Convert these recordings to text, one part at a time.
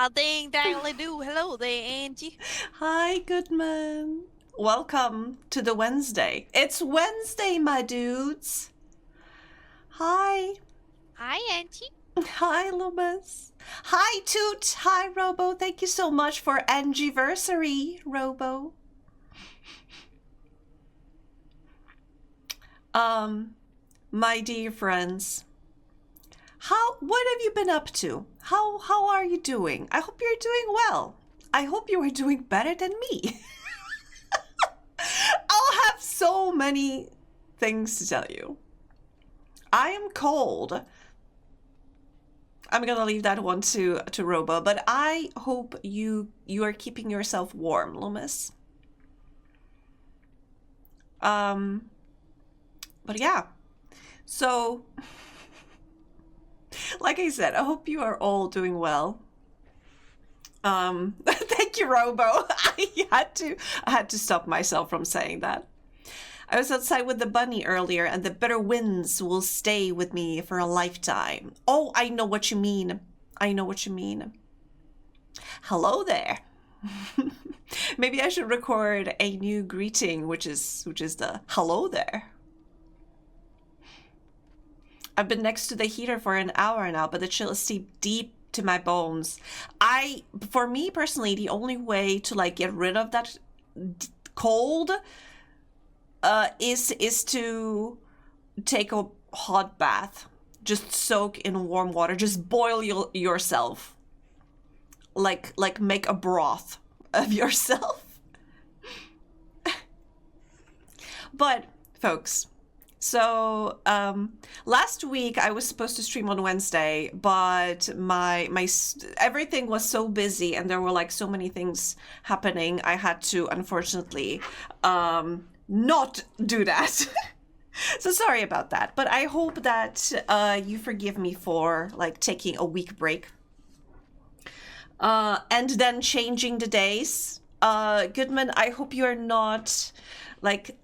ding dangly do. Hello there, Angie. Hi, Goodman. Welcome to the Wednesday. It's Wednesday, my dudes. Hi. Hi, Angie. Hi, Loomis. Hi, Toot. Hi, Robo. Thank you so much for Angiversary, Robo. My dear friends, what have you been up to? How are you doing? I hope you're doing well. I hope you are doing better than me. I'll have so many things to tell you. I am cold. I'm gonna leave that one to Robo, but I hope you are keeping yourself warm, Loomis. But yeah. So like I said, I hope you are all doing well. Thank you, Robo. I had to stop myself from saying that. I was outside with the bunny earlier, and the bitter winds will stay with me for a lifetime. Oh, I know what you mean. I know what you mean. Hello there. Maybe I should record a new greeting, which is the hello there. I've been next to the heater for an hour now, but the chill is deep to my bones. For me personally, the only way to like get rid of that cold is to take a hot bath. Just soak in warm water. Just boil yourself. Like make a broth of yourself. But folks, so last week I was supposed to stream on Wednesday, but my everything was so busy and there were like so many things happening. I had to unfortunately not do that. So sorry about that, but I hope that you forgive me for like taking a week break and then changing the days. Goodman, I hope you are not like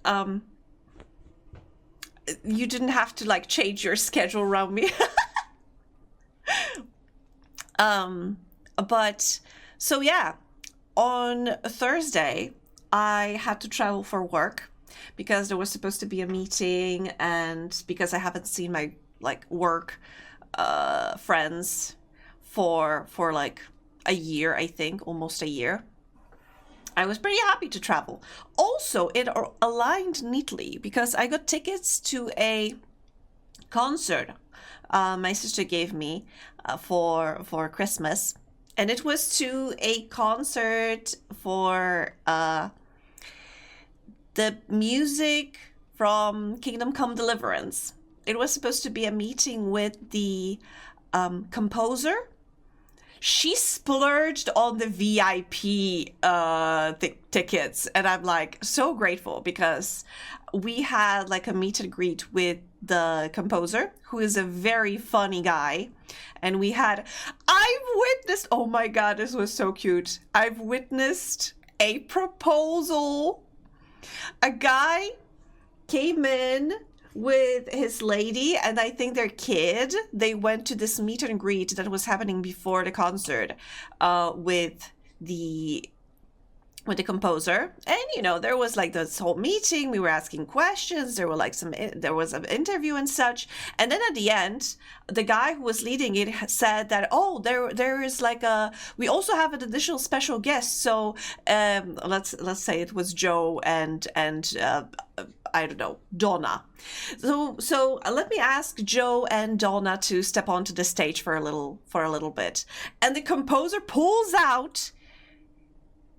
you didn't have to like change your schedule around me. But so yeah, on Thursday I had to travel for work because there was supposed to be a meeting, and because I haven't seen my like work friends for like a year, I think, almost a year. I was pretty happy to travel. Also, it aligned neatly because I got tickets to a concert my sister gave me for Christmas, and it was to a concert for the music from Kingdom Come Deliverance. It was supposed to be a meeting with the composer. She splurged on the VIP tickets, and I'm like so grateful because we had like a meet and greet with the composer, who is a very funny guy, and I've witnessed, oh my god, this was so cute. I've witnessed a proposal. A guy came in with his lady and I think their kid. They went to this meet and greet that was happening before the concert with the composer. And you know, there was like this whole meeting, we were asking questions, there was an interview and such, and then at the end the guy who was leading it said that, oh, there is like we also have an additional special guest. So let's say it was Joe and I don't know, Donna. So let me ask Joe and Donna to step onto the stage for a little bit. And the composer pulls out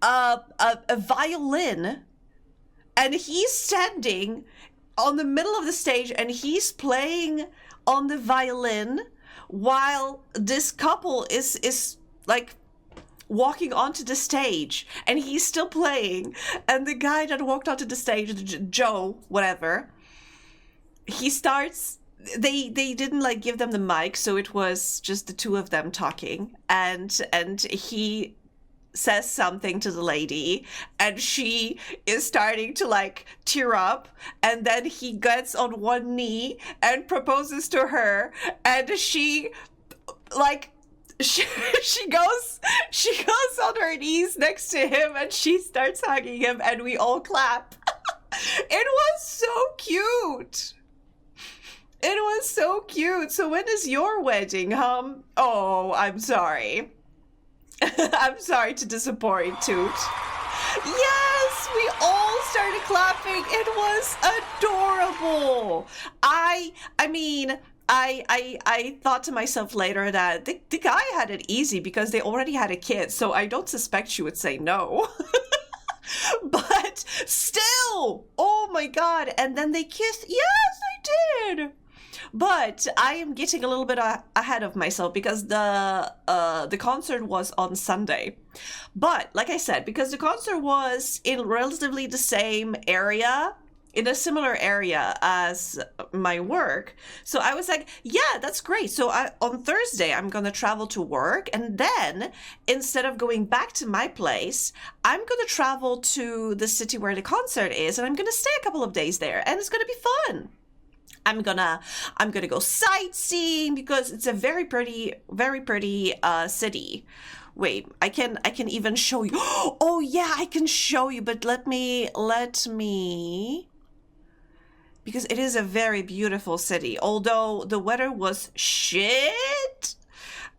a violin, and he's standing on the middle of the stage and he's playing on the violin while this couple is like walking onto the stage, and he's still playing. And the guy that walked onto the stage, Joe, whatever, he starts. They didn't like give them the mic, so it was just the two of them talking, and he says something to the lady, and she is starting to like tear up, and then he gets on one knee and proposes to her, and she like she, she goes she goes on her knees next to him and she starts hugging him and we all clap. It was so cute. It was so cute. So when is your wedding, Oh, I'm sorry. I'm sorry to disappoint, Toot. Yes, we all started clapping. It was adorable. I mean, I thought to myself later that the guy had it easy because they already had a kid, so I don't suspect she would say no. But still, oh my god, and then they kissed. Yes, I did. But I am getting a little bit ahead of myself because the concert was on Sunday. But like I said, because the concert was in relatively the same area, in a similar area as my work, so I was like, yeah, that's great. So on Thursday, I'm gonna travel to work, and then instead of going back to my place, I'm gonna travel to the city where the concert is, and I'm gonna stay a couple of days there, and it's gonna be fun. I'm gonna go sightseeing because it's a very pretty city. Wait, I can even show you. Oh yeah, I can show you, but let me because it is a very beautiful city. Although the weather was shit.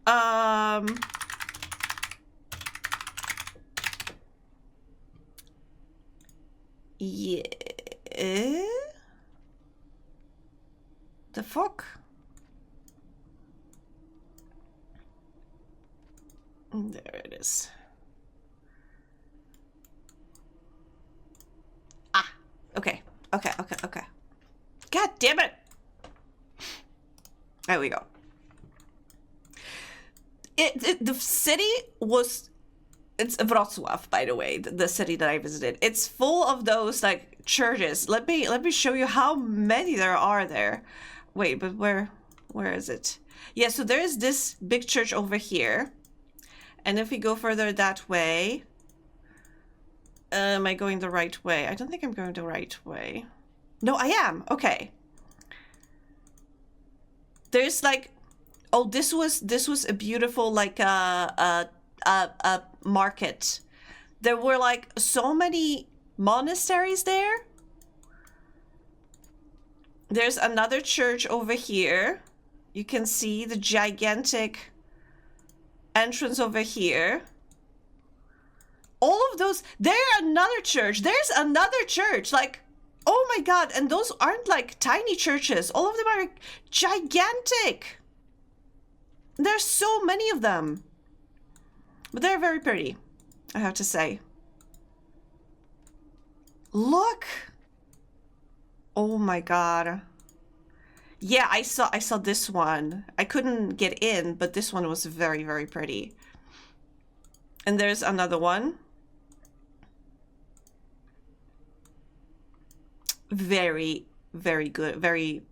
Yeah. The fuck? There it is. Ah, okay. God damn it! There we go. The city was... It's Wrocław, by the way, the city that I visited. It's full of those, like, churches. Let me show you how many there are there. Wait, but where is it? Yeah, so there is this big church over here. And if we go further that way... am I going the right way? I don't think I'm going the right way. No, I am. Okay. There's like... Oh, this was a beautiful, like, a market. There were, like, so many monasteries there. There's another church over here. You can see the gigantic entrance over here. All of those... There's another church. There's another church. Like, oh my god. And those aren't, like, tiny churches. All of them are gigantic. There's so many of them. But they're very pretty, I have to say. Look. Oh my god. Yeah, I saw this one. I couldn't get in, but this one was very, very pretty. And there's another one. Very, very good. Very...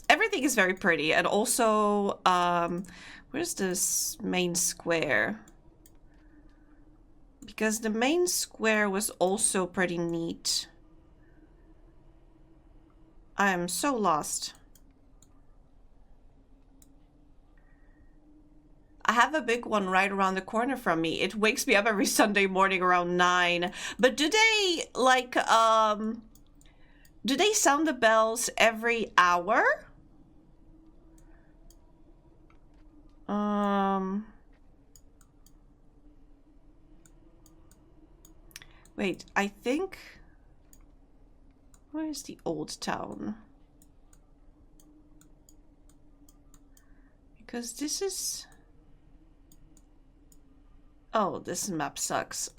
Everything is very pretty. And also, where's this main square? Because the main square was also pretty neat. I am so lost. I have a big one right around the corner from me. It wakes me up every Sunday morning around 9. But do they, like, do they sound the bells every hour? Wait, I think... Where's the old town? Because this is... Oh, this map sucks.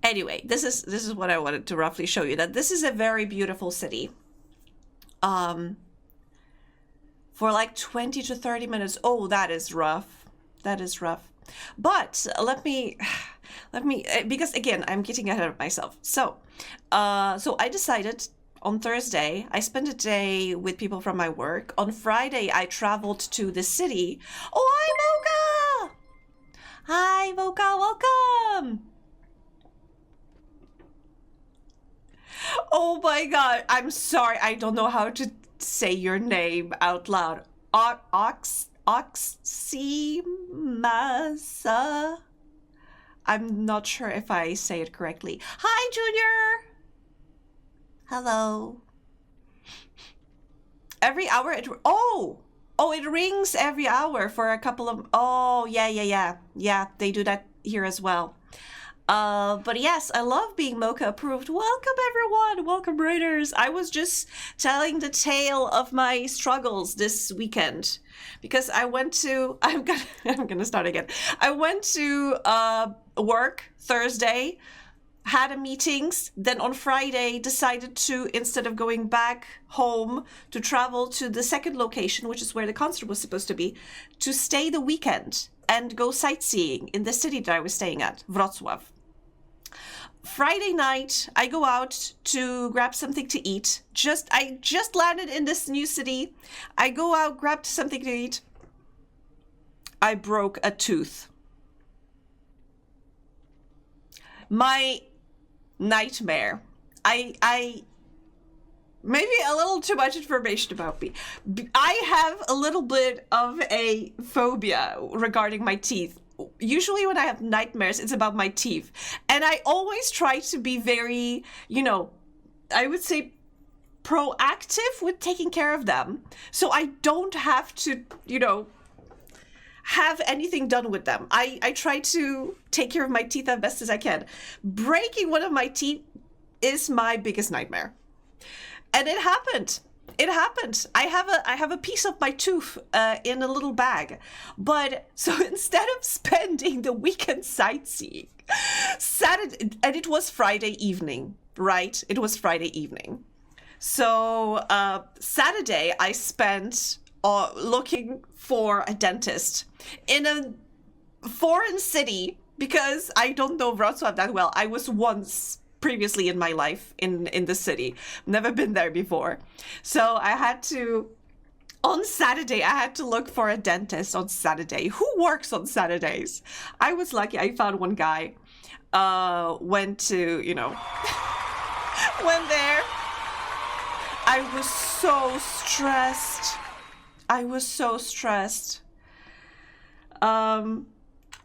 Anyway, this is what I wanted to roughly show you. That this is a very beautiful city. For like 20 to 30 minutes. Oh, that is rough. That is rough. But let me, because again, I'm getting ahead of myself. So I decided on Thursday, I spent a day with people from my work. On Friday, I traveled to the city. Oh, hi, Mocha! Hi, Mocha, welcome! Oh my god, I'm sorry, I don't know how to say your name out loud. Oxymasa. I'm not sure if I say it correctly. Hi, Junior. Hello. Every hour it it rings every hour for a couple of yeah, they do that here as well. But yes, I love being Mocha approved. Welcome everyone, welcome raiders. I was just telling the tale of my struggles this weekend because I went to I'm gonna start again. I went to work Thursday, had a meetings, then on Friday decided to, instead of going back home, to travel to the second location, which is where the concert was supposed to be, to stay the weekend and go sightseeing in the city that I was staying at, Wrocław. Friday night, I go out to grab something to eat. I just landed in this new city. I go out, grabbed something to eat. I broke a tooth. My nightmare. I maybe a little too much information about me. I have a little bit of a phobia regarding my teeth. Usually when I have nightmares, it's about my teeth. And I always try to be very, I would say proactive with taking care of them. So I don't have to, have anything done with them. I try to take care of my teeth as best as I can. Breaking one of my teeth is my biggest nightmare. And it happened. It happened. I have a piece of my tooth in a little bag. But so instead of spending the weekend sightseeing, Saturday, and it was Friday evening, right? It was Friday evening. So Saturday I spent looking for a dentist in a foreign city because I don't know Wrocław that well. I was once previously in my life in the city. Never been there before. So on Saturday, I had to look for a dentist on Saturday. Who works on Saturdays? I was lucky. I found one guy. Went to, went there. I was so stressed.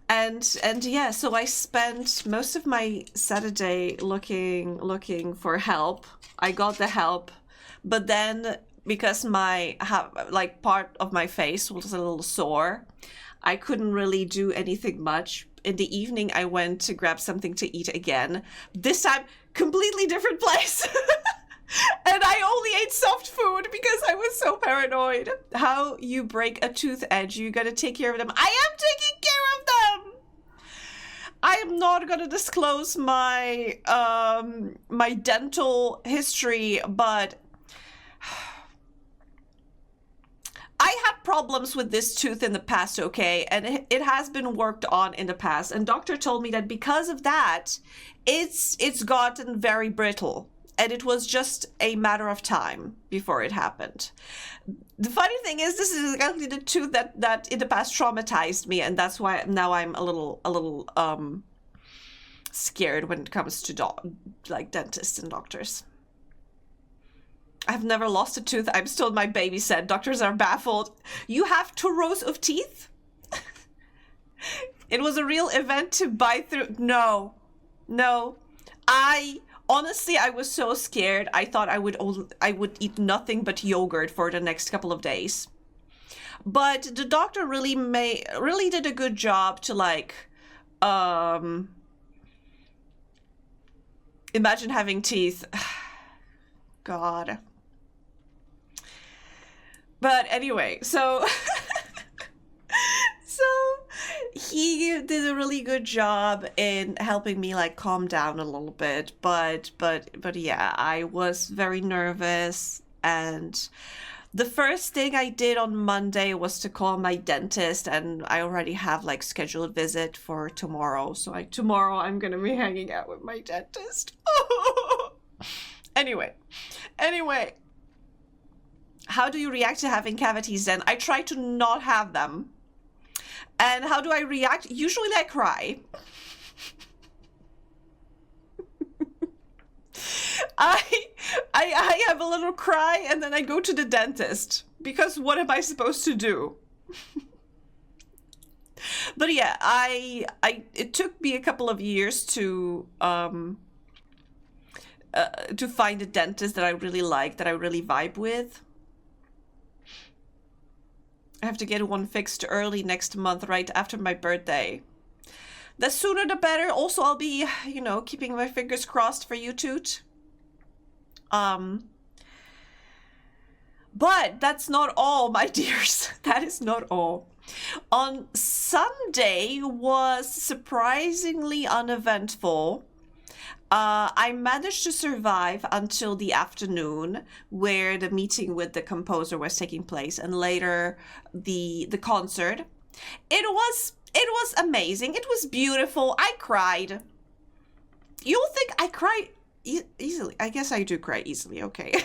And yeah, so I spent most of my Saturday looking for help. I got the help, but then because part of my face was a little sore, I couldn't really do anything much. In the evening, I went to grab something to eat again. This time, completely different place. And I only ate soft food because I was so paranoid. How you break a tooth edge, you gotta take care of them. I am taking care of them! I am not gonna disclose my my dental history, but I had problems with this tooth in the past, okay? And it has been worked on in the past. And doctor told me that because of that, it's gotten very brittle. And it was just a matter of time before it happened. The funny thing is, this is exactly the tooth that in the past traumatized me, and that's why now I'm a little scared when it comes to dentists and doctors. I've never lost a tooth. I'm still my baby said. Doctors are baffled. You have 2 rows of teeth? It was a real event to bite through. No. Honestly, I was so scared. I thought I would eat nothing but yogurt for the next couple of days. But the doctor really did a good job to imagine having teeth. God. But anyway, so he did a really good job in helping me calm down a little bit, but yeah, I was very nervous. And the first thing I did on Monday was to call my dentist, and I already have scheduled visit for tomorrow. So tomorrow I'm gonna be hanging out with my dentist. Anyway, how do you react to having cavities then? I try to not have them. And how do I react? Usually I cry. I have a little cry and then I go to the dentist because what am I supposed to do? But yeah, it took me a couple of years to find a dentist that I really like, that I really vibe with. I have to get one fixed early next month, right after my birthday. The sooner the better. Also, I'll be, keeping my fingers crossed for you, Toot. But that's not all, my dears. That is not all. On Sunday was surprisingly uneventful. I managed to survive until the afternoon, where the meeting with the composer was taking place, and later the concert. It was amazing. It was beautiful. I cried. You'll think I cry easily. I guess I do cry easily. Okay.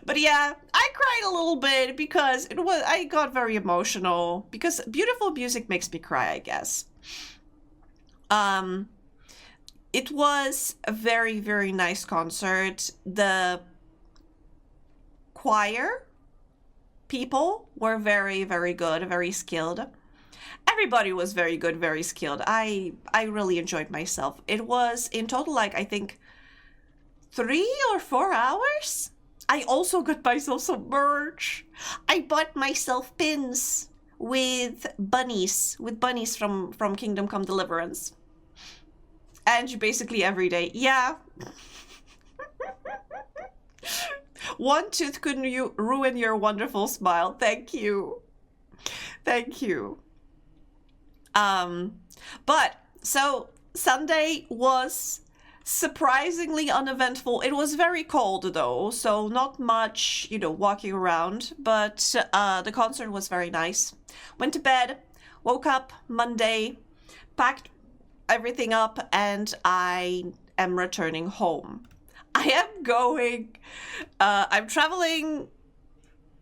But yeah, I cried a little bit because I got very emotional, because beautiful music makes me cry, I guess. It was a very, very nice concert. The choir people were very, very good, very skilled. Everybody was very good, very skilled. I really enjoyed myself. It was in total, like, I think 3 or 4 hours. I also got myself some merch. I bought myself pins with bunnies from Kingdom Come Deliverance. And you basically every day. Yeah. One tooth couldn't ruin your wonderful smile. Thank you. Thank you. But so Sunday was surprisingly uneventful. It was very cold though, so not much, walking around, but the concert was very nice. Went to bed, woke up Monday, packed everything up, and I am returning home. I am going, I'm traveling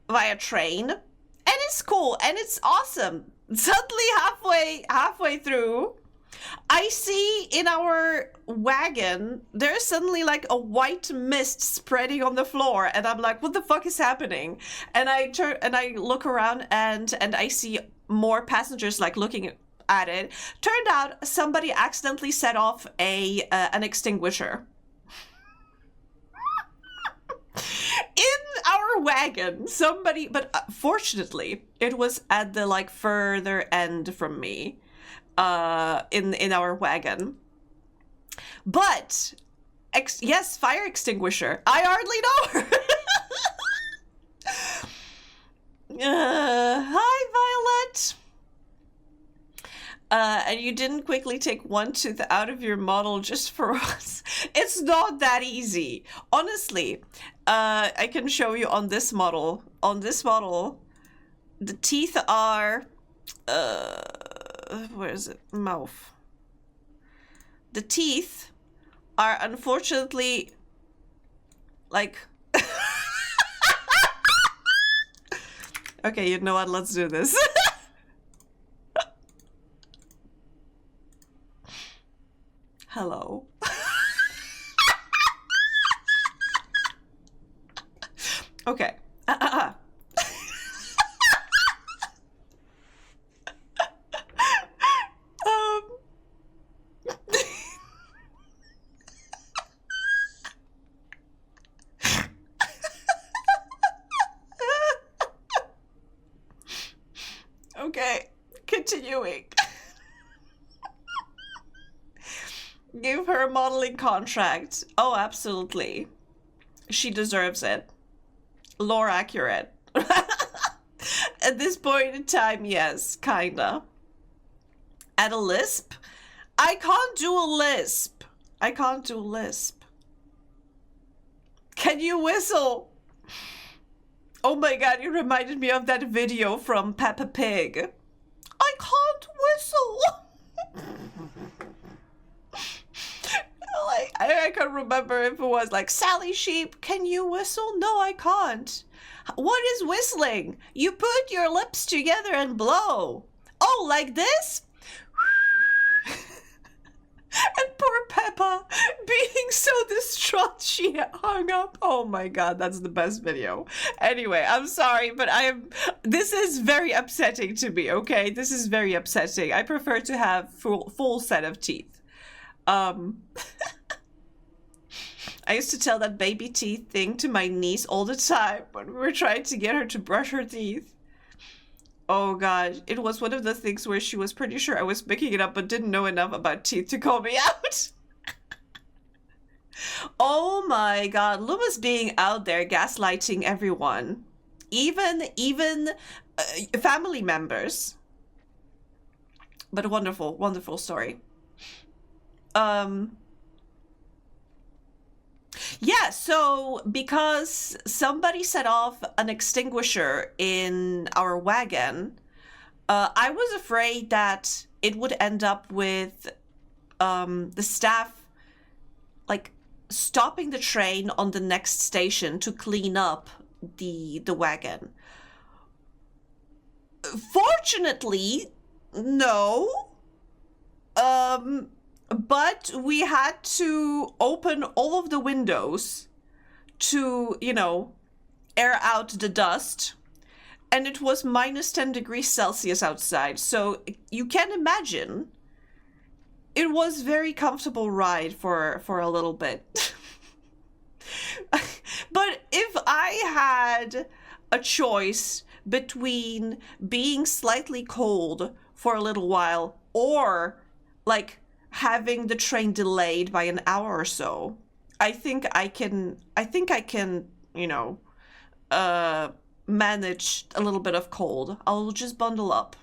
via train, and it's cool, and it's awesome. Suddenly halfway through, I see in our wagon, there's suddenly like a white mist spreading on the floor, and I'm like, what the fuck is happening? And I turn and I look around, and I see more passengers like looking at it. Turned out somebody accidentally set off an extinguisher in our wagon. Somebody, but fortunately, it was at the like further end from me. In our wagon. But yes, fire extinguisher. I hardly know her. Hi, Violet. And you didn't quickly take one tooth out of your model just for us. It's not that easy. Honestly, I can show you on this model. On this model, the teeth are where is it? Mouth. The teeth are unfortunately like okay, you know what? Let's do this. Hello. Okay. Okay, continuing. Give her a modeling contract. Oh, absolutely. She deserves it. Lore accurate. At this point in time, yes, kinda. At a lisp? I can't do a lisp. I can't do a lisp. Can you whistle? Oh my god, you reminded me of that video from Peppa Pig. I can't whistle. Like, I can't remember if it was like, Sally Sheep, can you whistle? No, I can't. What is whistling? You put your lips together and blow. Oh, like this? And poor Peppa being so distraught, she hung up. Oh my god, that's the best video. Anyway, I'm sorry, but this is very upsetting to me, okay? This is very upsetting. I prefer to have full set of teeth. I used to tell that baby teeth thing to my niece all the time when we were trying to get her to brush her teeth. Oh god, it was one of the things where she was pretty sure I was picking it up but didn't know enough about teeth to call me out. Oh my god, Luma's being out there gaslighting everyone. Even family members. But a wonderful, wonderful story. Yeah, so because somebody set off an extinguisher in our wagon, I was afraid that it would end up with the staff like stopping the train on the next station to clean up the wagon. Fortunately, no. But we had to open all of the windows to, you know, air out the dust. And it was minus 10 degrees Celsius outside. So you can imagine it was very comfortable ride for a little bit. But if I had a choice between being slightly cold for a little while or like having the train delayed by an hour or so, I think I can, you know, manage a little bit of cold. I'll just bundle up.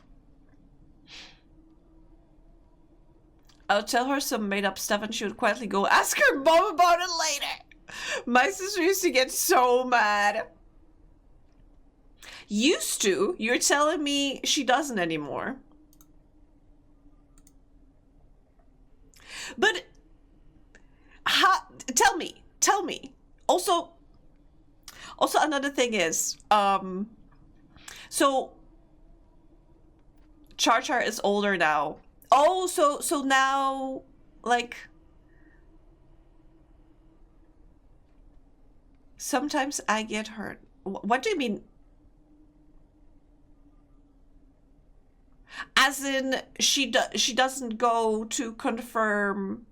I'll tell her some made up stuff and she would quietly go ask her mom about it later. My sister used to get so mad. Used to? You're telling me she doesn't anymore? But tell me. Also another thing is, so Char Char is older now. Oh, so now, like, sometimes I get hurt. What do you mean? As in, she doesn't go to confirm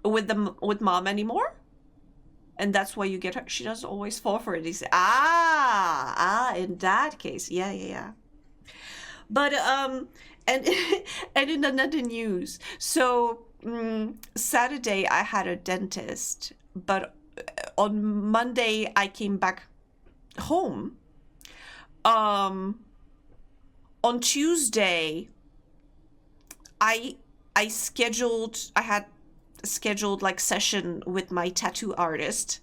with mom anymore, and that's why you get her. She doesn't always fall for it. In that case, yeah. But and and in another news, so Saturday I had a dentist, but on Monday I came back home. On Tuesday, I had scheduled like session with my tattoo artist.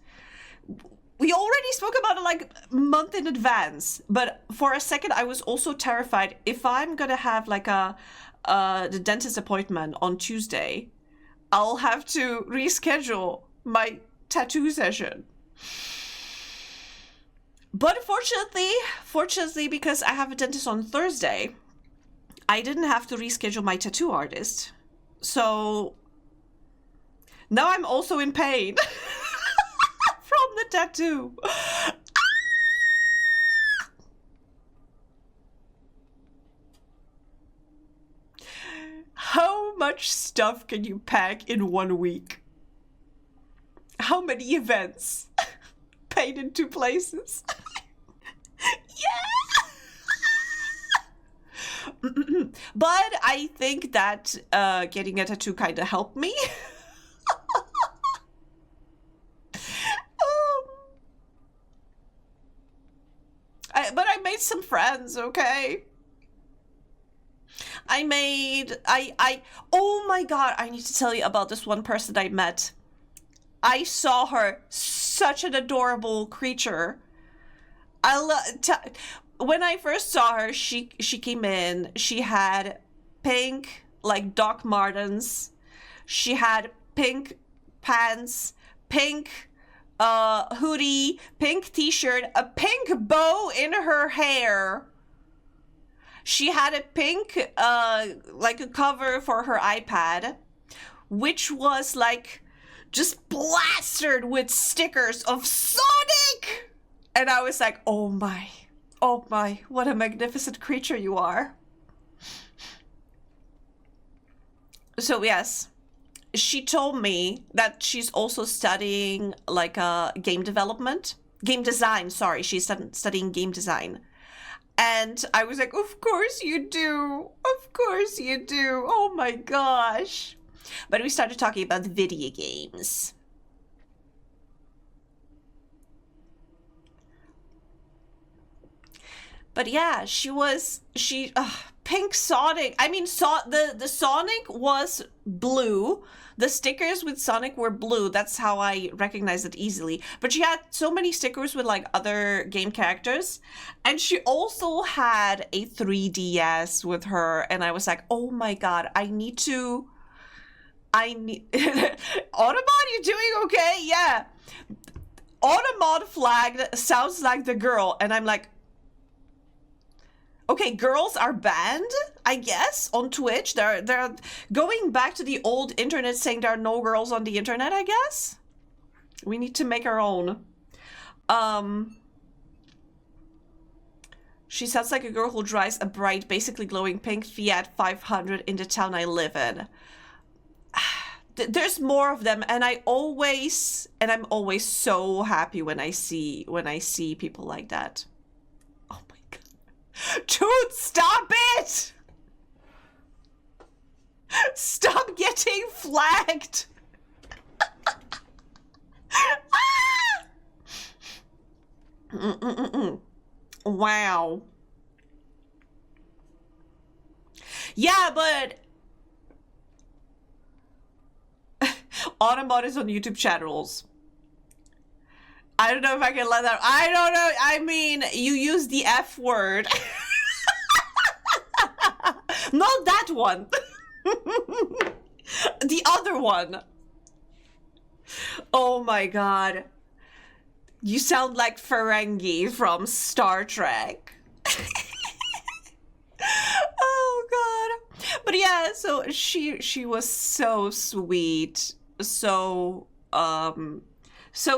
We already spoke about it like a month in advance, but for a second I was also terrified if I'm gonna have like the dentist appointment on Tuesday, I'll have to reschedule my tattoo session. But fortunately, because I have a dentist on Thursday, I didn't have to reschedule my tattoo artist. So now I'm also in pain from the tattoo. How much stuff can you pack in 1 week? How many events? Paid in 2 places. Yeah. But I think that getting a tattoo kind of helped me. But I made some friends, okay? Oh my god, I need to tell you about this one person I met. I saw her, such an adorable creature. When I first saw her, she came in, she had pink, like Doc Martens. She had pink pants, pink hoodie, pink t-shirt, a pink bow in her hair. She had a pink, like a cover for her iPad, which was like just plastered with stickers of Sonic. And I was like, oh my, what a magnificent creature you are. So yes, she told me that she's also studying like game design. Sorry, she's studying game design. And I was like, of course you do. Of course you do. Oh my gosh. But we started talking about video games. But yeah, pink Sonic. I mean, the Sonic was blue. The stickers with Sonic were blue. That's how I recognized it easily. But she had so many stickers with like other game characters. And she also had a 3DS with her. And I was like, oh my God, I need Automod, you doing okay? Yeah. Automod flagged sounds like the girl. And I'm like, okay, girls are banned, I guess, on Twitch. They're going back to the old internet saying there are no girls on the internet, I guess. We need to make our own. She sounds like a girl who drives a bright, basically glowing pink Fiat 500 in the town I live in. There's more of them, and I'm always so happy when I see people like that. Oh my God. Dude, stop it! Stop getting flagged! Wow. Yeah, but Automod is on YouTube channels. I don't know if I can let that. I don't know. I mean, you use the F word. Not that one. The other one. Oh my God. You sound like Ferengi from Star Trek. Oh God. But yeah, so she was so sweet. So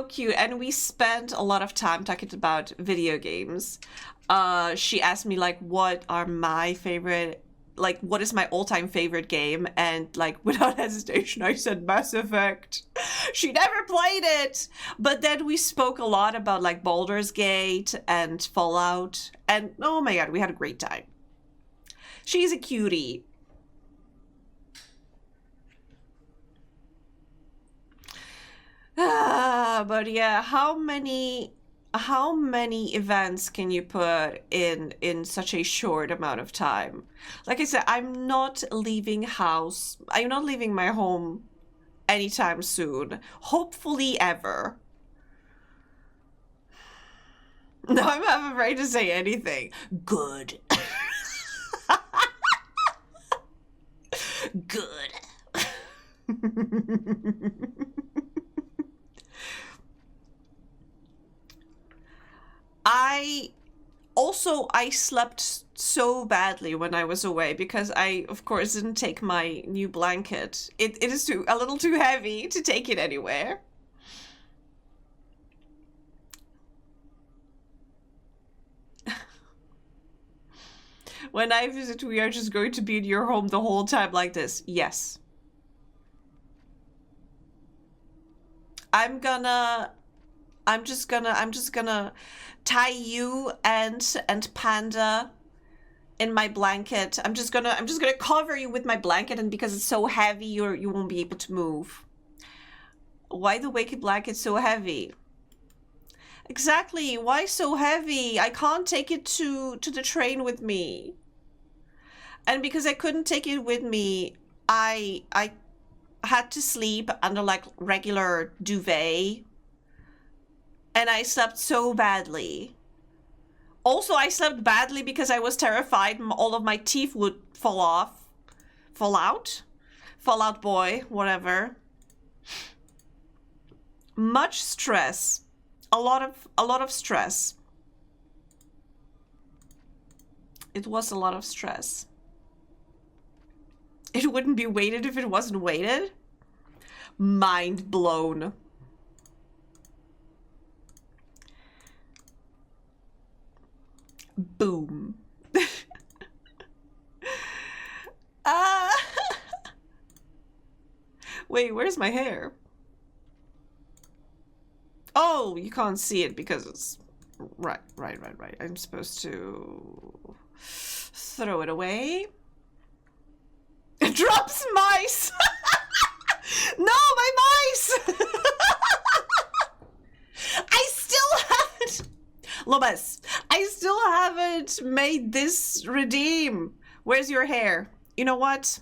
cute, and we spent a lot of time talking about video games. She asked me like what are my favorite, like what is my all-time favorite game, and like without hesitation I said Mass Effect. She never played it, but then we spoke a lot about like Baldur's Gate and Fallout, and oh my God, we had a great time. She's a cutie. But yeah, how many events can you put in such a short amount of time? Like I said, I'm not leaving my home anytime soon. Hopefully ever. No, I'm afraid to say anything. Good. Good. I slept so badly when I was away because I, of course, didn't take my new blanket. It is a little too heavy to take it anywhere. When I visit, we are just going to be in your home the whole time like this. Yes. I'm just gonna tie you and Panda in my blanket. I'm just gonna cover you with my blanket, and because it's so heavy, you won't be able to move. Why the wicked blanket so heavy? Exactly. Why so heavy? I can't take it to the train with me. And because I couldn't take it with me, I had to sleep under like regular duvet. And I slept so badly. Also, I slept badly because I was terrified all of my teeth would fall off. Fall out? Fall Out Boy, whatever. Much stress. A lot of stress. It was a lot of stress. It wouldn't be weighted if it wasn't weighted. mind blown. Boom. Ah. Wait, where's my hair? Oh, you can't see it because it's... Right. I'm supposed to throw it away. It drops mice! No, my mice! I still haven't... Lopez, I still haven't made this redeem. Where's your hair? You know what?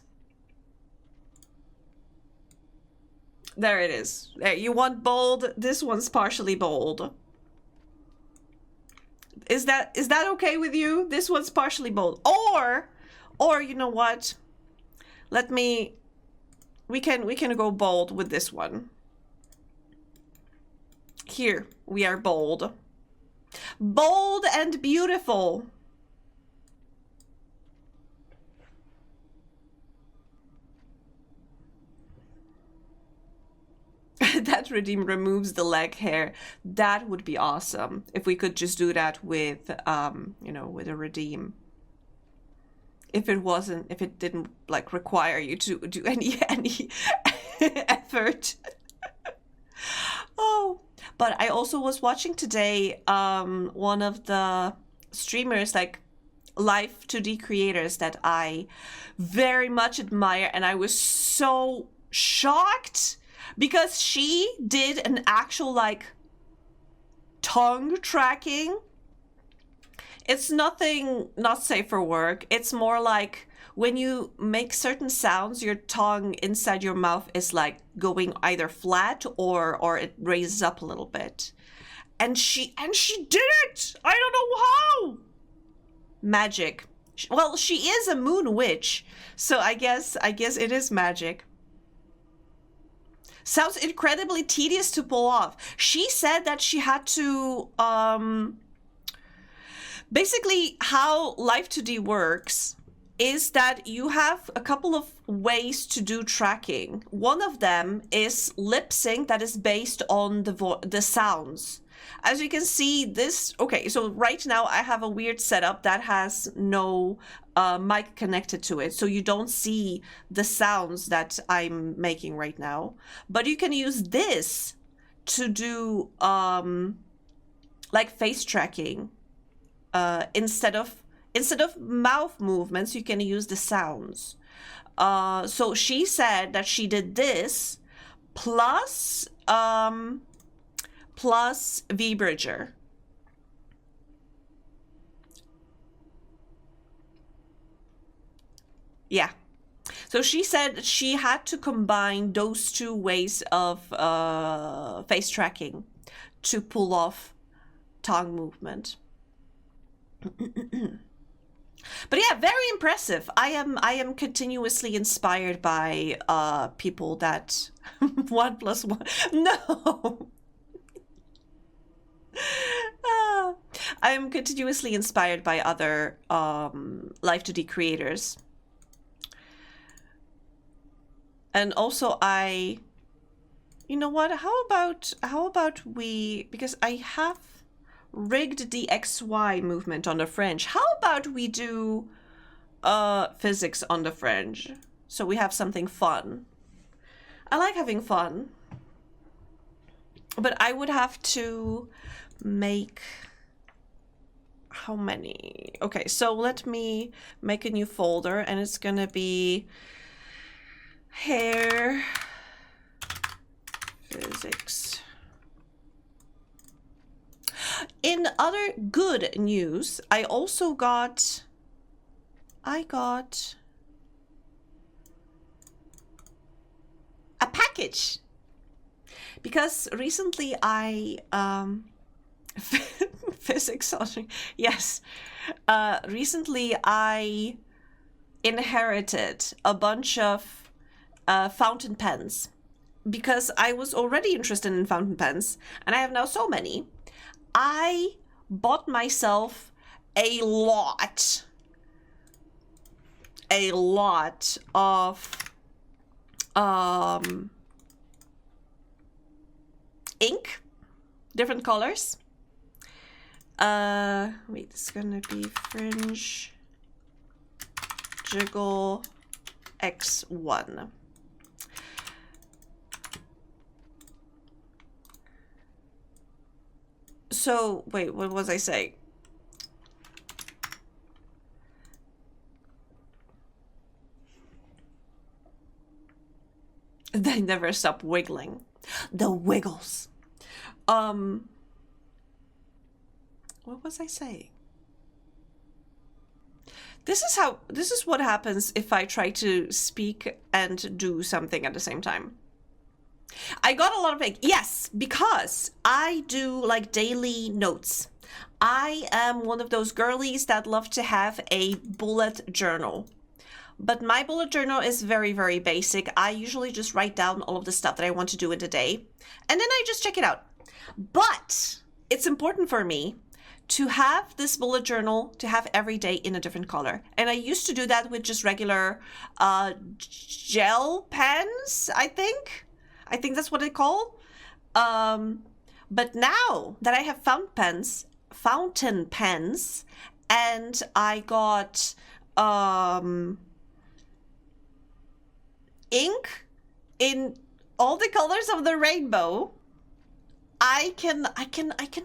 There it is. There, you want bold? This one's partially bold. Is that okay with you? This one's partially bold. Or you know what? We can go bold with this one. Here, we are bold. Bold and beautiful. That redeem removes the leg hair. That would be awesome if we could just do that with you know, with a redeem. If it didn't like require you to do any effort. Oh, but I also was watching today one of the streamers, like Live2d creators, that I very much admire, and I was so shocked because she did an actual like tongue tracking. It's nothing not safe for work. It's more like when you make certain sounds, your tongue inside your mouth is like going either flat or it raises up a little bit. And she did it! I don't know how! Magic. Well, she is a moon witch, so I guess it is magic. Sounds incredibly tedious to pull off. She said that she had to basically how Live2d works is that you have a couple of ways to do tracking. One of them is lip sync that is based on the sounds. As you can see, this... Okay, so right now I have a weird setup that has no mic connected to it, so you don't see the sounds that I'm making right now. But you can use this to do like face tracking. Instead of mouth movements, you can use the sounds. So she said that she did this plus V-Bridger. Yeah. So she said she had to combine those two ways of face tracking to pull off tongue movement. But yeah, very impressive. I am continuously inspired by people that 1 + 1. No. I am continuously inspired by other Live2d creators. And also you know what? How about we, because I have rigged the XY movement on the fringe. How about we do physics on the fringe? So we have something fun. I like having fun. But I would have to make... How many? Okay, so let me make a new folder, and it's gonna be hair physics. In other good news, I got a package, because recently I physics on, yes, recently I inherited a bunch of fountain pens, because I was already interested in fountain pens, and I have now so many. I bought myself a lot of ink, different colors. Wait, it's gonna be Fringe Jiggle X1. So, wait, what was I saying? They never stop wiggling. The wiggles. What was I saying? This is what happens if I try to speak and do something at the same time. I got a lot of yes, because I do like daily notes. I am one of those girlies that love to have a bullet journal. But my bullet journal is very, very basic. I usually just write down all of the stuff that I want to do in the day, and then I just check it out. But it's important for me to have this bullet journal, to have every day in a different color. And I used to do that with just regular gel pens, I think. I think that's what they call. But now that I have fountain pens, and I got ink in all the colors of the rainbow, I can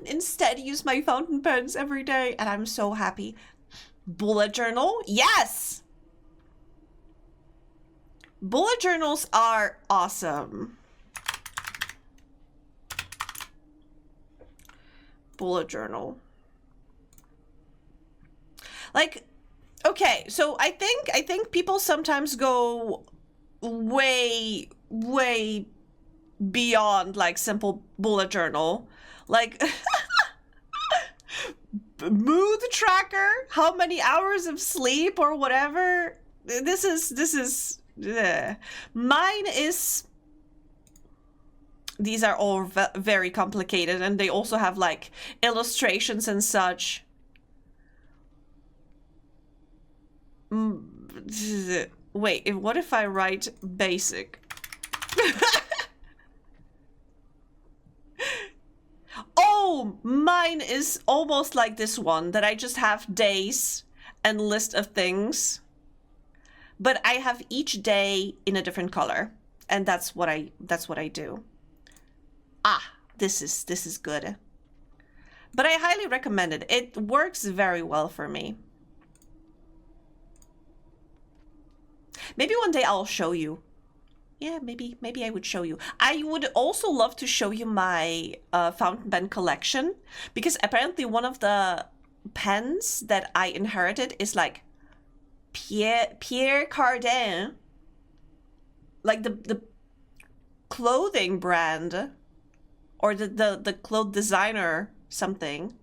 instead use my fountain pens every day, and I'm so happy. Bullet journal, yes! Bullet journals are awesome. Bullet journal. Like, okay, so I think people sometimes go way beyond like simple bullet journal, like mood tracker, how many hours of sleep or whatever. This is mine is, these are all very complicated, and they also have like illustrations and such. Wait, what if I write basic? Oh, mine is almost like this one, that I just have days and list of things. But I have each day in a different color, and that's what I do. Ah, this is good. But I highly recommend it. It works very well for me. Maybe one day I'll show you. Yeah, maybe I would show you. I would also love to show you my fountain pen collection, because apparently one of the pens that I inherited is like Pierre Cardin, like the clothing brand, or the clothes designer something.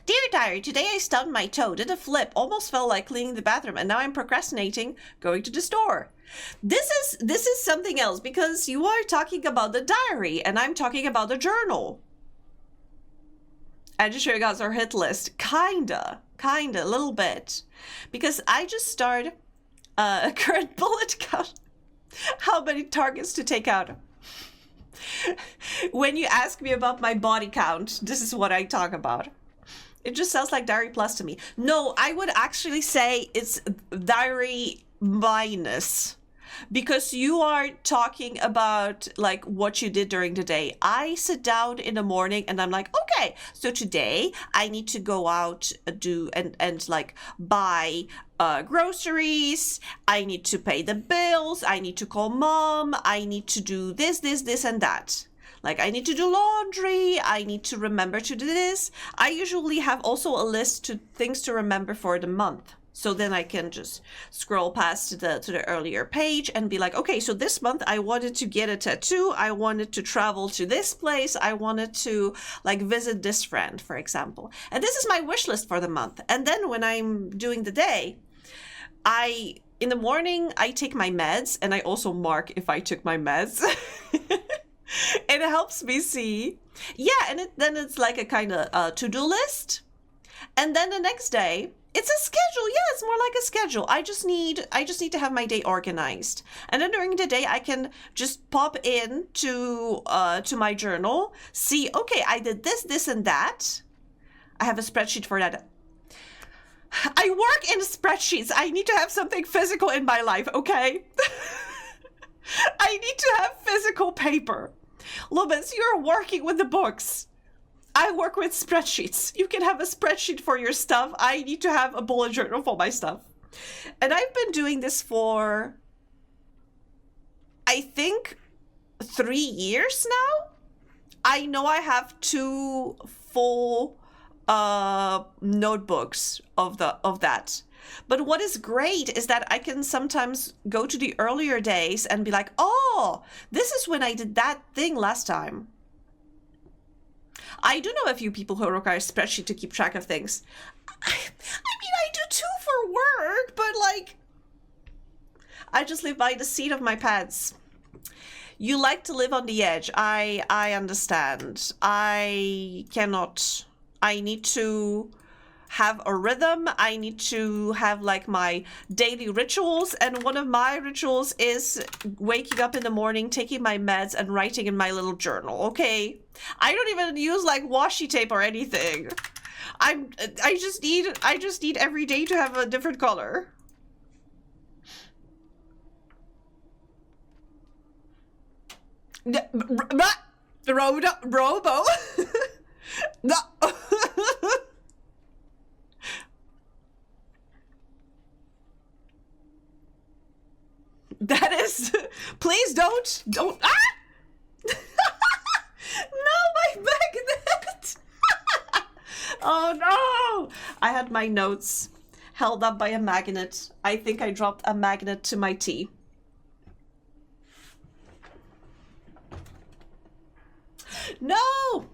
Dear diary, today I stubbed my toe, did a flip, almost felt like cleaning the bathroom, and now I'm procrastinating going to the store. This is something else, because you are talking about the diary and I'm talking about the journal. I just show you guys our hit list. Kinda, a little bit. Because I just started a current bullet count. How many targets to take out? When you ask me about my body count, this is what I talk about. It just sounds like Diary Plus to me. No, I would actually say it's Diary Minus. Because you are talking about like what you did during the day. I sit down in the morning and I'm like, okay, so today I need to go out, and like buy groceries. I need to pay the bills. I need to call mom. I need to do this, and that. Like, I need to do laundry. I need to remember to do this. I usually have also a list to things to remember for the month. So then I can just scroll past to the earlier page and be like, okay, so this month I wanted to get a tattoo. I wanted to travel to this place. I wanted to like visit this friend, for example. And this is my wish list for the month. And then when I'm doing the day, in the morning, I take my meds, and I also mark if I took my meds. It helps me see. Yeah, and then it's like a kind of to-do list. And then the next day, It's a schedule. Yeah, it's more like a schedule. I just need to have my day organized. And then during the day I can just pop in to my journal, see, okay, I did this, this, and that. I have a spreadsheet for that. I work in spreadsheets. I need to have something physical in my life, okay? I need to have physical paper. Lubens, you're working with the books. I work with spreadsheets. You can have a spreadsheet for your stuff. I need to have a bullet journal for my stuff. And I've been doing this for, I think, 3 years now. I know I have 2 full notebooks of that. But what is great is that I can sometimes go to the earlier days and be like, oh, this is when I did that thing last time. I do know a few people who require a spreadsheet to keep track of things. I mean, I do too for work, but like, I just live by the seat of my pants. You like to live on the edge. I understand. I cannot. I need to have a rhythm. I need to have like my daily rituals. And one of my rituals is waking up in the morning, taking my meds and writing in my little journal. Okay. I don't even use like washi tape or anything. I just need every day to have a different color. Robo. No. That is, please don't. Ah! No, my magnet. Oh no. I had my notes held up by a magnet. I think I dropped a magnet to my tea. No.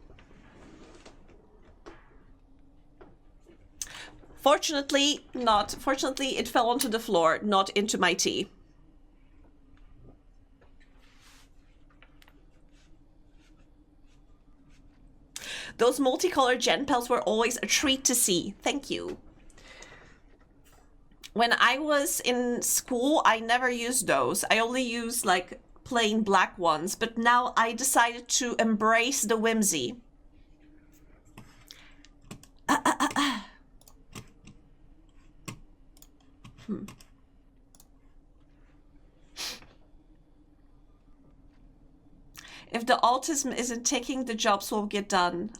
Fortunately, not. Fortunately, it fell onto the floor, not into my tea. Those multicolored gel pens were always a treat to see. Thank you. When I was in school, I never used those. I only used like plain black ones, but now I decided to embrace the whimsy. If the autism isn't taking, the jobs will get done.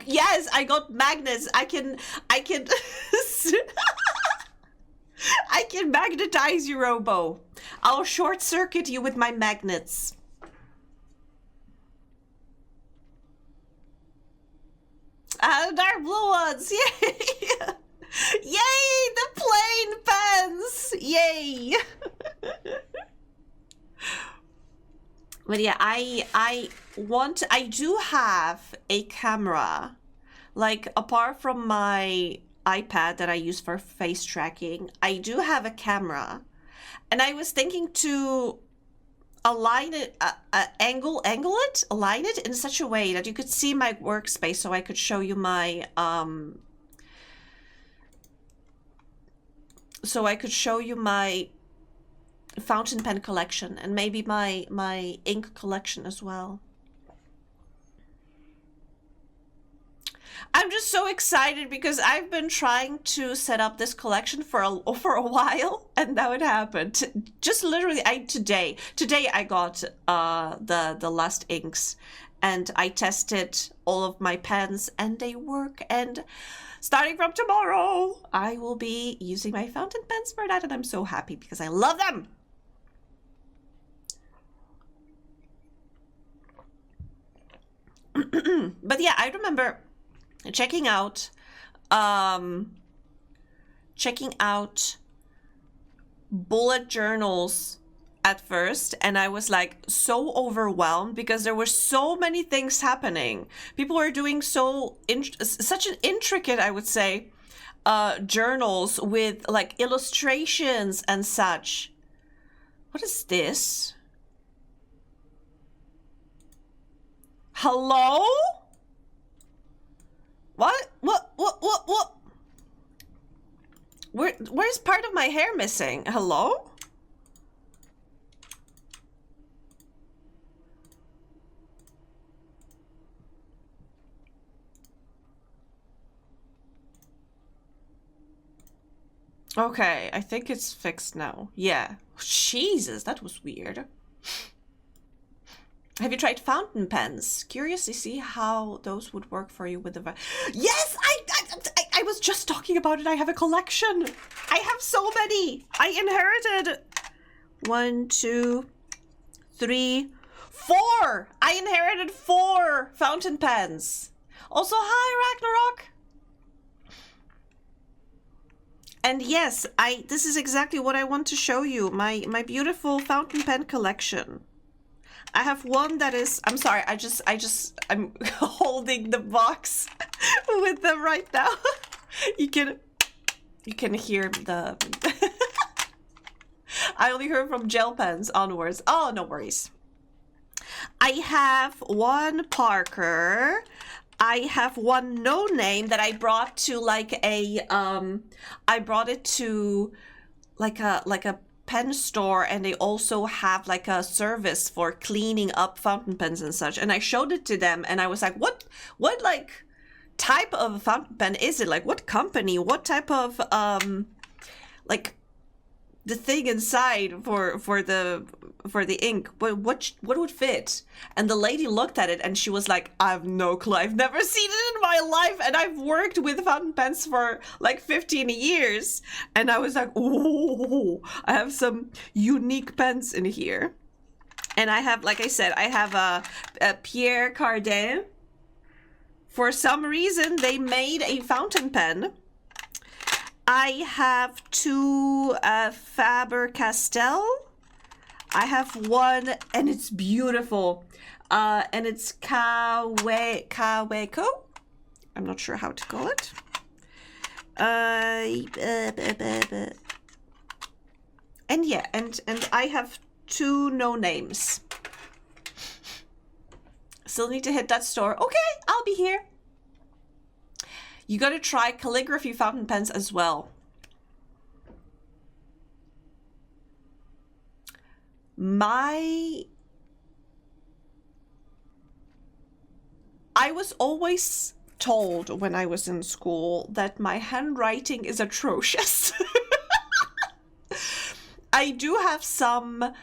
Yes, I got magnets. I can I can magnetize you, Robo. I'll short circuit you with my magnets. Dark blue ones, yay! Yay, the plain pens! Yay! But yeah, I do have a camera. Like, apart from my iPad that I use for face tracking, I do have a camera. And I was thinking to align it, align it in such a way that you could see my workspace, so I could show you my, fountain pen collection and maybe my ink collection as well. I'm just so excited because I've been trying to set up this collection for a while, and now it happened. Just literally, today I got the last inks, and I tested all of my pens, and they work. And starting from tomorrow, I will be using my fountain pens for that, and I'm so happy because I love them. But yeah, I remember checking out bullet journals at first, and I was like so overwhelmed because there were so many things happening. People were doing such an intricate, I would say, journals with like illustrations and such. What is this? Hello? What? What? Where's part of my hair missing? Hello? Okay, I think it's fixed now. Yeah. Jesus, that was weird. Have you tried fountain pens? Curious to see how those would work for you with the... Yes! I was just talking about it. I have a collection. I have so many. I inherited 1, 2, 3, 4. I inherited 4 fountain pens. Also, hi, Ragnarok. And yes, this is exactly what I want to show you. My beautiful fountain pen collection. I have one that is, I'm sorry, I'm holding the box with them right now. You can hear the, I only heard from gel pens onwards. Oh, no worries. I have one Parker. I have one no name that I brought to like a, I brought it to like a pen store, and they also have like a service for cleaning up fountain pens and such. And I showed it to them, and I was like, what like type of fountain pen is it? Like what company? What type of like the thing inside for the ink? What would fit? And the lady looked at it and she was like, I have no clue. I've never seen it in my life, and I've worked with fountain pens for like 15 years. And I was like, oh, I have some unique pens in here. And I have, like I said, I have a Pierre Cardin. For some reason, they made a fountain pen. I have 2 Faber-Castell. I have one, and it's beautiful. And it's Kaweco. I'm not sure how to call it. And yeah, and I have 2 no names. Still need to hit that store. Okay, I'll be here. You gotta try calligraphy fountain pens as well. I was always told when I was in school that my handwriting is atrocious. I do have some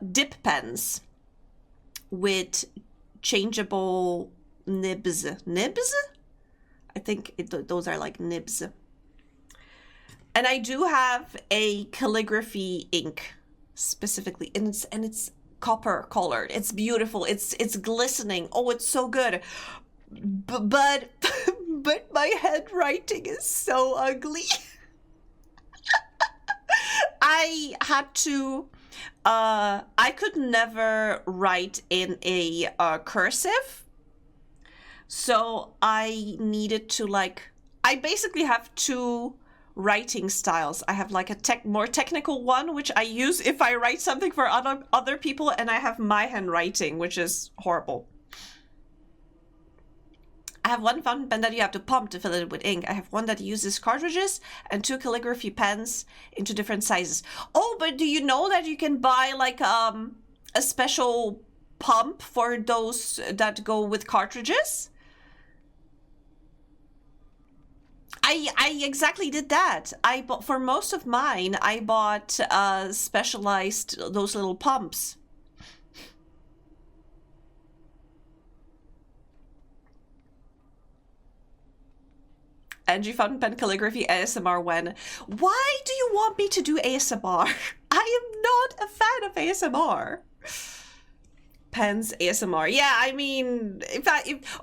dip pens with changeable nibs. Nibs? I think those are like nibs. And I do have a calligraphy ink specifically, and it's copper colored. It's beautiful. It's glistening. Oh, it's so good. But my handwriting is so ugly. I had to I could never write in a cursive. So I needed to like, I basically have 2 writing styles. I have like a more technical one, which I use if I write something for other people, and I have my handwriting, which is horrible. I have one fountain pen that you have to pump to fill it with ink. I have one that uses cartridges, and 2 calligraphy pens into different sizes. Oh, but do you know that you can buy like a special pump for those that go with cartridges? I exactly did that. For most of mine, I bought specialized, those little pumps. Angie Fountain Pen Calligraphy ASMR when? Why do you want me to do ASMR? I am not a fan of ASMR. Pens ASMR. Yeah, I mean,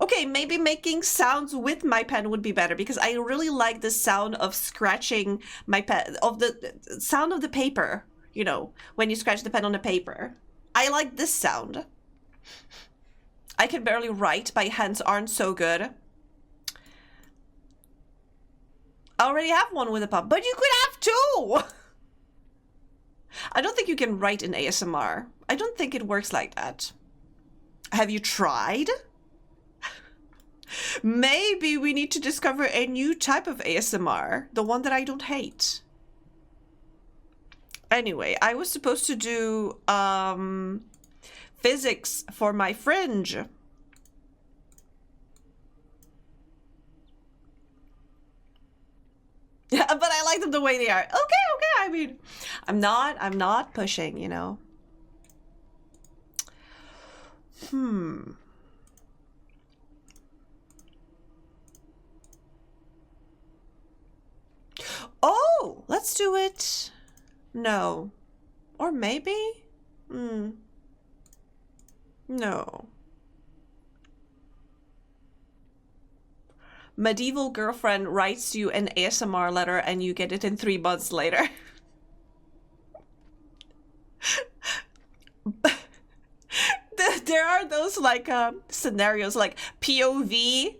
okay, maybe making sounds with my pen would be better, because I really like the sound of scratching my pen, of the sound of the paper, you know, when you scratch the pen on the paper. I like this sound. I can barely write. My hands aren't so good. I already have one with a pump, but you could have 2! I don't think you can write in ASMR. I don't think it works like that. Have you tried? Maybe we need to discover a new type of ASMR, the one that I don't hate. Anyway, I was supposed to do physics for my fringe. Yeah, but I like them the way they are. Okay, I mean, I'm not pushing, you know. Oh, let's do it. No. Or maybe? No. Medieval girlfriend writes you an ASMR letter and you get it in 3 months later. There are those like scenarios like POV.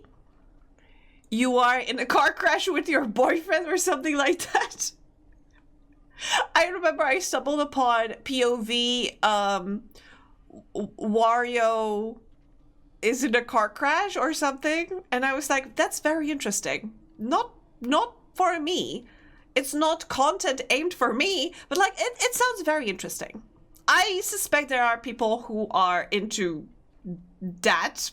You are in a car crash with your boyfriend or something like that. I remember I stumbled upon POV Wario is in a car crash or something, and I was like, that's very interesting. Not for me. It's not content aimed for me, but like it sounds very interesting. I suspect there are people who are into that.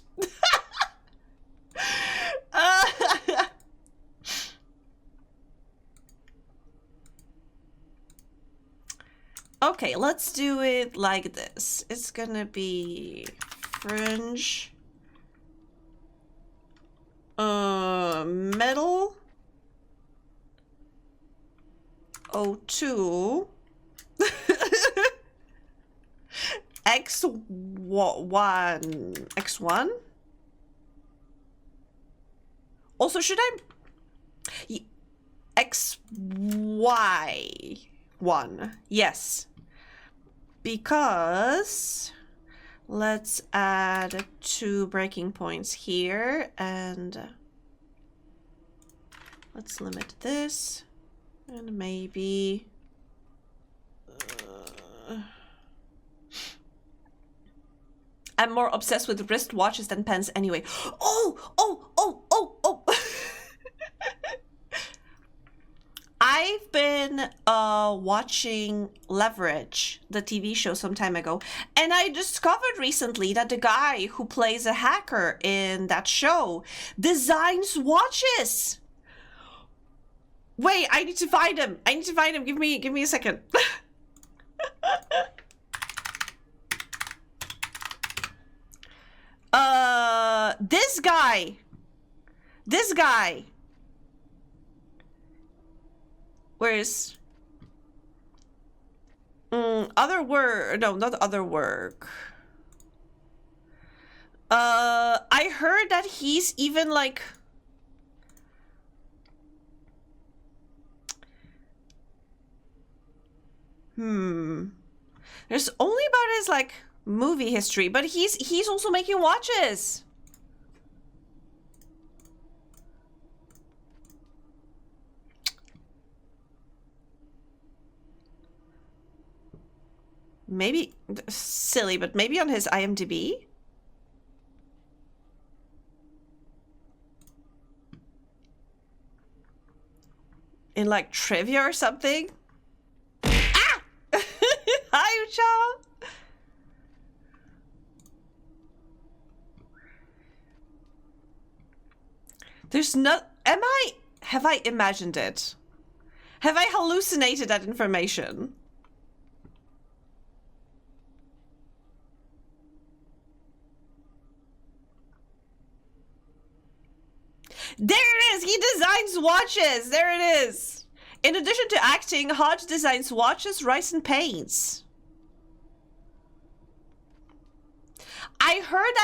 Okay, let's do it like this. It's gonna be fringe. Metal. O2. X1. Also, should I... XY1. Yes. Because... Let's add 2 breaking points here, and... Let's limit this. And maybe... I'm more obsessed with wristwatches than pens anyway. Oh! I've been watching Leverage, the TV show, some time ago, and I discovered recently that the guy who plays a hacker in that show designs watches. Wait, I need to find him. Give me a second. This guy. Where's other work? No, not other work. I heard that he's even like there's only about his like movie history, but he's also making watches. Maybe silly, but maybe on his IMDb. In like trivia or something. Ah! Hi, Ucha. There's no... Have I imagined it? Have I hallucinated that information? There it is! He designs watches! There it is! In addition to acting, Hodge designs watches, rice, and paints. I heard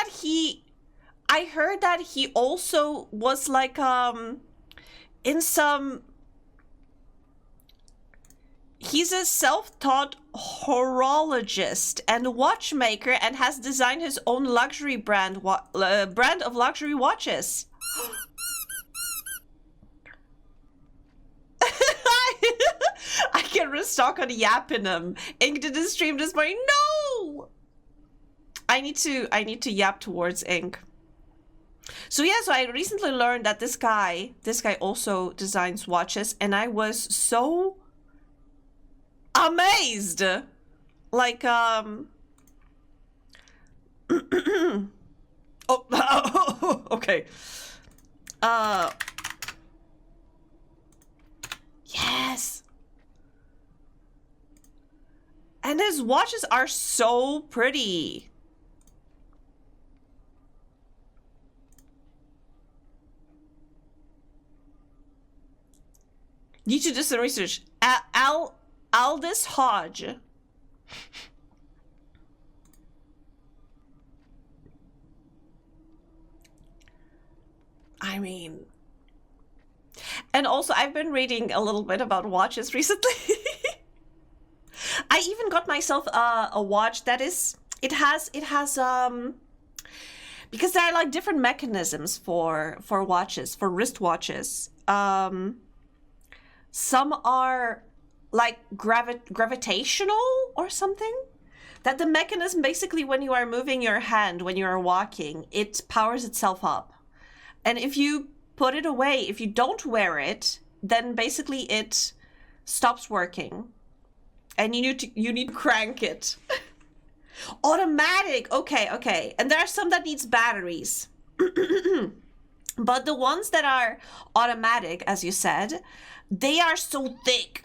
that he also was like in some... He's a self-taught horologist and watchmaker and has designed his own luxury brand of luxury watches. I can restock on Yapinum. Ink didn't stream this morning. No! I need to yap towards ink. So yeah, so I recently learned that this guy also designs watches, and I was so amazed. Like, oh, okay. Yes. And his watches are so pretty. Need to do some research. Aldous Hodge. I mean, and also I've been reading a little bit about watches recently. I even got myself a watch that is, it has because there are like different mechanisms for watches, for wristwatches. Some are like gravitational or something. That the mechanism, basically when you are moving your hand, when you are walking, it powers itself up. And if you put it away, if you don't wear it, then basically it stops working. And you need to crank it. Automatic. Okay. And there are some that needs batteries. But the ones that are automatic, as you said, they are so thick.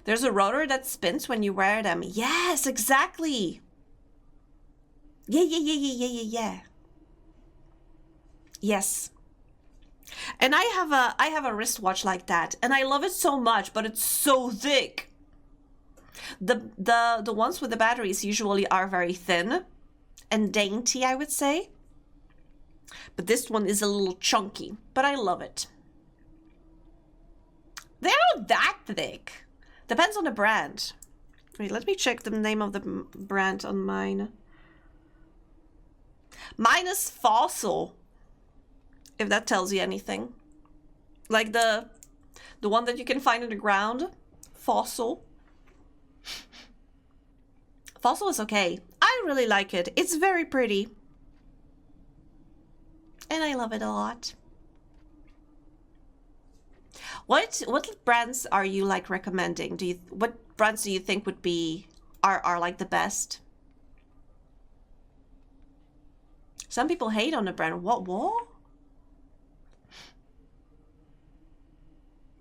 There's a rotor that spins when you wear them. Yes, exactly. Yeah. Yes. And I have a wristwatch like that, and I love it so much, but it's so thick. The ones with the batteries usually are very thin and dainty, I would say. But this one is a little chunky, but I love it. They're not that thick. Depends on the brand. Wait, let me check the name of the brand on mine. Mine is Fossil, if that tells you anything. Like the one that you can find in the ground. Fossil. Fossil is okay. I really like it. It's very pretty. And I love it a lot. What brands are you like recommending? What brands do you think would be are like the best? Some people hate on the brand. What?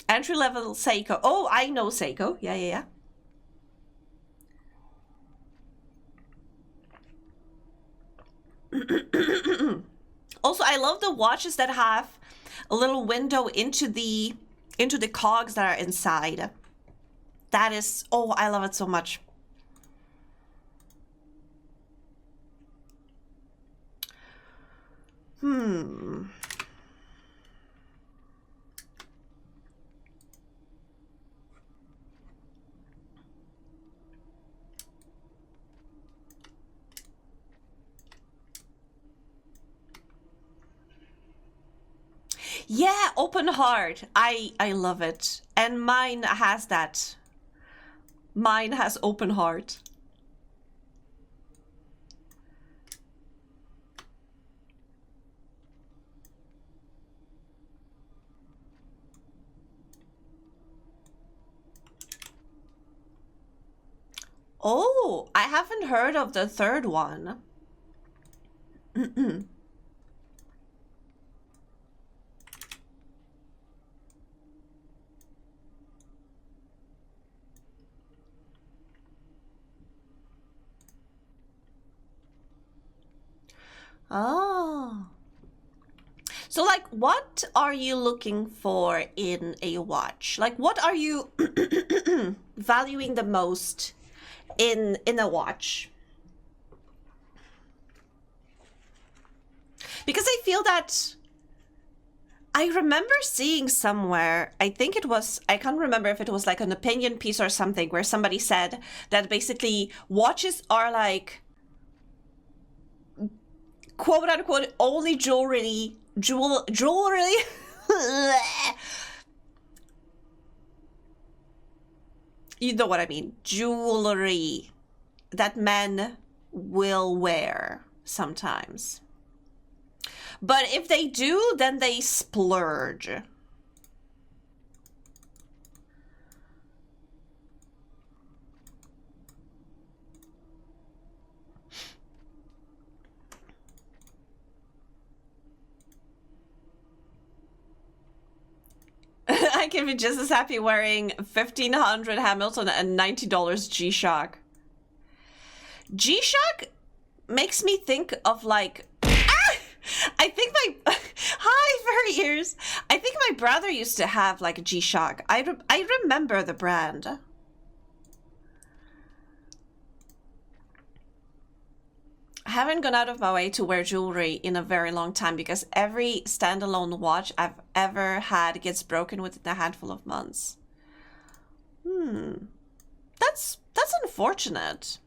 Entry level Seiko. Oh, I know Seiko. Yeah. Also, I love the watches that have a little window into the cogs that are inside. That is, oh, I love it so much. Yeah, open heart. I love it. And mine has that. Mine has open heart. Oh, I haven't heard of the third one. Oh. So, like, what are you looking for in a watch? Like, what are you valuing the most in a watch? Because I feel that I remember seeing somewhere, I think it was, I can't remember if it was like an opinion piece or something, where somebody said that basically watches are like, quote unquote, only jewelry. You know what I mean. Jewelry that men will wear sometimes. But if they do, then they splurge. I can be just as happy wearing $1,500 Hamilton and $90 G-Shock. G-Shock makes me think of like... I think my... Hi, furry ears! I think my brother used to have like a G-Shock. I remember the brand. I haven't gone out of my way to wear jewelry in a very long time because every standalone watch I've ever had gets broken within a handful of months. That's unfortunate.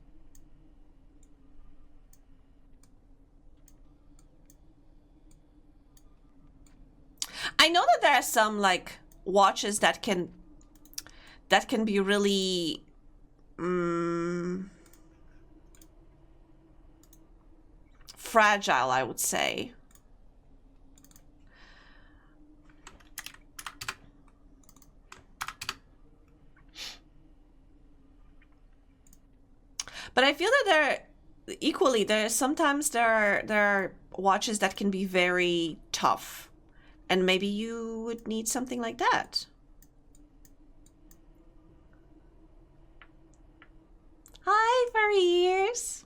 I know that there are some like watches that can be really fragile, I would say. But I feel that sometimes there are watches that can be very tough, and maybe you would need something like that. Hi, furry ears.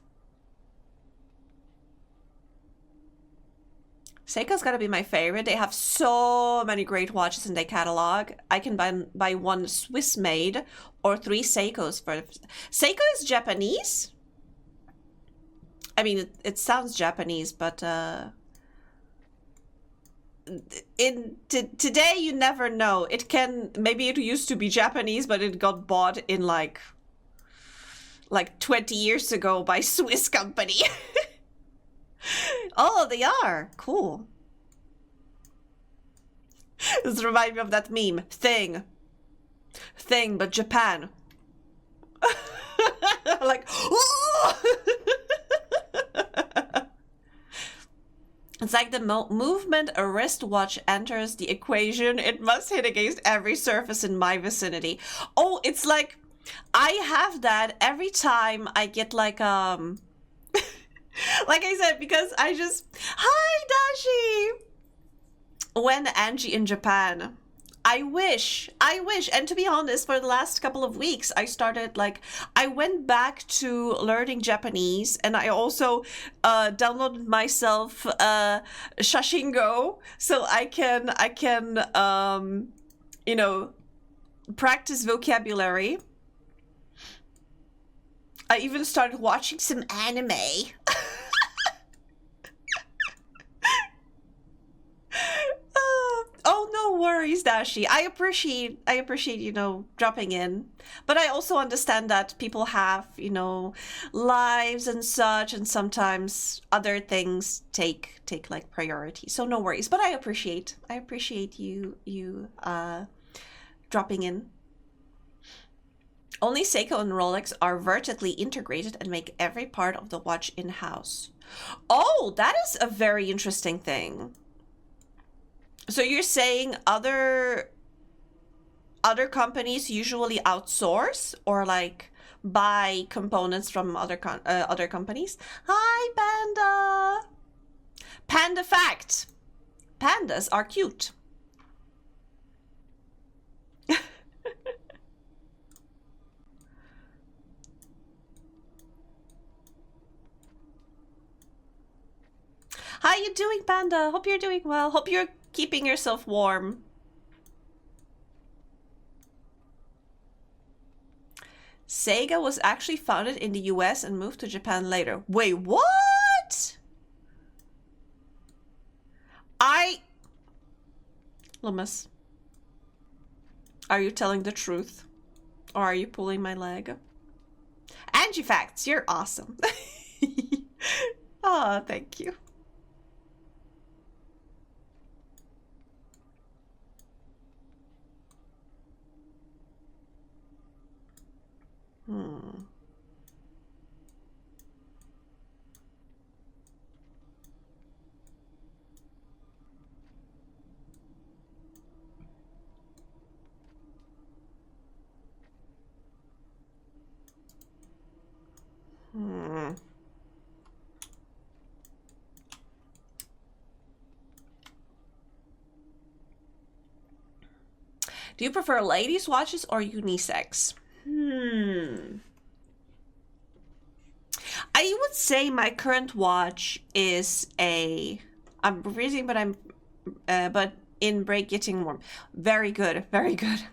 Seiko's gotta be my favorite. They have so many great watches in their catalog. I can buy one Swiss made or 3 Seikos for... Seiko is Japanese? I mean, it sounds Japanese, but today you never know. Maybe it used to be Japanese, but it got bought in like 20 years ago by Swiss company. Oh, they are. Cool. This reminds me of that meme. Thing, but Japan. Like, it's like the movement a wristwatch enters the equation, it must hit against every surface in my vicinity. Oh, it's like, I have that every time I get like, like I said, because hi, Dashi! When Angie in Japan, I wish, and to be honest, for the last couple of weeks, I went back to learning Japanese, and I also downloaded myself Shashingo, so I can, you know, practice vocabulary. I even started watching some anime. Oh, no worries, Dashi. I appreciate, you know, dropping in. But I also understand that people have, you know, lives and such, and sometimes other things take like priority. So no worries. But I appreciate you dropping in. Only Seiko and Rolex are vertically integrated and make every part of the watch in-house. Oh, that is a very interesting thing. So you're saying other companies usually outsource or like buy components from other companies? Hi, Panda! Panda fact! Pandas are cute. How you doing, Panda? Hope you're doing well. Hope you're keeping yourself warm. Sega was actually founded in the US and moved to Japan later. Wait, what? Lummus, are you telling the truth? Or are you pulling my leg? Angie Facts, you're awesome. Oh, thank you. Do you prefer ladies' watches or unisex? I would say my current watch is a... I'm freezing, but but in break getting warm. Very good, very good.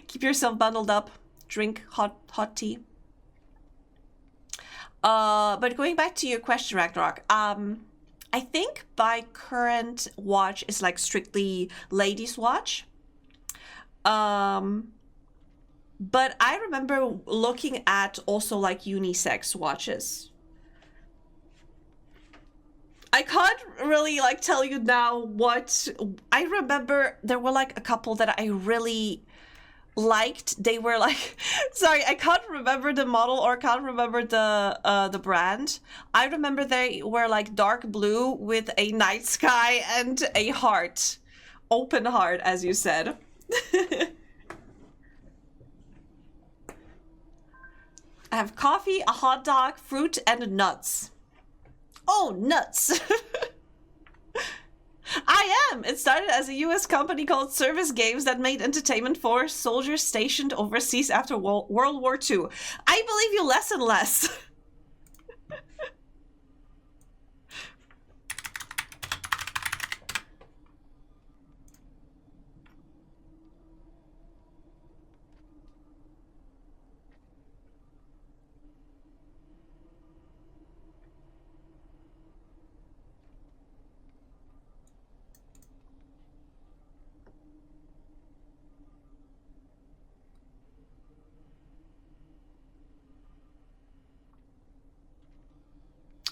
Keep yourself bundled up. Drink hot tea. But going back to your question, Ragnarok, I think my current watch is like strictly ladies' watch. But I remember looking at also like unisex watches. I can't really like tell you now what I remember. There were like a couple that I really liked. They were like, sorry, I can't remember the model or can't remember the brand. I remember they were like dark blue with a night sky and a heart, open heart, as you said. I have coffee, a hot dog, fruit, and nuts. Oh, nuts! I am! It started as a US company called Service Games that made entertainment for soldiers stationed overseas after World War II. I believe you less and less.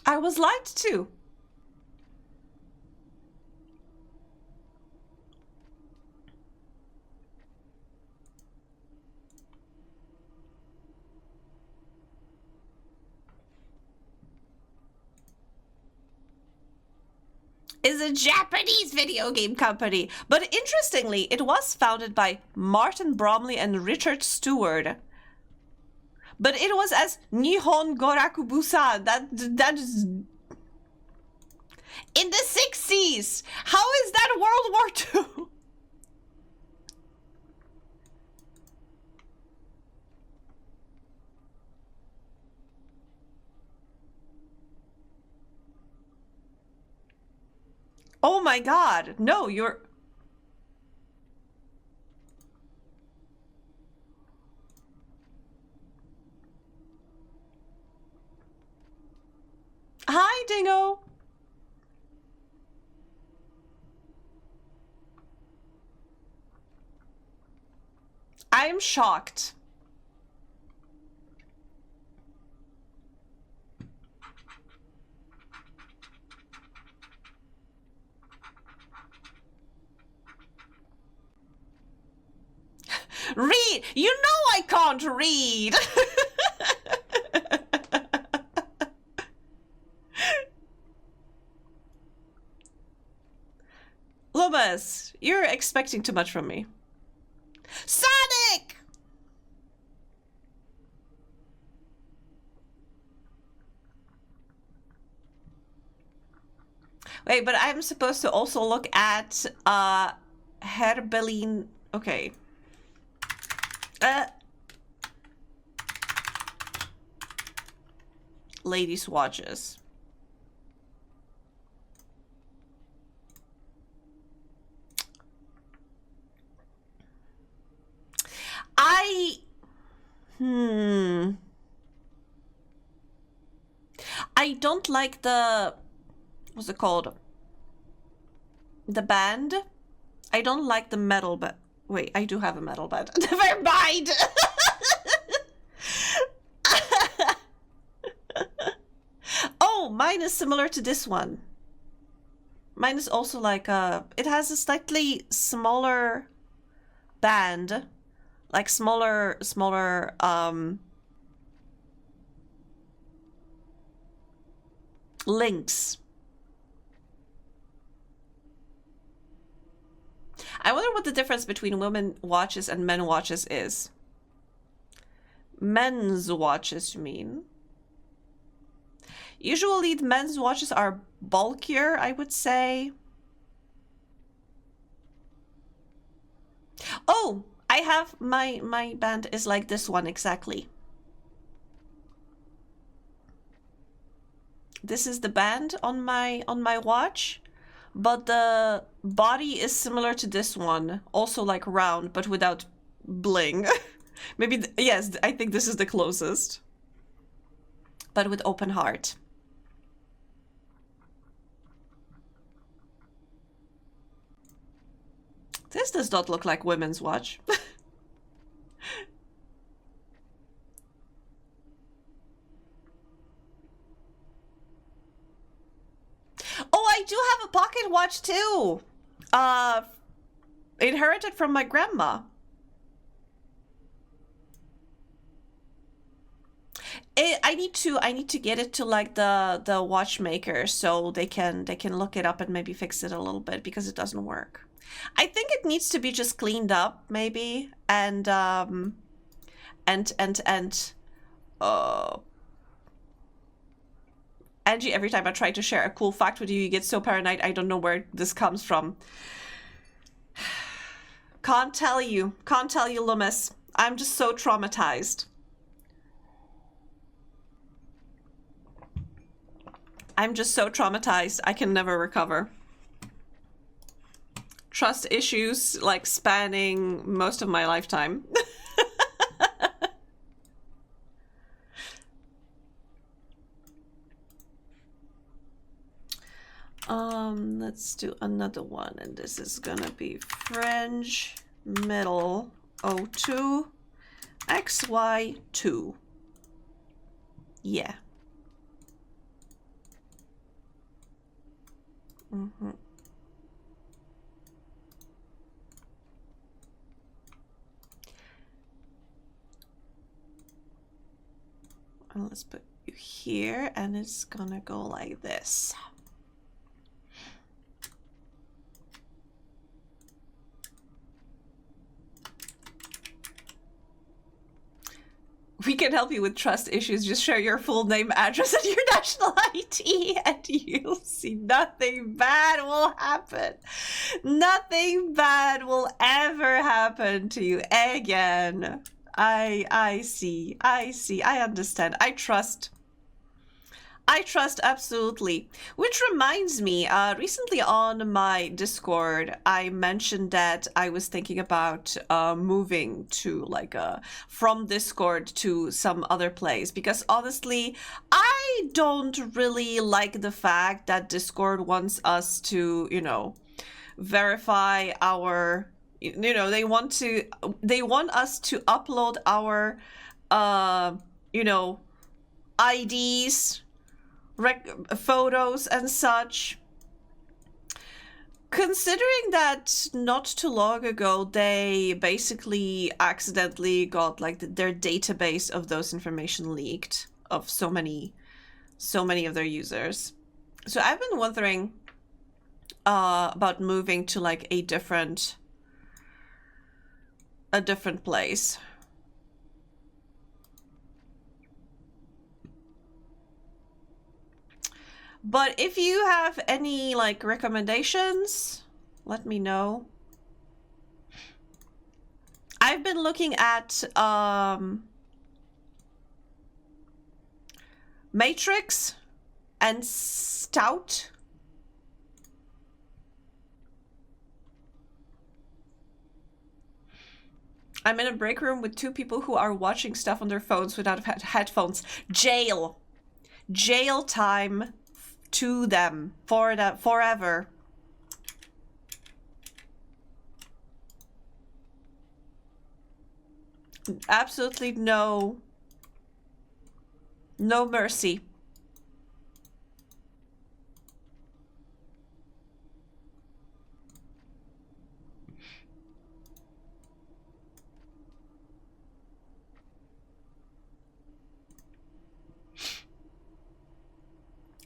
I was lied to. Is a Japanese video game company. But interestingly, it was founded by Martin Bromley and Richard Stewart. But it was as Nihon Goraku Busan. That is... In the 60s! How is that World War II? Oh my god. No, you're... Hi, Dingo. I'm shocked. Read! You know I can't read! Lobas, you're expecting too much from me. Sonic! Wait, but I'm supposed to also look at Herbelin. Okay. Ladies' watches. I don't like the... What's it called? The band. I don't like the metal, but... Wait, I do have a metal band. Never mind! Oh, mine is similar to this one. Mine is also like it has a slightly smaller band. Like smaller, links. I wonder what the difference between women watches and men watches is. Men's watches, you mean? Usually the men's watches are bulkier, I would say. Oh, I have my band is like this one exactly. This is the band on my watch, but the body is similar to this one, also like round but without bling. Maybe yes, I think this is the closest, but with open heart. This does not look like women's watch. Oh, I do have a pocket watch too. Inherited from my grandma. I need to get it to like the watchmaker so they can look it up and maybe fix it a little bit because it doesn't work. I think it needs to be just cleaned up maybe and Angie, every time I try to share a cool fact with you, you get so paranoid. I don't know where this comes from. Can't tell you, Loomis. I'm just so traumatized. I'm just so traumatized. I can never recover. Trust issues like spanning most of my lifetime. Let's do another one, and this is gonna be Fringe Middle 02 XY2. Yeah. Mm-hmm. And let's put you here, and it's gonna go like this. We can help you with trust issues. Just share your full name, address, and your national ID, and you'll see nothing bad will happen. Nothing bad will ever happen to you again. I see. I understand. I trust absolutely. Which reminds me, recently on my Discord, I mentioned that I was thinking about moving to like from Discord to some other place because honestly, I don't really like the fact that Discord wants us to, you know, verify our, you know, they want us to upload our, you know, IDs, photos and such. Considering that not too long ago they basically accidentally got like their database of those information leaked of so many of their users. So I've been wondering about moving to like a different place. But if you have any like recommendations, let me know. I've been looking at Matrix and Stout. I'm in a break room with two people who are watching stuff on their phones without headphones. Jail time to them forever. Absolutely no mercy.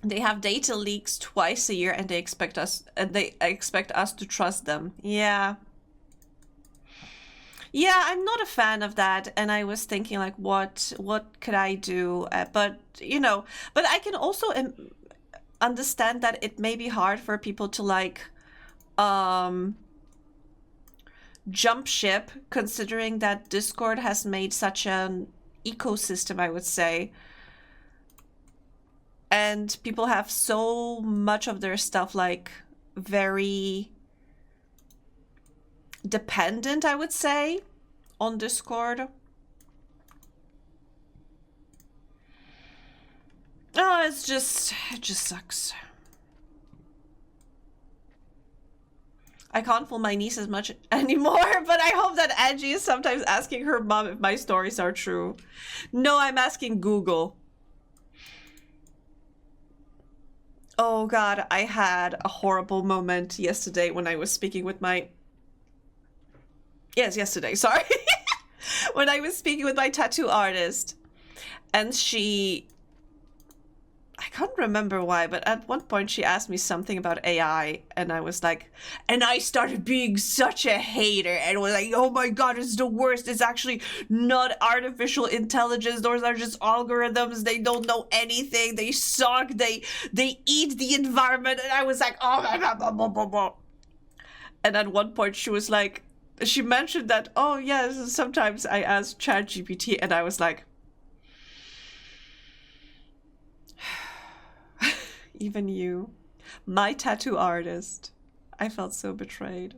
They have data leaks twice a year and they expect us to trust them. Yeah. Yeah, I'm not a fan of that, and I was thinking like what could I do? But you know, but I can also understand that it may be hard for people to like jump ship, considering that Discord has made such an ecosystem, I would say. And people have so much of their stuff, like, very dependent, I would say, on Discord. Oh, it just sucks. I can't fool my niece as much anymore, but I hope that Angie is sometimes asking her mom if my stories are true. No, I'm asking Google. Oh god, I had a horrible moment yesterday when I was speaking with my... Yes, yesterday, sorry. When I was speaking with my tattoo artist. And she... I can't remember why, but at one point she asked me something about AI, and I was like, and I started being such a hater, and was like, oh my god, it's the worst. It's actually not artificial intelligence. Those are just algorithms. They don't know anything. They suck. They eat the environment. And I was like, oh my god, blah, blah, blah, blah. And at one point she was like, she mentioned that, oh yes, sometimes I ask ChatGPT, and I was like, even you, my tattoo artist. I felt so betrayed.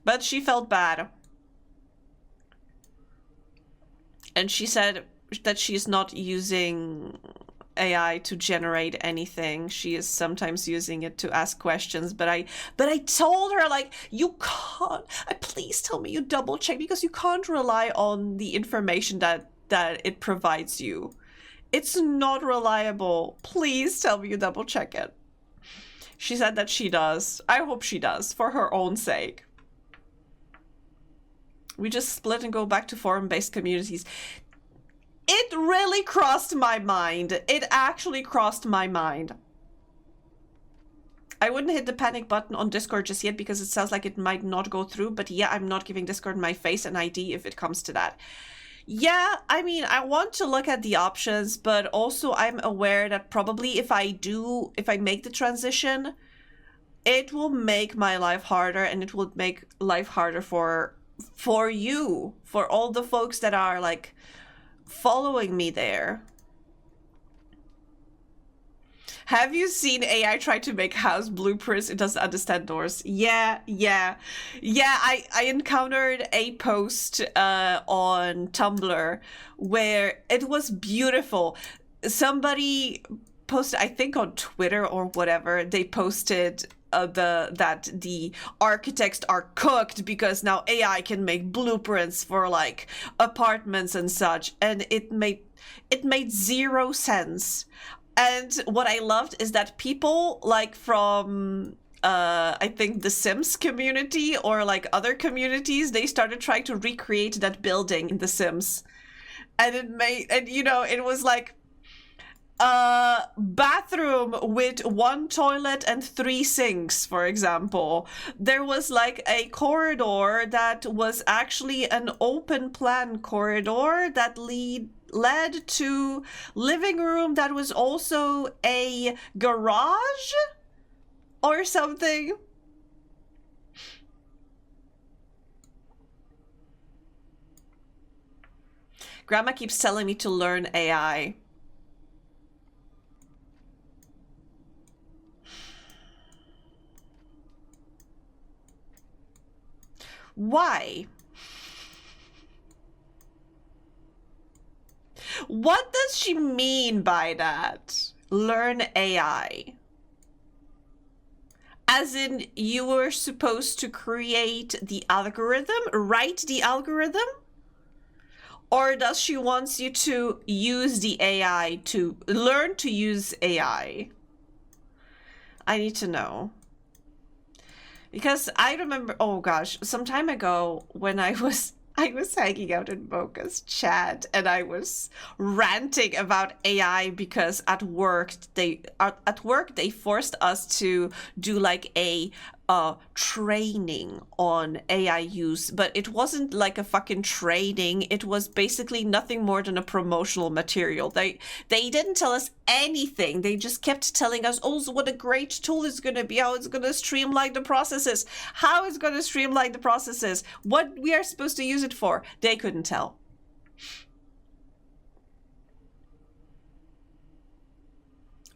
But she felt bad. And she said that she's not using AI to generate anything. She is sometimes using it to ask questions, but I told her, like, you can't, please tell me you double check, because you can't rely on the information that it provides you. It's not reliable. Please tell me you double check it. She said that she does. I hope she does, for her own sake. We just split and go back to forum-based communities. It really crossed my mind. It actually crossed my mind. I wouldn't hit the panic button on Discord just yet because it sounds like it might not go through, but yeah, I'm not giving Discord my face and ID if it comes to that. Yeah, I mean, I want to look at the options, but also I'm aware that probably if I make the transition, it will make my life harder, and it will make life harder for you, for all the folks that are, like, following me there. Have you seen AI try to make house blueprints? It doesn't understand doors. Yeah. I encountered a post on Tumblr where it was beautiful. Somebody posted, I think on Twitter or whatever, they posted that the architects are cooked because now AI can make blueprints for, like, apartments and such, and it made zero sense. And what I loved is that people, like, from I think the Sims community or, like, other communities, they started trying to recreate that building in the Sims, and it was like a bathroom with 1 toilet and 3 sinks, for example. There was, like, a corridor that was actually an open plan corridor that led to living room that was also a garage or something. Grandma keeps telling me to learn AI. Why? What does she mean by that? Learn AI. As in, you were supposed to create the algorithm, write the algorithm? Or does she want you to use the AI, to learn to use AI? I need to know. Because I remember, oh gosh, some time ago when I was hanging out in Mocha's chat and I was ranting about AI because at work they forced us to do, like, a training on AI use, but it wasn't like a fucking training. It was basically nothing more than a promotional material. They didn't tell us anything. They just kept telling us, oh, what a great tool it's going to be, how it's going to streamline the processes, how it's going to streamline the processes, what we are supposed to use it for. They couldn't tell.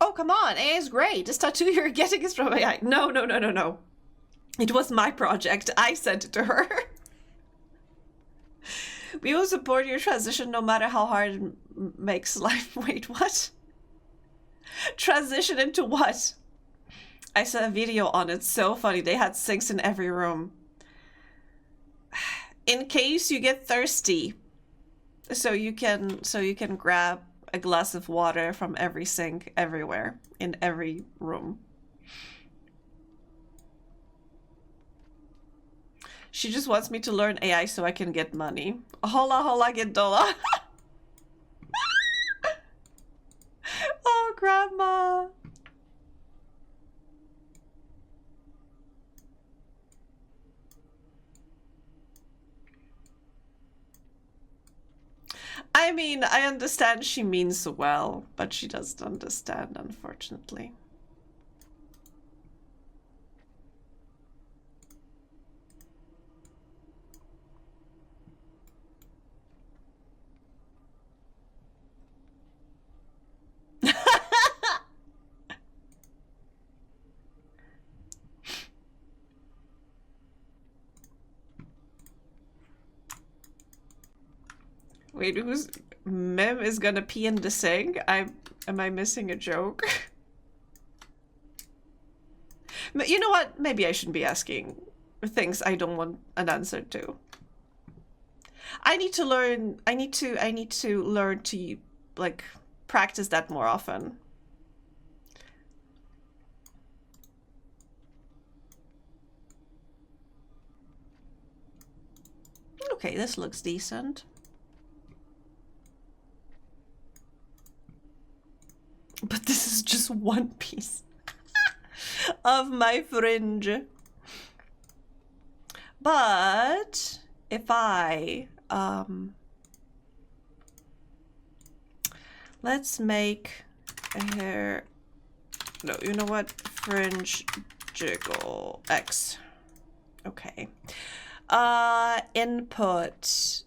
Oh, come on, AI is great. This tattoo you're getting is from AI. No, no, no, no, no. It was my project. I sent it to her. We will support your transition no matter how hard it makes life. Wait, what? Transition into what? I saw a video on it. So funny. They had sinks in every room. In case you get thirsty, so you can grab a glass of water from every sink everywhere in every room. She just wants me to learn AI so I can get money. Hola, hola, get dollar. Oh, grandma. I mean, I understand she means well, but she doesn't understand, unfortunately. Wait, who's Mem is gonna pee in the sink? Am I missing a joke? You know what? Maybe I shouldn't be asking things I don't want an answer to. I need to learn. I need to learn to like practice that more often. Okay, this looks decent. But this is just one piece of my fringe. But if I let's make a hair. No, you know what? Fringe jiggle X. Okay. Input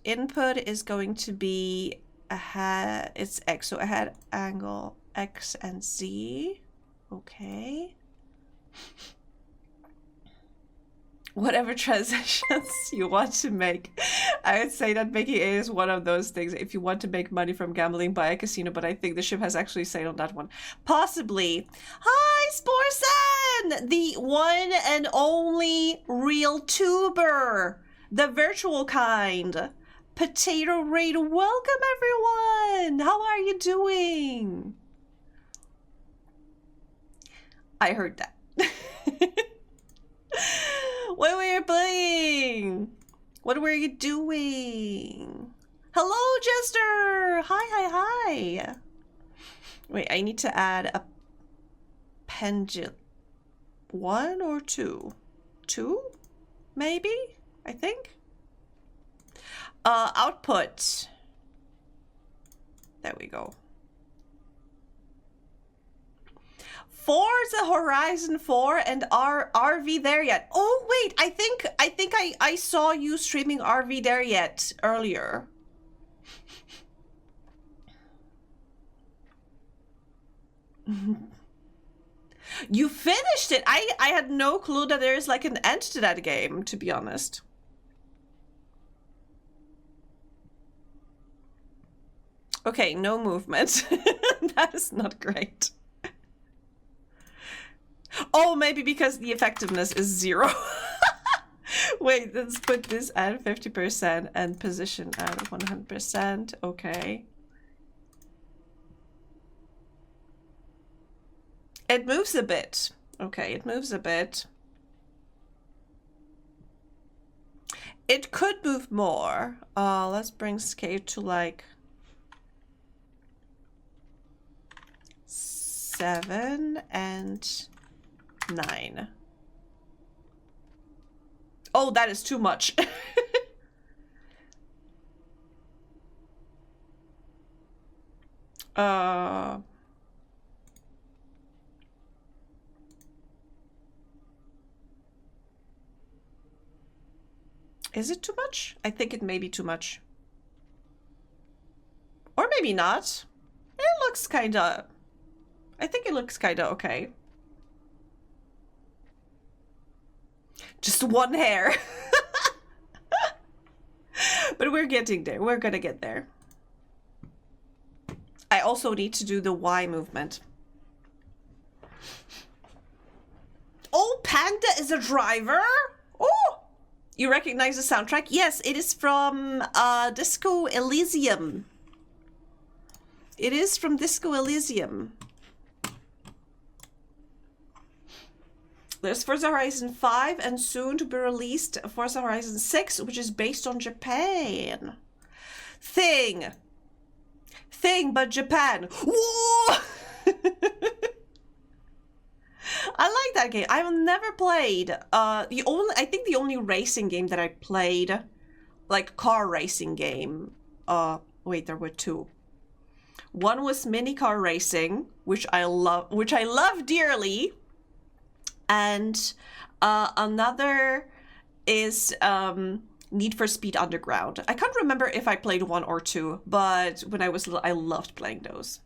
is going to be a head. It's X, so a head angle X and Z. Okay. Whatever transitions you want to make. I would say that making A is one of those things if you want to make money from gambling, buy a casino, but I think the ship has actually sailed on that one. Possibly. Hi, Sporsen! The one and only real tuber. The virtual kind. Potato Raid, welcome everyone! How are you doing? I heard that. What were you playing? What were you doing? Hello, Jester! Hi, hi, hi! Wait, I need to add a pendulum. 1 or 2? 2? Maybe? I think? Output. There we go. Forza Horizon 4 and RV there yet? Oh wait, I think I saw you streaming RV there yet earlier. You finished it. I had no clue that there's like an end to that game, to be honest. Okay, no movement. That is not great. Oh, maybe because the effectiveness is 0. Wait, let's put this at 50% and position at 100%. Okay. It moves a bit. Okay, it moves a bit. It could move more. Let's bring scale to like 7 and 9. Oh, that is too much. Is it too much? I think it may be too much. Or maybe not. It looks kinda... I think it looks kinda okay. Just one hair. But we're getting there. We're gonna get there. I also need to do the Y movement. Oh, Panda is a driver? Oh! You recognize the soundtrack? Yes, it is from Disco Elysium. It is from Disco Elysium. There's Forza Horizon 5 and soon to be released Forza Horizon 6, which is based on Japan. Thing, but Japan. Whoa! I like that game. I've never played. I think the only racing game that I played, like car racing game. Wait, there were two. One was mini car racing, which I love dearly. And another is Need for Speed Underground. I can't remember if I played one or two, but when I was little, I loved playing those.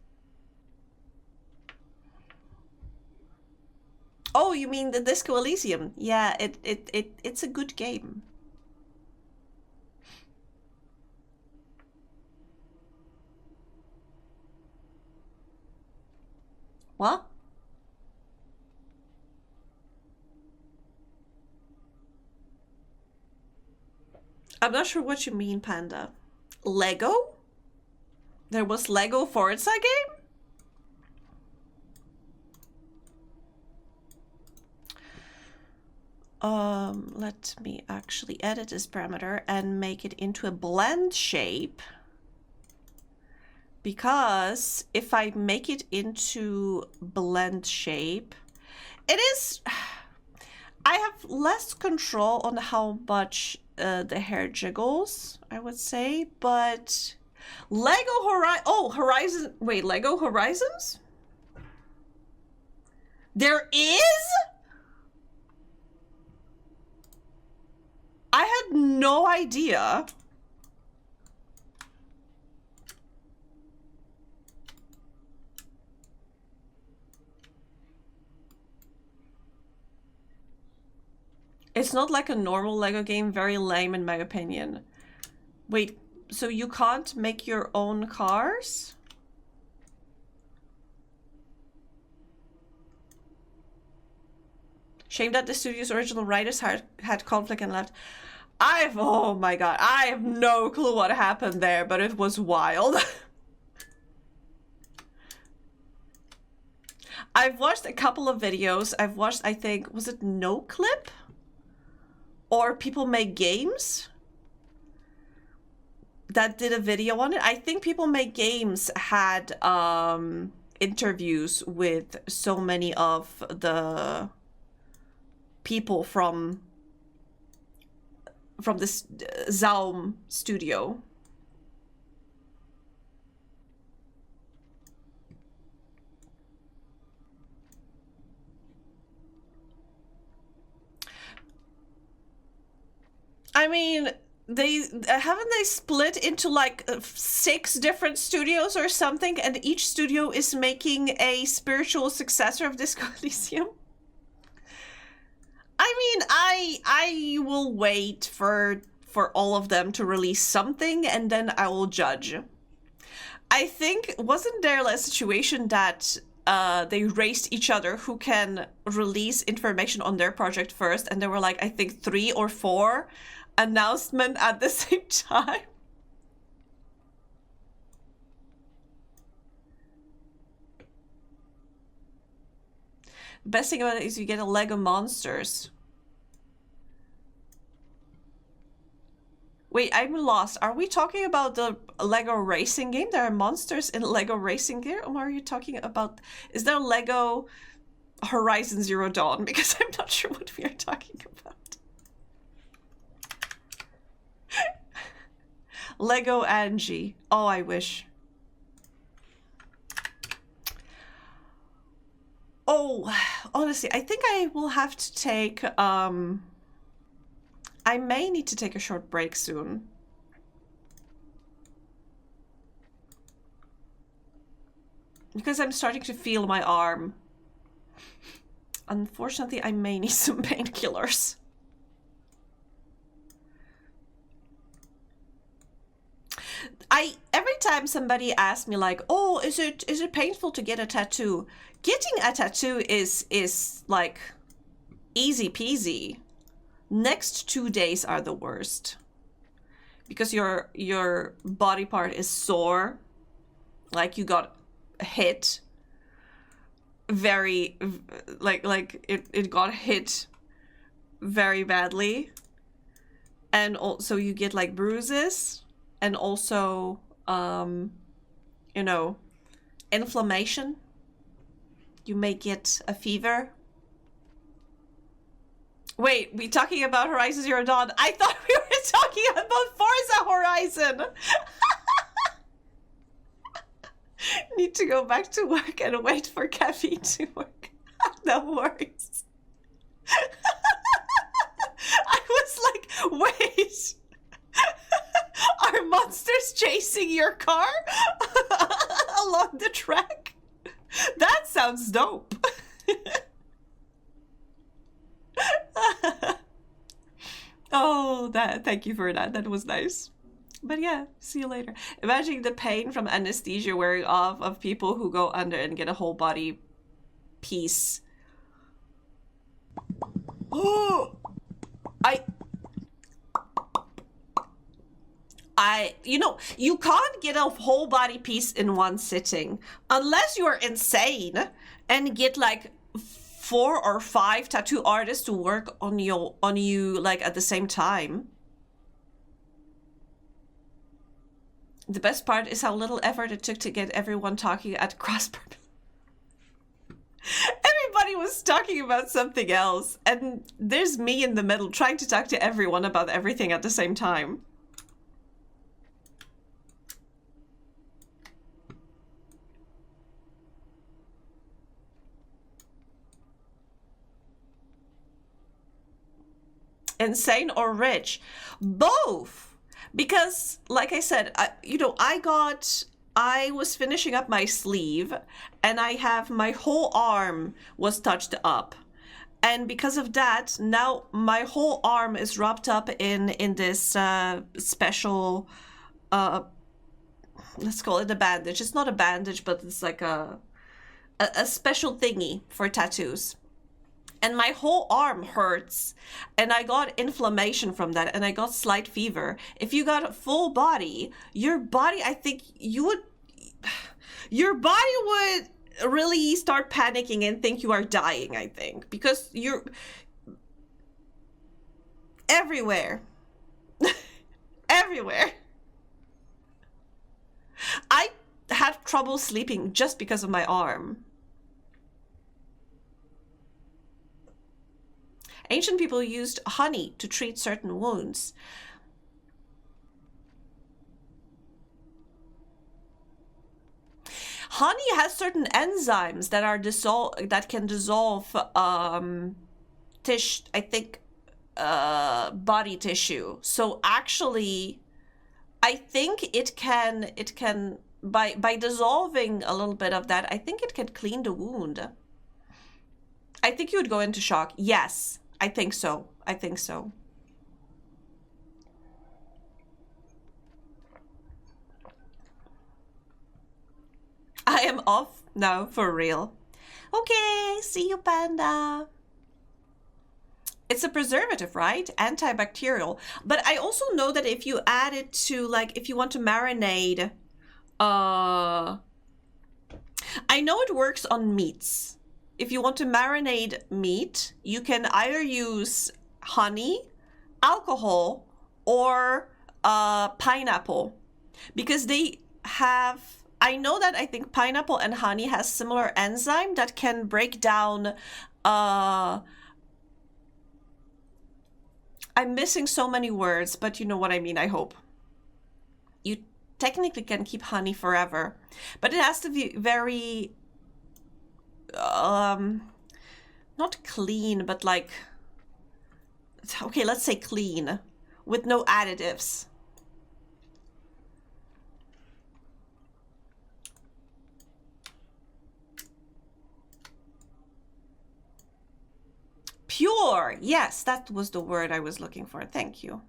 Oh, you mean the Disco Elysium? Yeah, it's a good game. What? I'm not sure what you mean, Panda. Lego? There was Lego Forza game? Let me actually edit this parameter and make it into a blend shape. Because if I make it into blend shape, it is... I have less control on how much the hair jiggles, I would say, but Lego Horizon... Wait, Lego Horizons? There is? I had no idea. It's not like a normal Lego game, very lame in my opinion. Wait, so you can't make your own cars? Shame that the studio's original writers had conflict and left. Oh my god, I have no clue what happened there, but it was wild. I've watched a couple of videos. I've watched, I think, was it No Clip? Or People Make Games? That did a video on it. I think People Make Games had interviews with so many of the people from this Zaum studio. I mean, haven't they split into like 6 different studios or something, and each studio is making a spiritual successor of Disco Elysium? I mean, I will wait for all of them to release something, and then I will judge. I think, wasn't there a situation that they raced each other who can release information on their project first, and there were like, I think 3 or 4 announcements at the same time? The best thing about it is you get a Lego Monsters. Wait, I'm lost. Are we talking about the Lego racing game? There are monsters in Lego racing game? Or are you talking about... Is there Lego Horizon Zero Dawn? Because I'm not sure what we are talking about. Lego Angie. Oh, I wish. Oh, honestly, I think I will have to take, I may need to take a short break soon. Because I'm starting to feel my arm. Unfortunately, I may need some painkillers. Every time somebody asks me like, oh, is it painful to get a tattoo? Getting a tattoo is like easy peasy. Next 2 days are the worst. Because your body part is sore. Like you got hit very like it got hit very badly. And also you get like bruises. And also, you know, inflammation. You may get a fever. Wait, we talking about Horizon Zero Dawn? I thought we were talking about Forza Horizon. Need to go back to work and wait for caffeine to work. No worries. I was like, wait. Are monsters chasing your car along the track? That sounds dope. Oh, thank you for that. That was nice. But yeah, see you later. Imagine the pain from anesthesia wearing off of people who go under and get a whole body piece. Oh, you know, you can't get a whole body piece in one sitting unless you're insane and get like 4 or 5 tattoo artists to work on you like at the same time. The best part is how little effort it took to get everyone talking at cross purpose. Everybody was talking about something else, and there's me in the middle trying to talk to everyone about everything at the same time. Insane or rich? Both. Because, like I said, I was finishing up my sleeve and I have my whole arm was touched up. And because of that, now my whole arm is wrapped up in this special, let's call it a bandage. It's not a bandage, but it's like a special thingy for tattoos. And my whole arm hurts, and I got inflammation from that, and I got slight fever. If you got a full body, your body, I think your body would really start panicking and think you are dying, I think, because you're everywhere. Everywhere. I had trouble sleeping just because of my arm. Ancient people used honey to treat certain wounds. Honey has certain enzymes that are can dissolve body tissue. So actually, I think it can by dissolving a little bit of that, I think it can clean the wound. I think you would go into shock. Yes. I think so. I think so. I am off now for real. Okay, see you, Panda. It's a preservative, right? Antibacterial. But I also know that if you add it to, like, if you want to marinate, I know it works on meats. If you want to marinate meat, you can either use honey, alcohol, or pineapple. Because they have... I know that I think pineapple and honey has similar enzyme that can break down... I'm missing so many words, but you know what I mean, I hope. you technically can keep honey forever, but it has to be very not clean, but like, okay, let's say clean, with no additives. Pure, yes, that was the word I was looking for. Thank you.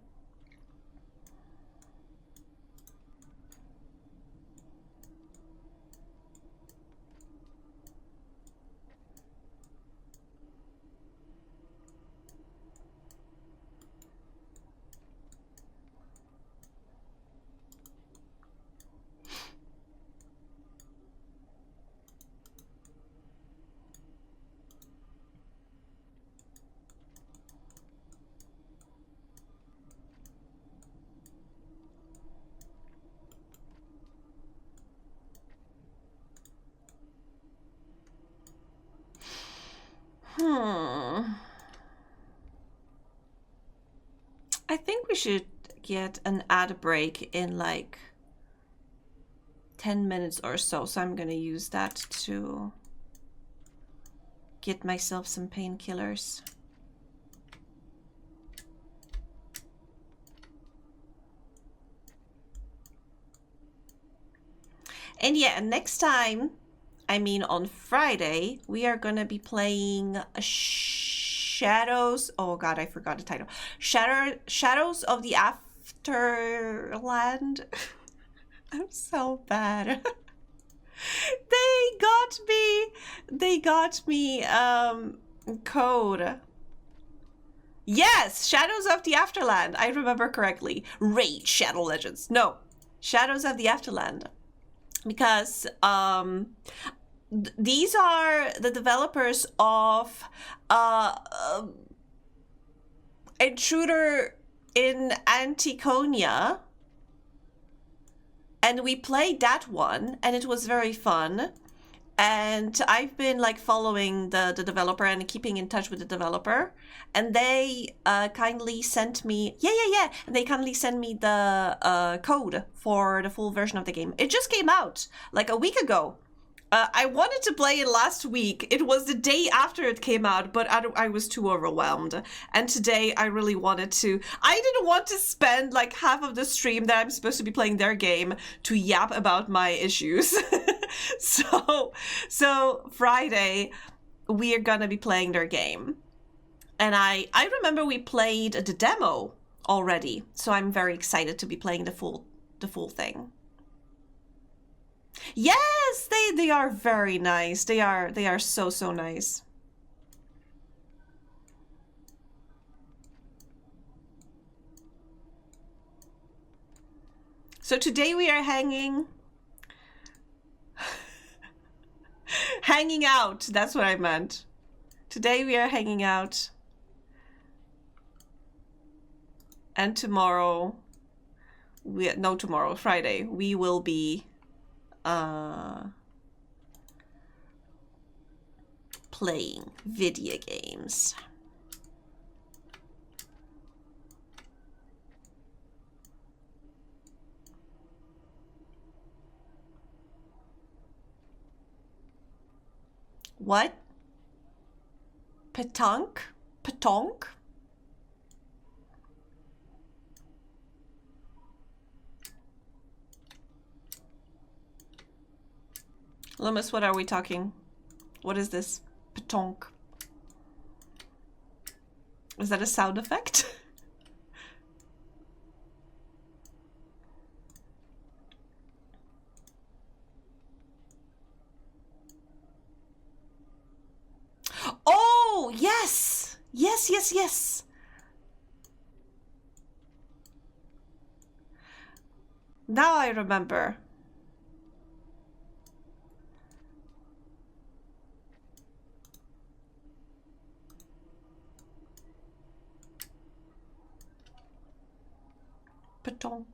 I think we should get an ad break in like 10 minutes or so. So I'm gonna use that to get myself some painkillers. And yeah, next time, I mean on Friday, we are gonna be playing Shadows. Oh god, I forgot the title. Shadows of the Afterland. I'm so bad. They got me code. Yes, Shadows of the Afterland. I remember correctly. Raid Shadow Legends. No, Shadows of the Afterland. Because these are the developers of Intruder in Anticonia. And we played that one, and it was very fun. And I've been like following the developer and keeping in touch with the developer. And they kindly sent me, and they kindly sent me the code for the full version of the game. It just came out like a week ago. I wanted to play it last week. It was the day after it came out, but I was too overwhelmed. And today I really wanted to. I didn't want to spend like half of the stream that I'm supposed to be playing their game to yap about my issues. So Friday we are gonna be playing their game. And I remember we played the demo already, so I'm very excited to be playing the full thing. Yes, they are very nice. They are so nice. So today we are hanging out. That's what I meant. Today we are hanging out. And tomorrow, Friday, we will be playing video games. What? Petanque? Petanque? Loomis, what are we talking? What is this? Petanque. Is that a sound effect? Oh, yes! Yes. Now I remember. Petanque.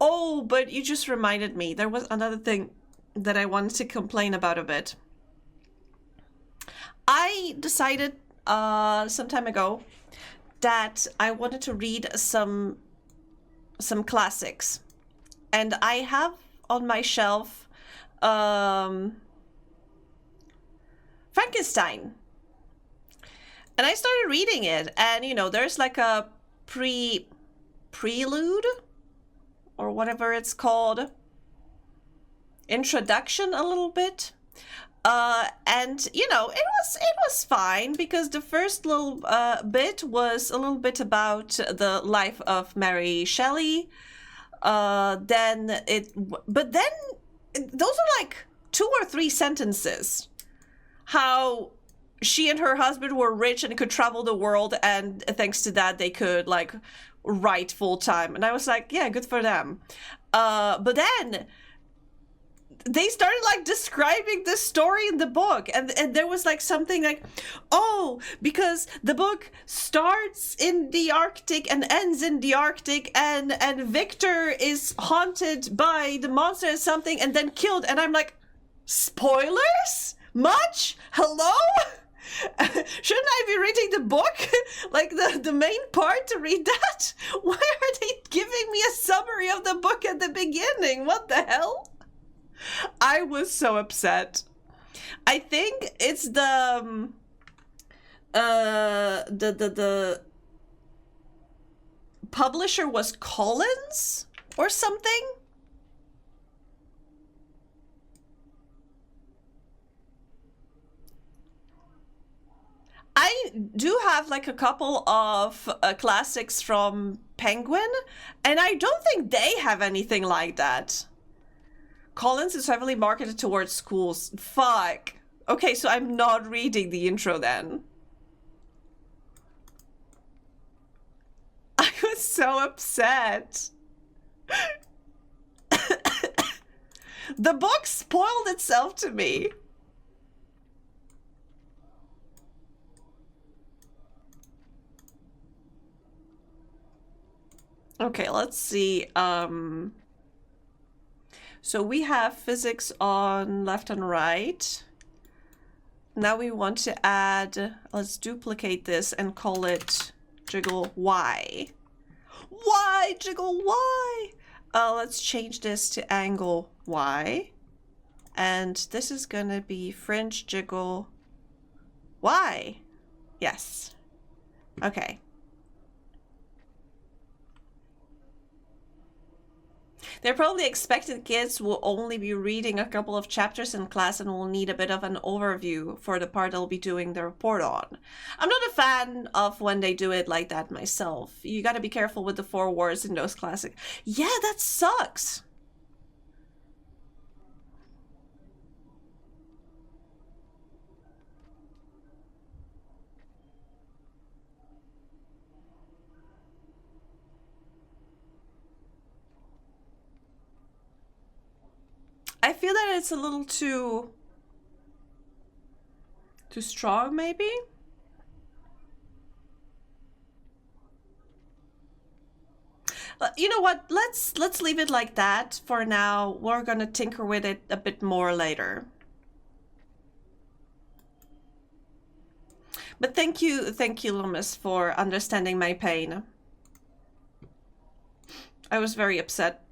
Oh, but you just reminded me. There was another thing that I wanted to complain about a bit. I decided some time ago that I wanted to read some classics. and I have on my shelf Frankenstein. And I started reading it, and you know, there's like a prelude or whatever it's called, introduction a little bit. And you know, it was fine, because the first little bit was a little bit about the life of Mary Shelley. But then those are like 2 or 3 sentences. How she and her husband were rich and could travel the world, and thanks to that they could like write full time. And I was like, yeah, good for them. But then they started like describing the story in the book, and there was like something like, oh, because the book starts in the Arctic and ends in the Arctic, and Victor is haunted by the monster or something and then killed. And I'm like, spoilers? Much? Hello? Shouldn't I be reading the book? Like the main part to read that? Why are they giving me a summary of the book at the beginning? What the hell? I was so upset. I think it's the publisher was Collins or something. I do have like a couple of classics from Penguin, and I don't think they have anything like that. Collins is heavily marketed towards schools. Fuck. Okay, so I'm not reading the intro then. I was so upset. The book spoiled itself to me. Okay, let's see. So we have physics on left and right. Now we want to add, let's duplicate this and call it jiggle Y. Y, jiggle Y. Let's change this to angle Y. And this is gonna be fringe jiggle Y. Yes. Okay. They're probably expected kids will only be reading a couple of chapters in class and will need a bit of an overview for the part they'll be doing the report on. I'm not a fan of when they do it like that myself. You gotta be careful with the 4 words in those classic. Yeah, that sucks. I feel that it's a little too strong, maybe? You know what? Let's leave it like that for now. We're gonna tinker with it a bit more later. But thank you, Loomis, for understanding my pain. I was very upset.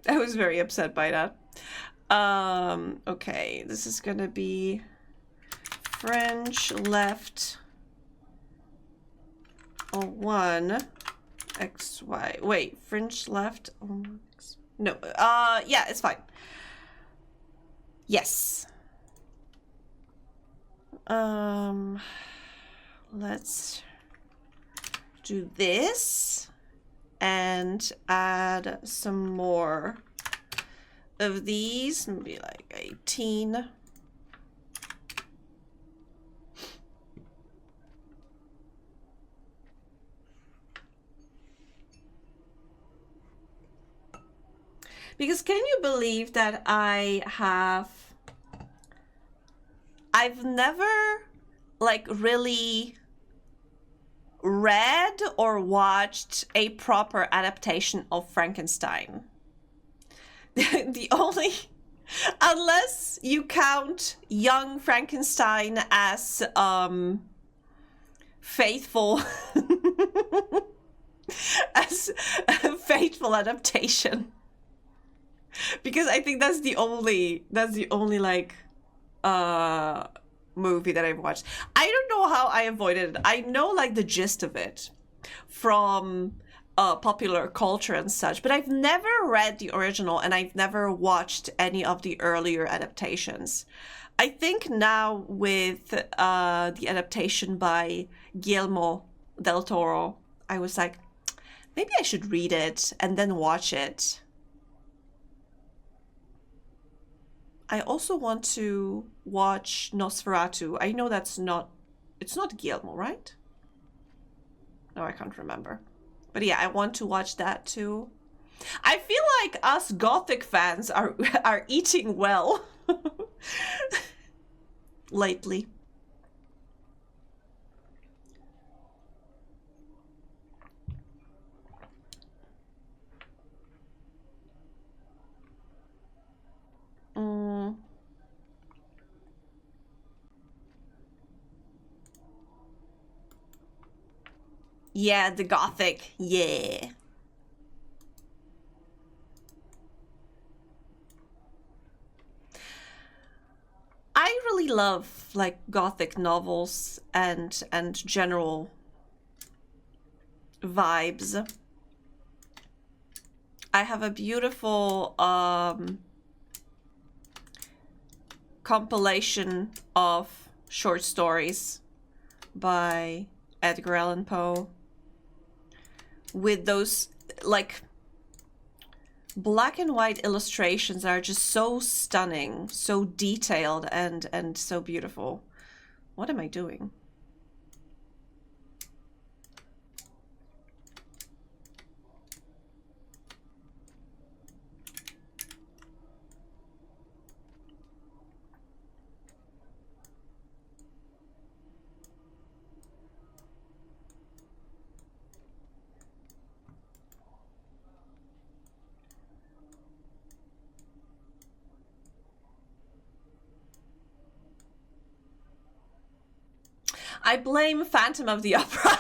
I was very upset by that. Okay, this is gonna be French left 1 XY. Wait, French left. No, yeah, it's fine. Yes. Let's do this and add some more of these, maybe like 18. Because can you believe that I've never like really read or watched a proper adaptation of Frankenstein. The only, unless you count Young Frankenstein as faithful as is faithful adaptation. Because I think that's the only like movie that I've watched. I don't know how I avoided it. I know like the gist of it from popular culture and such, but I've never read the original and I've never watched any of the earlier adaptations. I think now with the adaptation by Guillermo del Toro, I was like, maybe I should read it and then watch it. I also want to watch Nosferatu. I know it's not Guillermo, right? No, I can't remember. But yeah, I want to watch that too. I feel like us Gothic fans are eating well lately. Yeah, the Gothic. Yeah. I really love like Gothic novels and general vibes. I have a beautiful compilation of short stories by Edgar Allan Poe with those like black and white illustrations are just so stunning, so detailed and so beautiful. What am I doing? I blame Phantom of the Opera.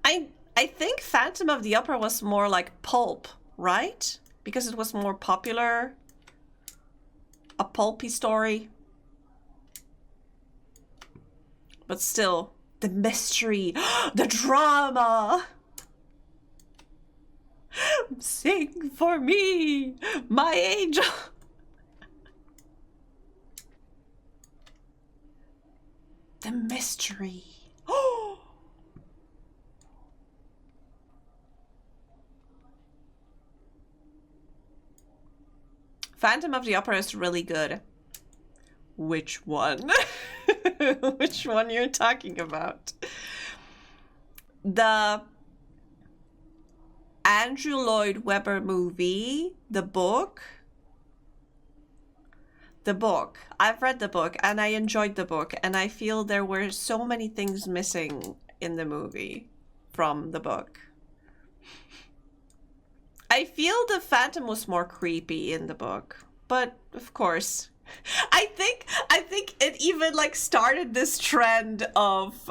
I think Phantom of the Opera was more like pulp, right? Because it was more popular. A pulpy story. But still, the mystery, the drama. Sing for me, my angel. The mystery. Oh. Phantom of the Opera is really good. Which one? Which one you're talking about? The Andrew Lloyd Webber movie, the book. The book. I've read the book and I enjoyed the book, and I feel there were so many things missing in the movie from the book. I feel the Phantom was more creepy in the book, but of course, I think it even like started this trend of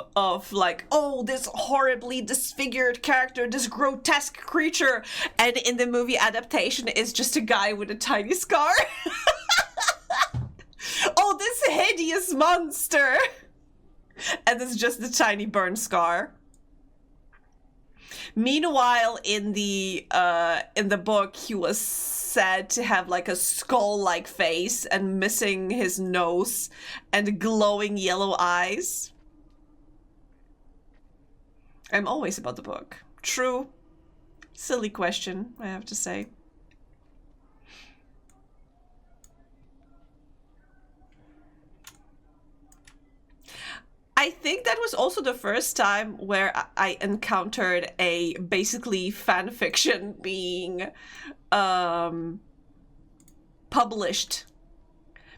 like, oh, this horribly disfigured character, this grotesque creature, and in the movie adaptation is just a guy with a tiny scar. Oh, this hideous monster, and it's just a tiny burn scar. Meanwhile, in the book, he was said to have like a skull-like face and missing his nose and glowing yellow eyes. I'm always about the book. True. Silly question, I have to say. I think that was also the first time where I encountered a basically fan fiction being published.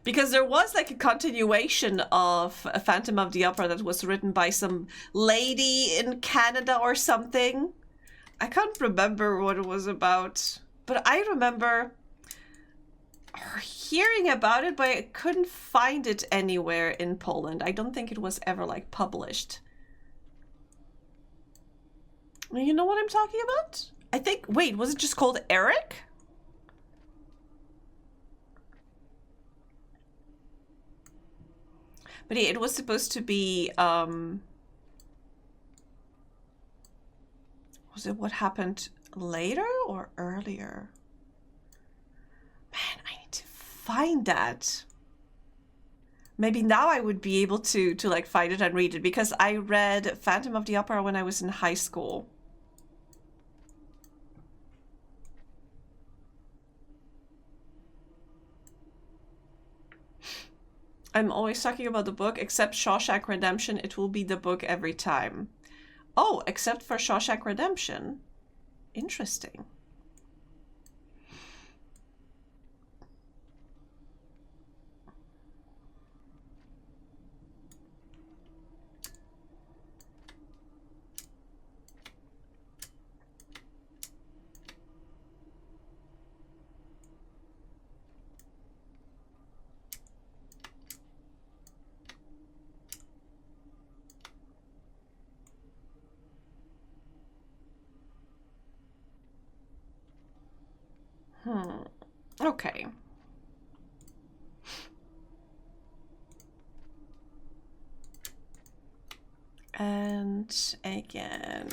Because there was like a continuation of a Phantom of the Opera that was written by some lady in Canada or something. I can't remember what it was about, but I remember hearing about it, but I couldn't find it anywhere in Poland. I don't think it was ever like published. You know what I'm talking about? I think, wait, was it just called Eric? But yeah, it was supposed to be, was it what happened later or earlier? Man, I need to find that. Maybe now I would be able to like find it and read it, because I read Phantom of the Opera when I was in high school. I'm always talking about the book, except Shawshank Redemption, it will be the book every time. Oh, except for Shawshank Redemption. Interesting. Okay. And again,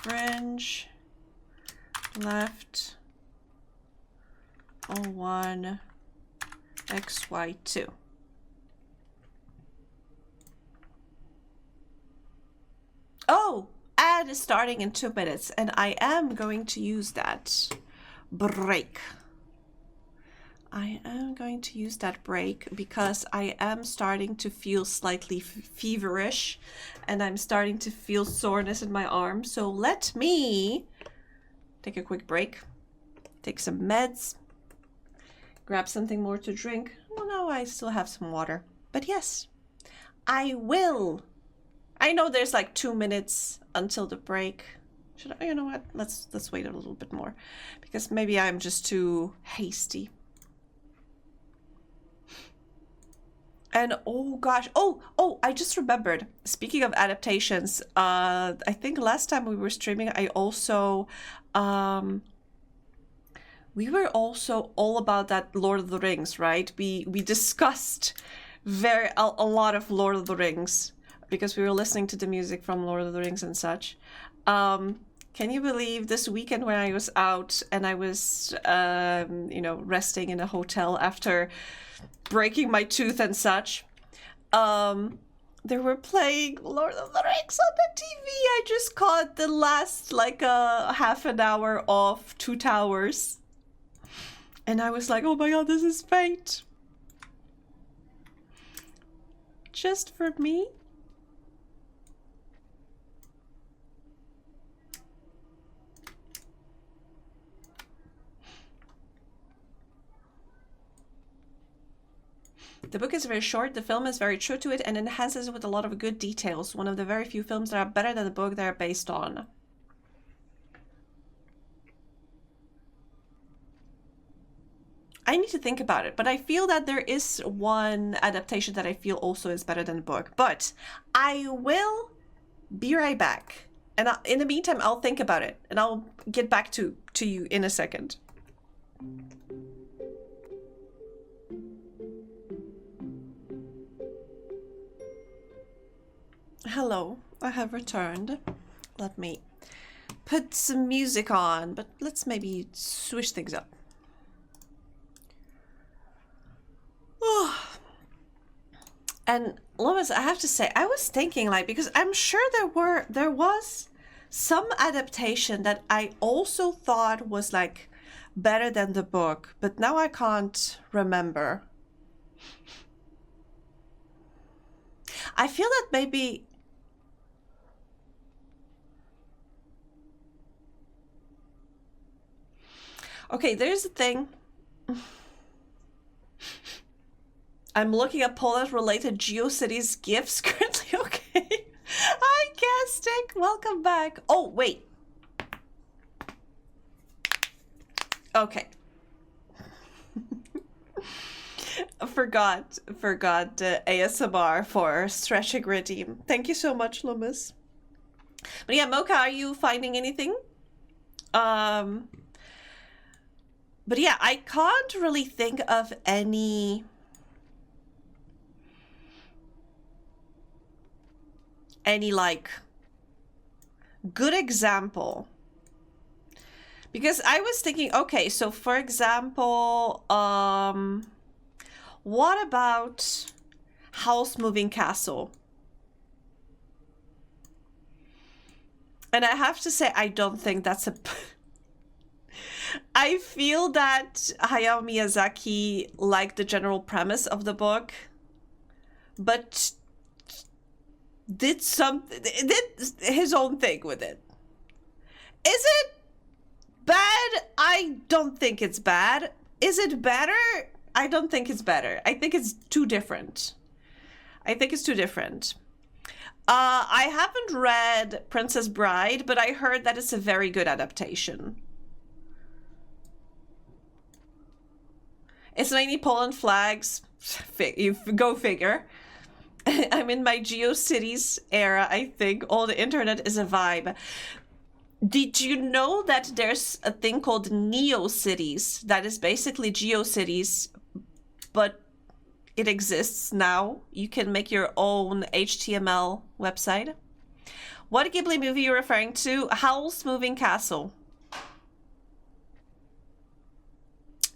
fringe, left, 01, XY2. Oh, ad is starting in 2 minutes, and I am going to use that break. I am going to use that break because I am starting to feel slightly feverish, and I'm starting to feel soreness in my arm. So let me take a quick break, take some meds, grab something more to drink. Well, no, I still have some water. But yes, I will. I know there's like 2 minutes until the break. Should I, you know what? Let's wait a little bit more, because maybe I'm just too hasty. And oh gosh, oh, I just remembered. Speaking of adaptations, I think last time we were streaming, I also, we were also all about that Lord of the Rings, right? We discussed a lot of Lord of the Rings because we were listening to the music from Lord of the Rings and such. Can you believe this weekend when I was out and I was, you know, resting in a hotel after breaking my tooth and such, they were playing Lord of the Rings on the TV. I just caught the last like half an hour of Two Towers, and I was like, oh my god, this is fate just for me. The book is very short, the film is very true to it, and enhances it with a lot of good details. One of the very few films that are better than the book they are based on. I need to think about it, but I feel that there is one adaptation that I feel also is better than the book. But I will be right back. And in the meantime, I'll think about it, and I'll get back to you in a second. Hello, I have returned. Let me put some music on, but let's maybe switch things up. And Lomas, I have to say, I was thinking like, because I'm sure there was some adaptation that I also thought was like better than the book, but now I can't remember. I feel that maybe okay, there's the thing. I'm looking at Poland-related GeoCities gifts currently. Okay. Hi, Castic. Welcome back. Oh, wait. Okay. Forgot ASMR for stretching redeem. Thank you so much, Loomis. But yeah, Mocha, are you finding anything? But yeah, I can't really think of any like good example. Because I was thinking, okay, so for example, what about House Moving Castle? And I have to say, I don't think that's a... I feel that Hayao Miyazaki liked the general premise of the book, but did his own thing with it. Is it bad? I don't think it's bad. Is it better? I don't think it's better. I think it's too different. I haven't read Princess Bride, but I heard that it's a very good adaptation. It's mainly Poland flags. Go figure. I'm in my GeoCities era, I think. All the internet is a vibe. Did you know that there's a thing called NeoCities that is basically GeoCities, but it exists now? You can make your own HTML website. What Ghibli movie are you referring to? Howl's Moving Castle.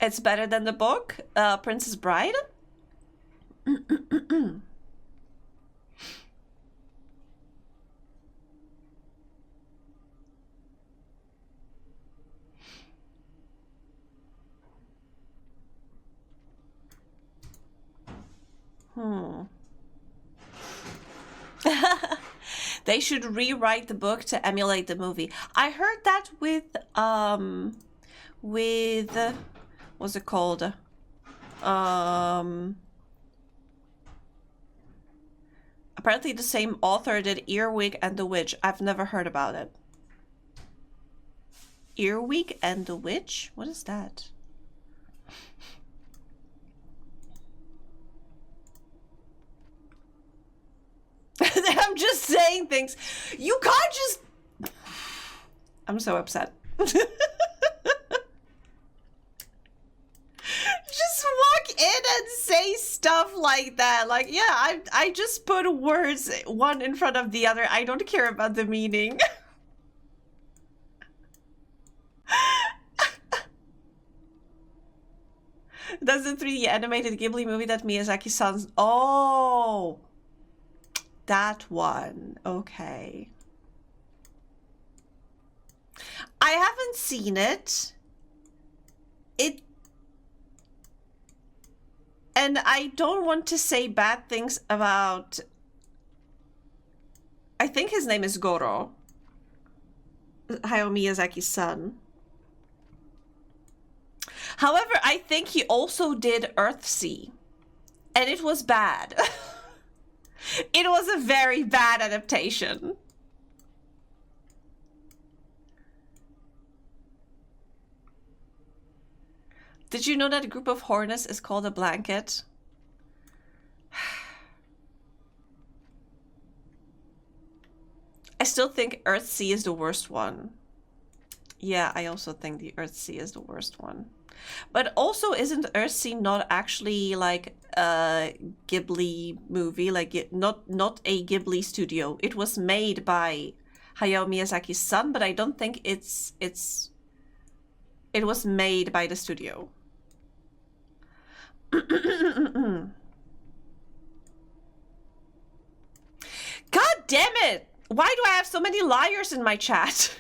It's better than the book, Princess Bride? They should rewrite the book to emulate the movie. I heard that with what's it called? Apparently the same author did Earwig and the Witch. I've never heard about it. Earwig and the Witch? What is that? I'm just saying things. You can't just... I'm so upset. Just walk in and say stuff like that. Like, yeah, I just put words one in front of the other. I don't care about the meaning. That's the 3D animated Ghibli movie that Miyazaki-san's... Oh! That one. Okay. I haven't seen it. And I don't want to say bad things about... I think his name is Goro. Hayao Miyazaki's son. However, I think he also did Earthsea. And it was bad. It was a very bad adaptation. Did you know that a group of hornets is called a blanket? I still think Earthsea is the worst one. Yeah, I also think the Earthsea is the worst one. But also, isn't Earthsea not actually like a Ghibli movie? Like, not a Ghibli studio. It was made by Hayao Miyazaki's son, but I don't think it was made by the studio. God damn it! Why do I have so many liars in my chat?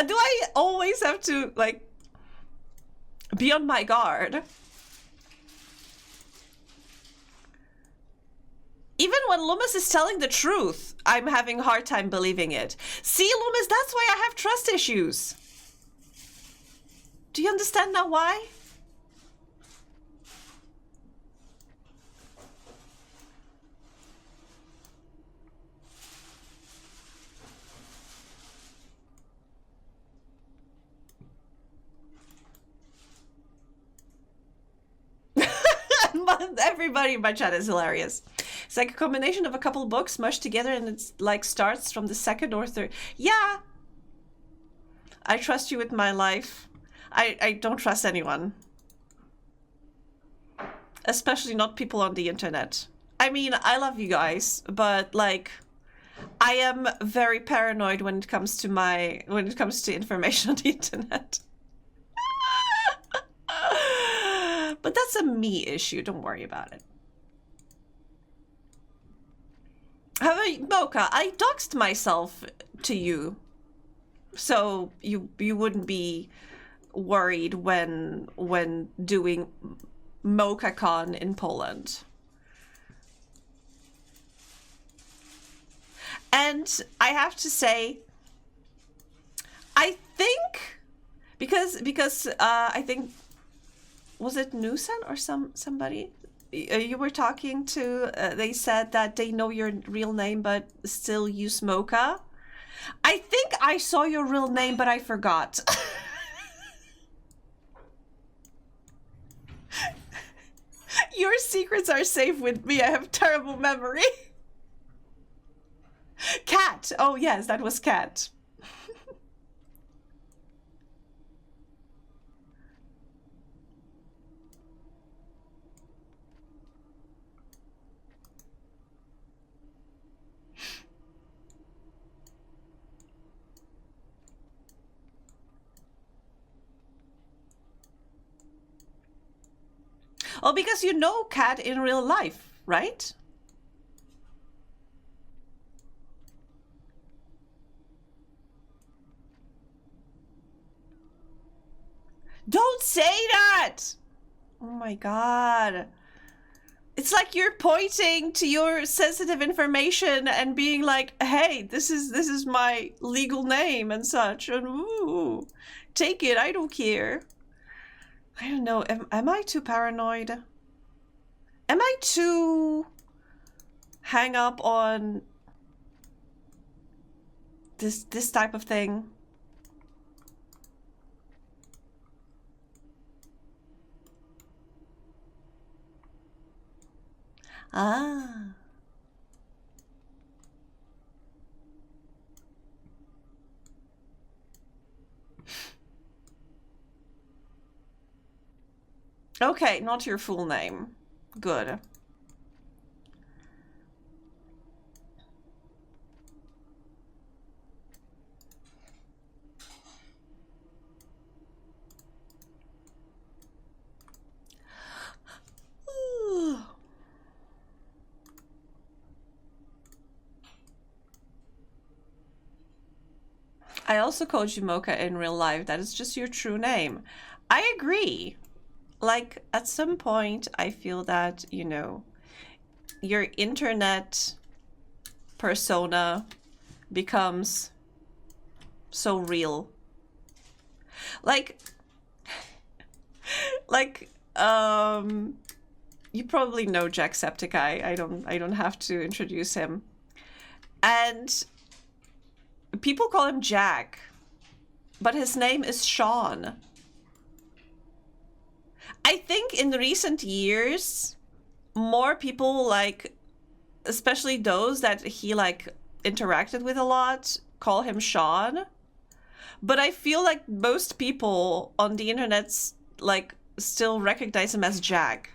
Do I always have to, like, be on my guard? Even when Loomis is telling the truth, I'm having a hard time believing it. See, Loomis, that's why I have trust issues. Do you understand now why? Everybody in my chat is hilarious. It's like a combination of a couple books mushed together, and it's like starts from the second or third. Yeah. I trust you with my life. I don't trust anyone. Especially not people on the internet. I mean, I love you guys, but like, I am very paranoid when it comes to information on the internet. But that's a me issue. Don't worry about it. Mocha, I doxed myself to you, so you wouldn't be worried when doing MochaCon in Poland. And I have to say, I think because I think, was it Nusan or somebody you were talking to? They said that they know your real name but still use Mocha. I think I saw your real name, but I forgot. Your secrets are safe with me. I have terrible memory. Cat. Oh yes, that was Cat. Oh, because you know Cat in real life, right? Don't say that! Oh my god. It's like you're pointing to your sensitive information and being like, hey, this is my legal name and such. And ooh, take it, I don't care. I don't know, am I too paranoid? Am I too hang up on this type of thing? Ah. Okay, not your full name. Good. I also called you Mocha in real life. That is just your true name. I agree. Like, at some point, I feel that, you know, your internet persona becomes so real. Like, you probably know Jacksepticeye. I don't have to introduce him. And people call him Jack, but his name is Sean. I think in recent years, more people, like, especially those that he like interacted with a lot, call him Sean. But I feel like most people on the internet like still recognize him as Jack.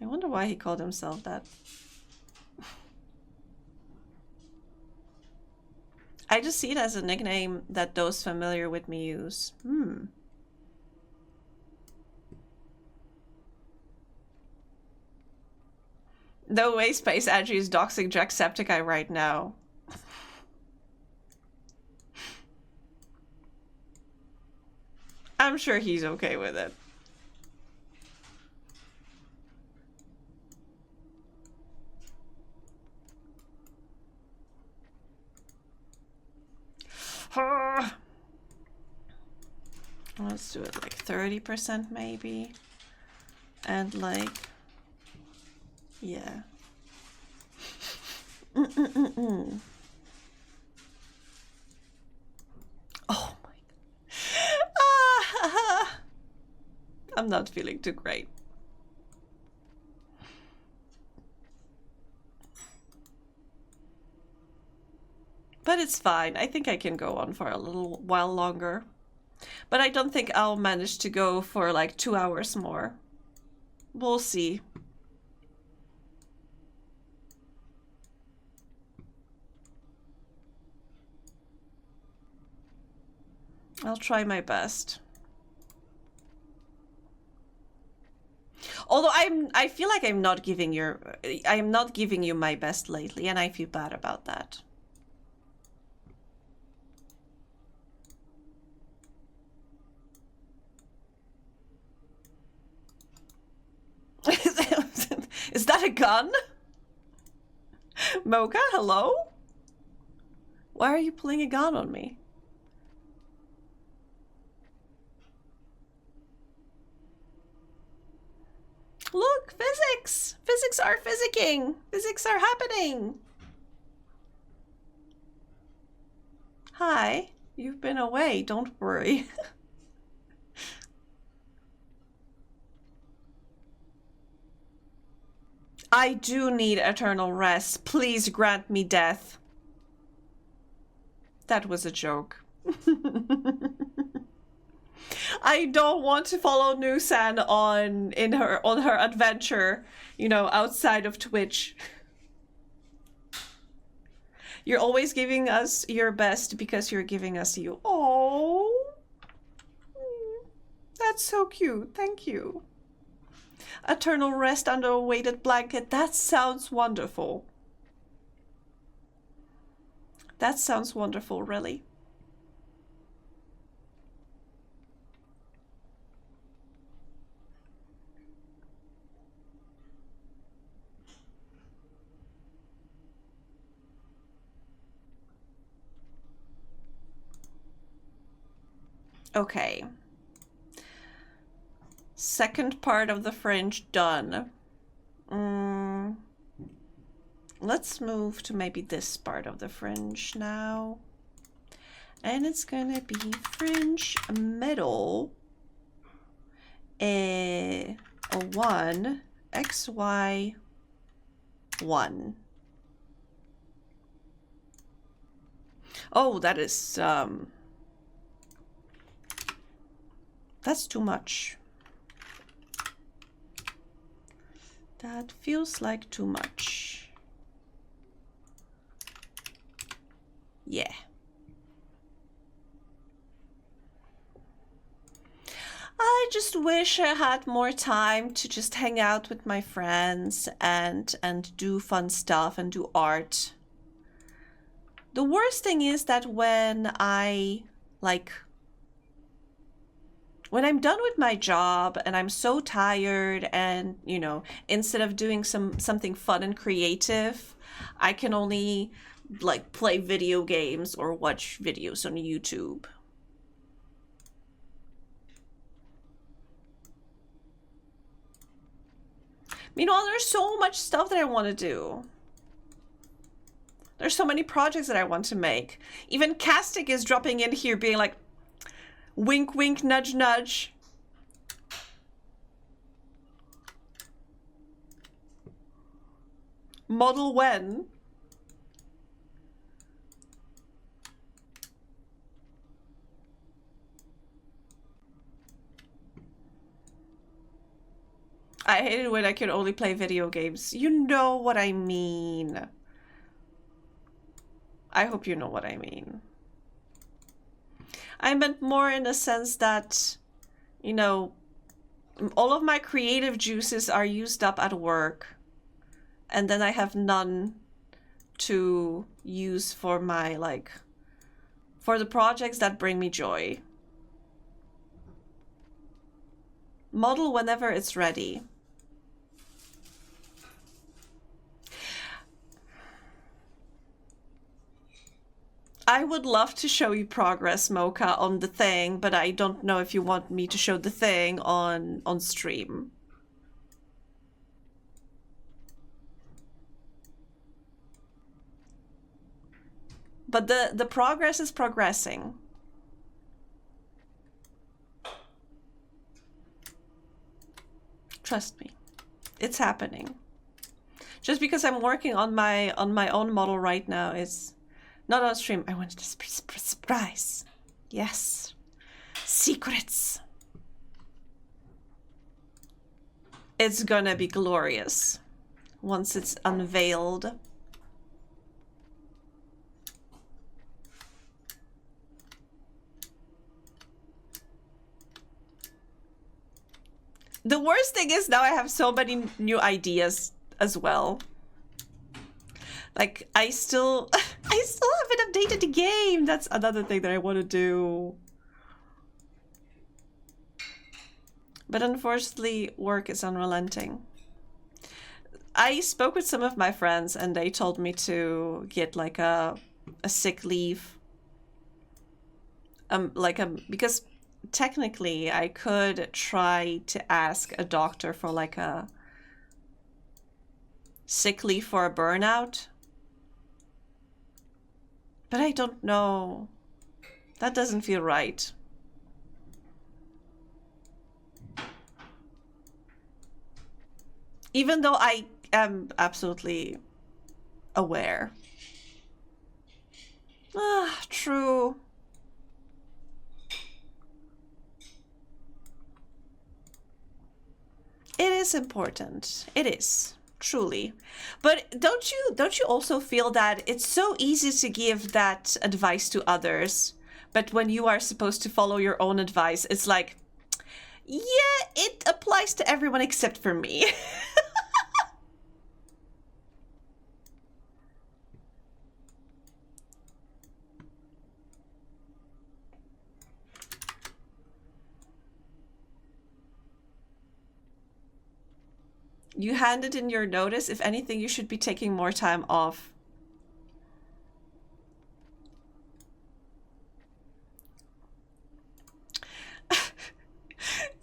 I wonder why he called himself that. I just see it as a nickname that those familiar with me use. No way Space Angie is doxing Jacksepticeye right now. I'm sure he's okay with it. Let's do it like 30% maybe. And like, yeah. Oh my. I'm not feeling too great. But it's fine. I think I can go on for a little while longer. But I don't think I'll manage to go for like 2 hours more. We'll see. I'll try my best. Although I feel like I'm not giving you my best lately, and I feel bad about that. Is that a gun? Mocha, hello? Why are you pulling a gun on me? Look, physics! Physics are physicking! Physics are happening! Hi, you've been away, don't worry. I do need eternal rest. Please grant me death. That was a joke. I don't want to follow Nusan on her adventure, you know, outside of Twitch. You're always giving us your best because you're giving us you. Oh, that's so cute. Thank you. Eternal rest under a weighted blanket. That sounds wonderful. That sounds wonderful, really. Okay. Second part of the fringe done. Let's move to maybe this part of the fringe now. And it's gonna be fringe middle. A 1, XY 1. Oh, that is that's too much. That feels like too much. Yeah. I just wish I had more time to just hang out with my friends and do fun stuff and do art. The worst thing is that when I'm done with my job and I'm so tired and, you know, instead of doing something fun and creative, I can only like play video games or watch videos on YouTube. Meanwhile, there's so much stuff that I want to do. There's so many projects that I want to make. Even Castic is dropping in here being like, wink, wink, nudge, nudge. Model when? I hate it when I can only play video games. You know what I mean. I hope you know what I mean. I meant more in the sense that, you know, all of my creative juices are used up at work. And then I have none to use for my, like, for the projects that bring me joy. Model whenever it's ready. I would love to show you progress, Mocha, on the thing, but I don't know if you want me to show the thing on stream. But the progress is progressing. Trust me. It's happening. Just because I'm working on my own model right now is not on stream. I wanted to surprise. Yes. Secrets. It's gonna be glorious once it's unveiled. The worst thing is now I have so many new ideas as well. Like I still haven't updated the game. That's another thing that I want to do. But unfortunately, work is unrelenting. I spoke with some of my friends and they told me to get like a sick leave. Because technically I could try to ask a doctor for like a sick leave for a burnout. But I don't know. That doesn't feel right. Even though I am absolutely aware. Ah, true. It is important. It is, truly. But don't you also feel that it's so easy to give that advice to others, but when you are supposed to follow your own advice, it's like, yeah, it applies to everyone except for me. You handed in your notice. If anything, you should be taking more time off.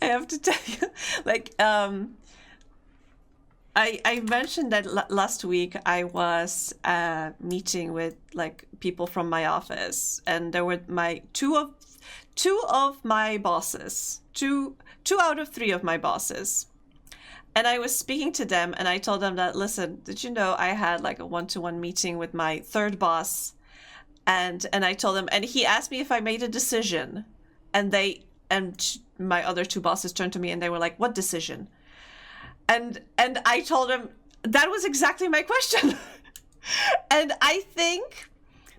I have to tell you, like, I mentioned that last week I was meeting with like people from my office, and there were my two of my bosses, two out of three of my bosses. And I was speaking to them and I told them that, listen, did you know I had like a one-to-one meeting with my third boss? And I told him, and he asked me if I made a decision. And my other two bosses turned to me and they were like, what decision? And I told him that was exactly my question. And I think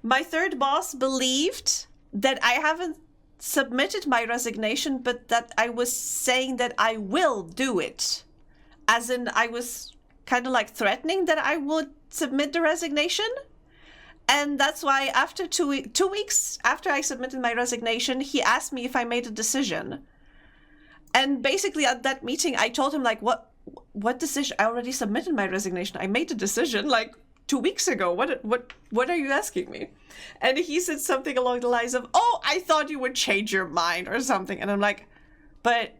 my third boss believed that I haven't submitted my resignation, but that I was saying that I will do it. As in, I was kind of like threatening that I would submit the resignation. And that's why after 2 weeks after I submitted my resignation, he asked me if I made a decision. And basically at that meeting, I told him like, what decision? I already submitted my resignation. I made a decision like 2 weeks ago. What are you asking me? And he said something along the lines of, oh, I thought you would change your mind or something. And I'm like, but...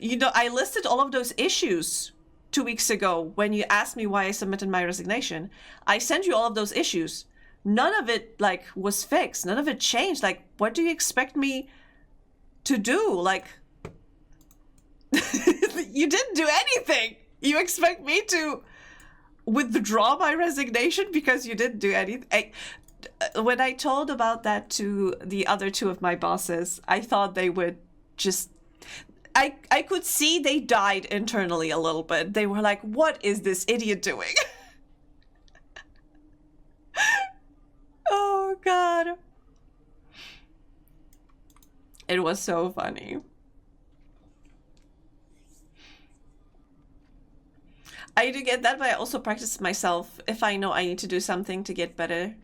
You know, I listed all of those issues 2 weeks ago when you asked me why I submitted my resignation. I sent you all of those issues. None of it, like, was fixed. None of it changed. Like, what do you expect me to do? Like, you didn't do anything. You expect me to withdraw my resignation because you didn't do anything? When I told about that to the other two of my bosses, I thought they would just... I could see they died internally a little bit. They were like, what is this idiot doing? Oh, God. It was so funny. I do get that, but I also practice myself. If I know I need to do something to get better,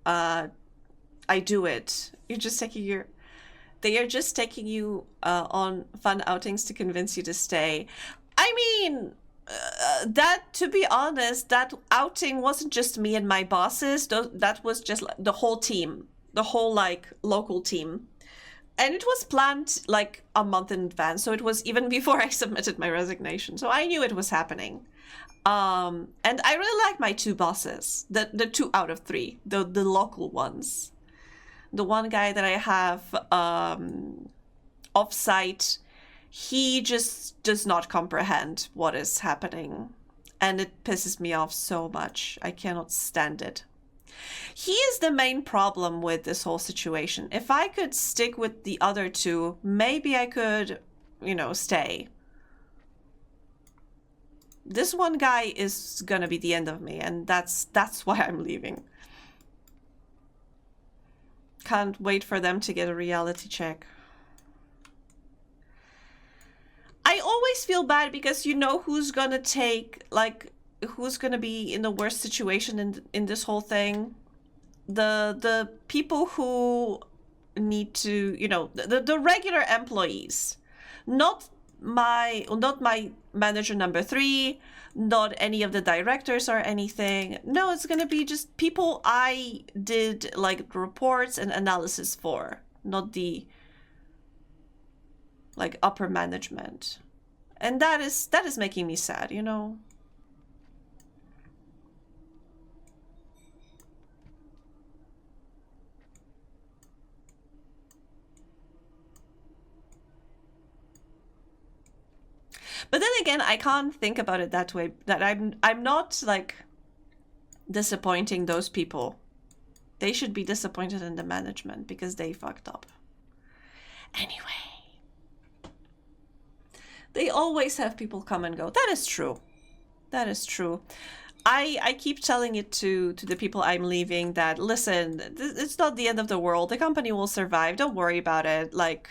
I do it. You're just taking your... They are just taking you on fun outings to convince you to stay. I mean, that, to be honest, that outing wasn't just me and my bosses. That was just the whole team, the whole, like, local team. And it was planned, like, a month in advance. So it was even before I submitted my resignation. So I knew it was happening. And I really like my two bosses, the 2 out of 3, the local ones. The one guy that I have offsite, he just does not comprehend what is happening. And it pisses me off so much. I cannot stand it. He is the main problem with this whole situation. If I could stick with the other two, maybe I could, you know, stay. This one guy is gonna be the end of me, and that's why I'm leaving. Can't wait for them to get a reality check. I always feel bad because you know who's gonna take, like, who's gonna be in the worst situation in this whole thing? The people who need to, you know, the regular employees. Not my manager number 3, not any of the directors or anything. No, it's gonna be just people I did like reports and analysis for, not the like upper management. And that is making me sad, you know. But then again, I can't think about it that way, that I'm not like disappointing those people. They should be disappointed in the management because they fucked up. Anyway, they always have people come and go. That is true. That is true. I keep telling it to the people I'm leaving that, listen, it's not the end of the world. The company will survive. Don't worry about it. Like,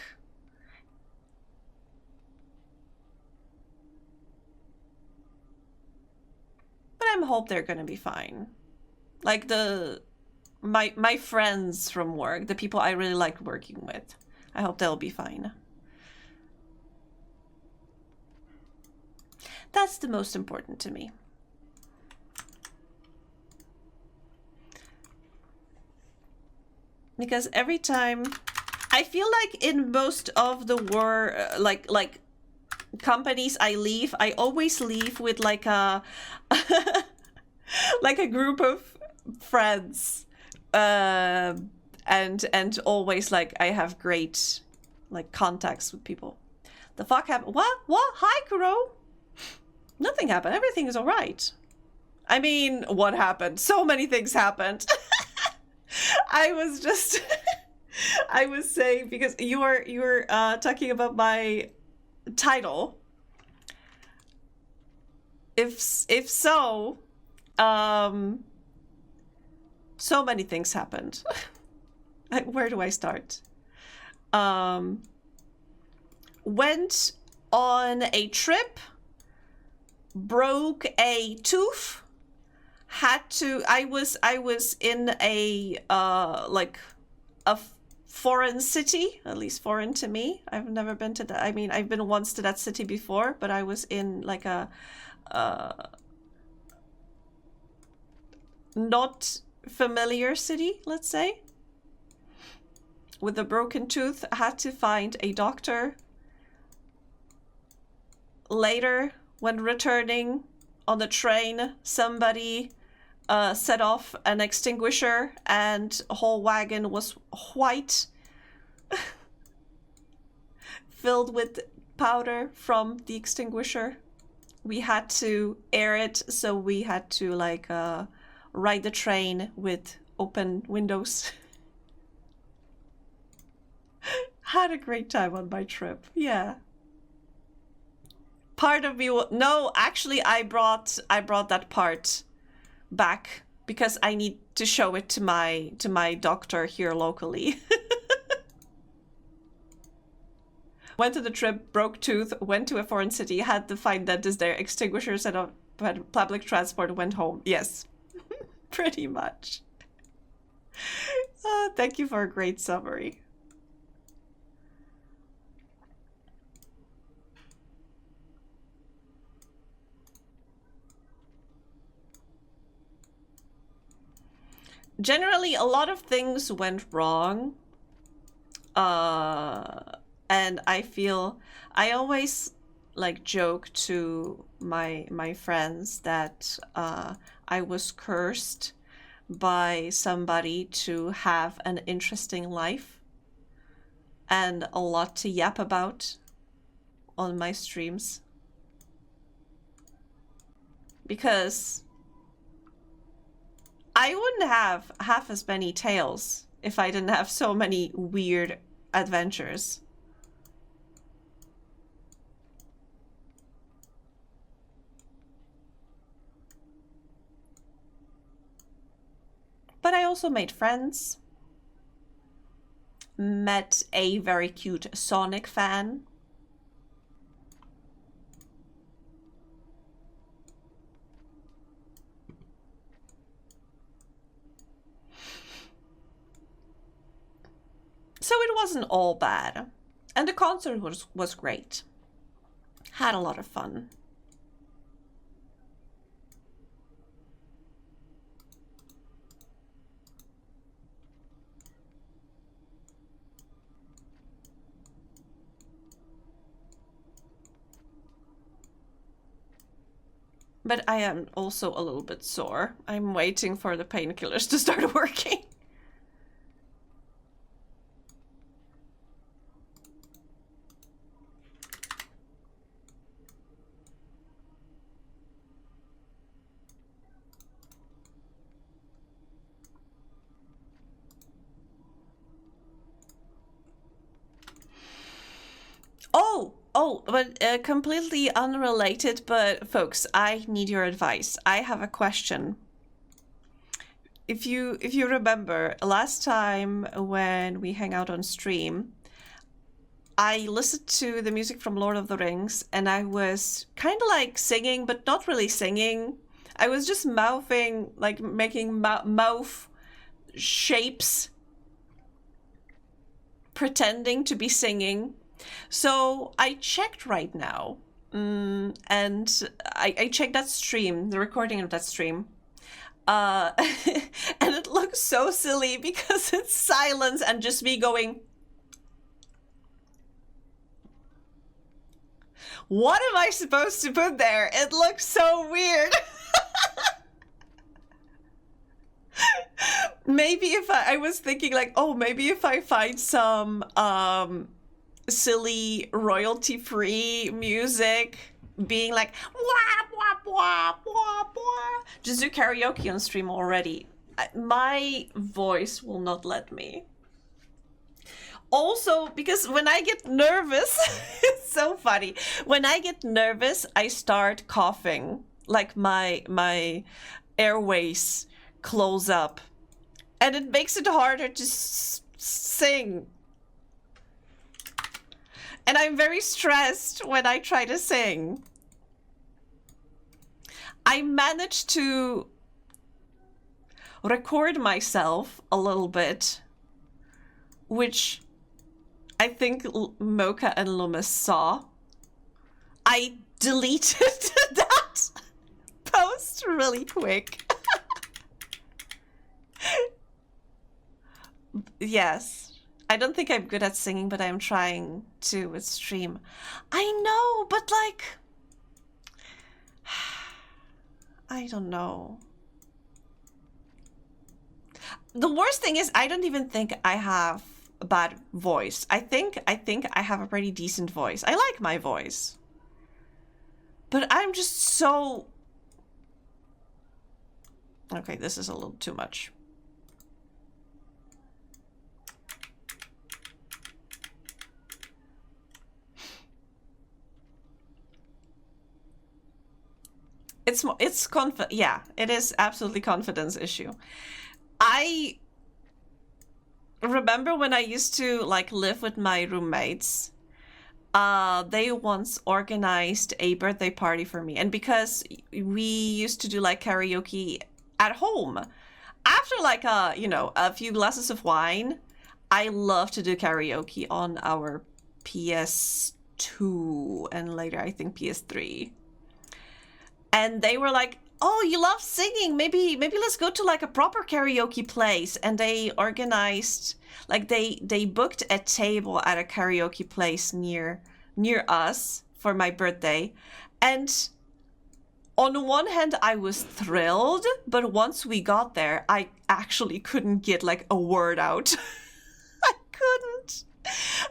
but I hope they're gonna be fine. Like my friends from work, the people I really liked working with, I hope they'll be fine. That's the most important to me. Because every time, I feel like in most of the like companies I leave, I always leave with like a like a group of friends, and always like I have great like contacts with people. The fuck happened? What? Hi, Kuro. Nothing happened. Everything is all right. I mean, what happened? So many things happened. I was just I was saying, because you were talking about my title. If so, so many things happened. Where do I start? Went on a trip, broke a tooth, I was in a like a foreign city, at least foreign to me. I've never been to that. I mean, I've been once to that city before, but I was in like a not familiar city, let's say. With a broken tooth, I had to find a doctor. Later, when returning on the train, somebody set off an extinguisher and a whole wagon was white, filled with powder from the extinguisher. We had to air it, so we had to like ride the train with open windows. Had a great time on my trip. Yeah. Part of me no, actually I brought that part back because I need to show it to my doctor here locally. Went to the trip, broke tooth, went to a foreign city, had to find dentist there, extinguisher set up, public transport, went home. Yes. Pretty much. Thank you for a great summary. Generally, a lot of things went wrong. And I feel I always like joke to my friends that I was cursed by somebody to have an interesting life and a lot to yap about. on my streams. Because I wouldn't have half as many tales if I didn't have so many weird adventures. But I also made friends. Met a very cute Sonic fan. So it wasn't all bad. And the concert was great. Had a lot of fun. But I am also a little bit sore. I'm waiting for the painkillers to start working. But completely unrelated, but folks, I need your advice. I have a question. If you remember, last time when we hang out on stream, I listened to the music from Lord of the Rings, and I was kind of like singing, but not really singing. I was just mouthing, like making mouth shapes, pretending to be singing. So I checked right now, and I checked that stream, the recording of that stream, and it looks so silly because it's silence and just me going, what am I supposed to put there? It looks so weird. Maybe if I was thinking like, oh, maybe if I find some silly royalty-free music, being like wah, wah, wah, wah, wah. Just do karaoke on stream already. My voice will not let me. Also, because when I get nervous, it's so funny. When I get nervous, I start coughing. Like my airways close up. And it makes it harder to sing. And I'm very stressed when I try to sing. I managed to record myself a little bit, which I think Mocha and Loomis saw. I deleted that post really quick. Yes. I don't think I'm good at singing, but I'm trying to with stream. I know, but like, I don't know. The worst thing is I don't even think I have a bad voice. I think I have a pretty decent voice. I like my voice. But I'm just so... Okay, this is a little too much. Yeah, it is absolutely confidence issue. I remember when I used to like live with my roommates, they once organized a birthday party for me. And because we used to do like karaoke at home, after like a few glasses of wine, I love to do karaoke on our PS2 and later I think PS3. And they were like, oh, you love singing. Maybe let's go to like a proper karaoke place. And they organized, like they booked a table at a karaoke place near us for my birthday. And on one hand, I was thrilled. But once we got there, I actually couldn't get like a word out. I couldn't.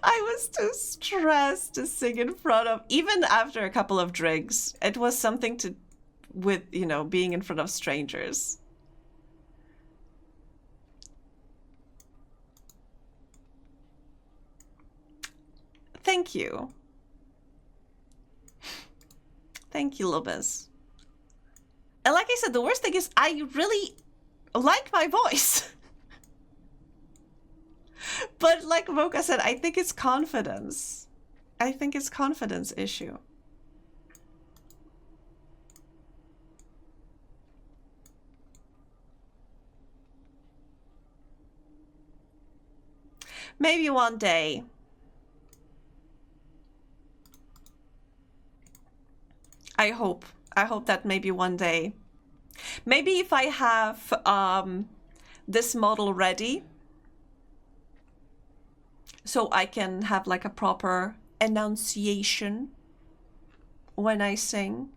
I was too stressed to sing in front of, even after a couple of drinks. It was something to, with, you know, being in front of strangers. Thank you. Thank you, Lubez. And like I said, the worst thing is I really like my voice. But like Mocha said, I think it's confidence. I think it's confidence issue. Maybe one day. I hope that maybe one day. Maybe if I have this model ready, so I can have like a proper enunciation when I sing.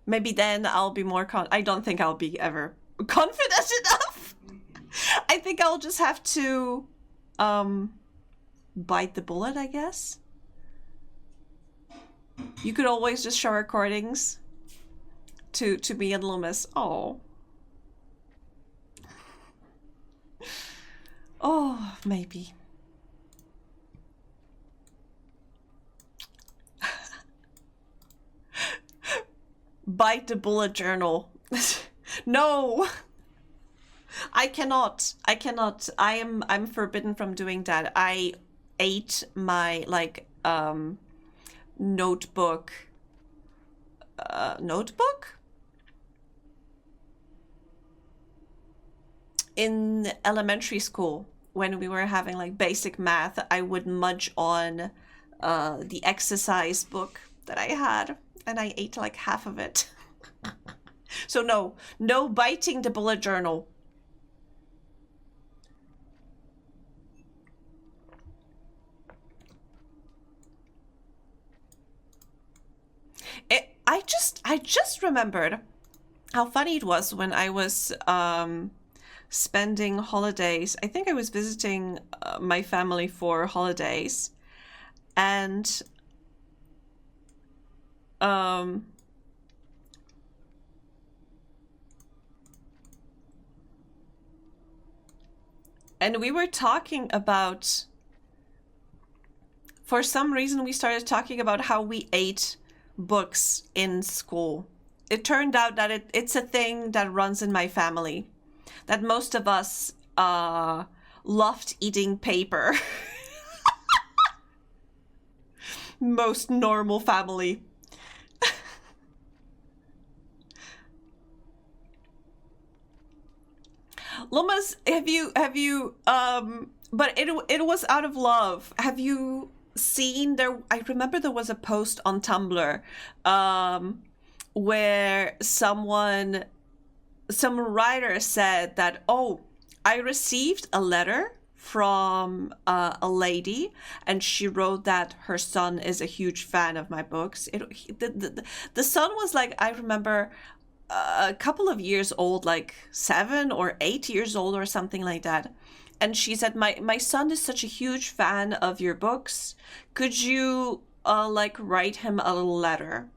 Maybe then I'll be more I don't think I'll be ever confident enough. I think I'll just have to bite the bullet, I guess. You could always just show recordings to me and Loomis. Oh. Oh, maybe. Bite the bullet journal. No. I cannot. I'm forbidden from doing that. I ate my like notebook in elementary school. When we were having like basic math, I would munch on the exercise book that I had, and I ate like half of it. So no biting the bullet journal. I just remembered how funny it was when I was spending holidays. I think I was visiting my family for holidays, and we were talking about, for some reason we started talking about how we ate books in school. It turned out that it's a thing that runs in my family, that most of us loved eating paper. Most normal family. Lomas, have you but it was out of love. Have you seen there? I remember there was a post on Tumblr where some writer said that, oh, I received a letter from a lady, and she wrote that her son is a huge fan of my books. The son was like, I remember, a couple of years old, like 7 or 8 years old or something like that. And she said, my son is such a huge fan of your books. Could you like write him a little letter?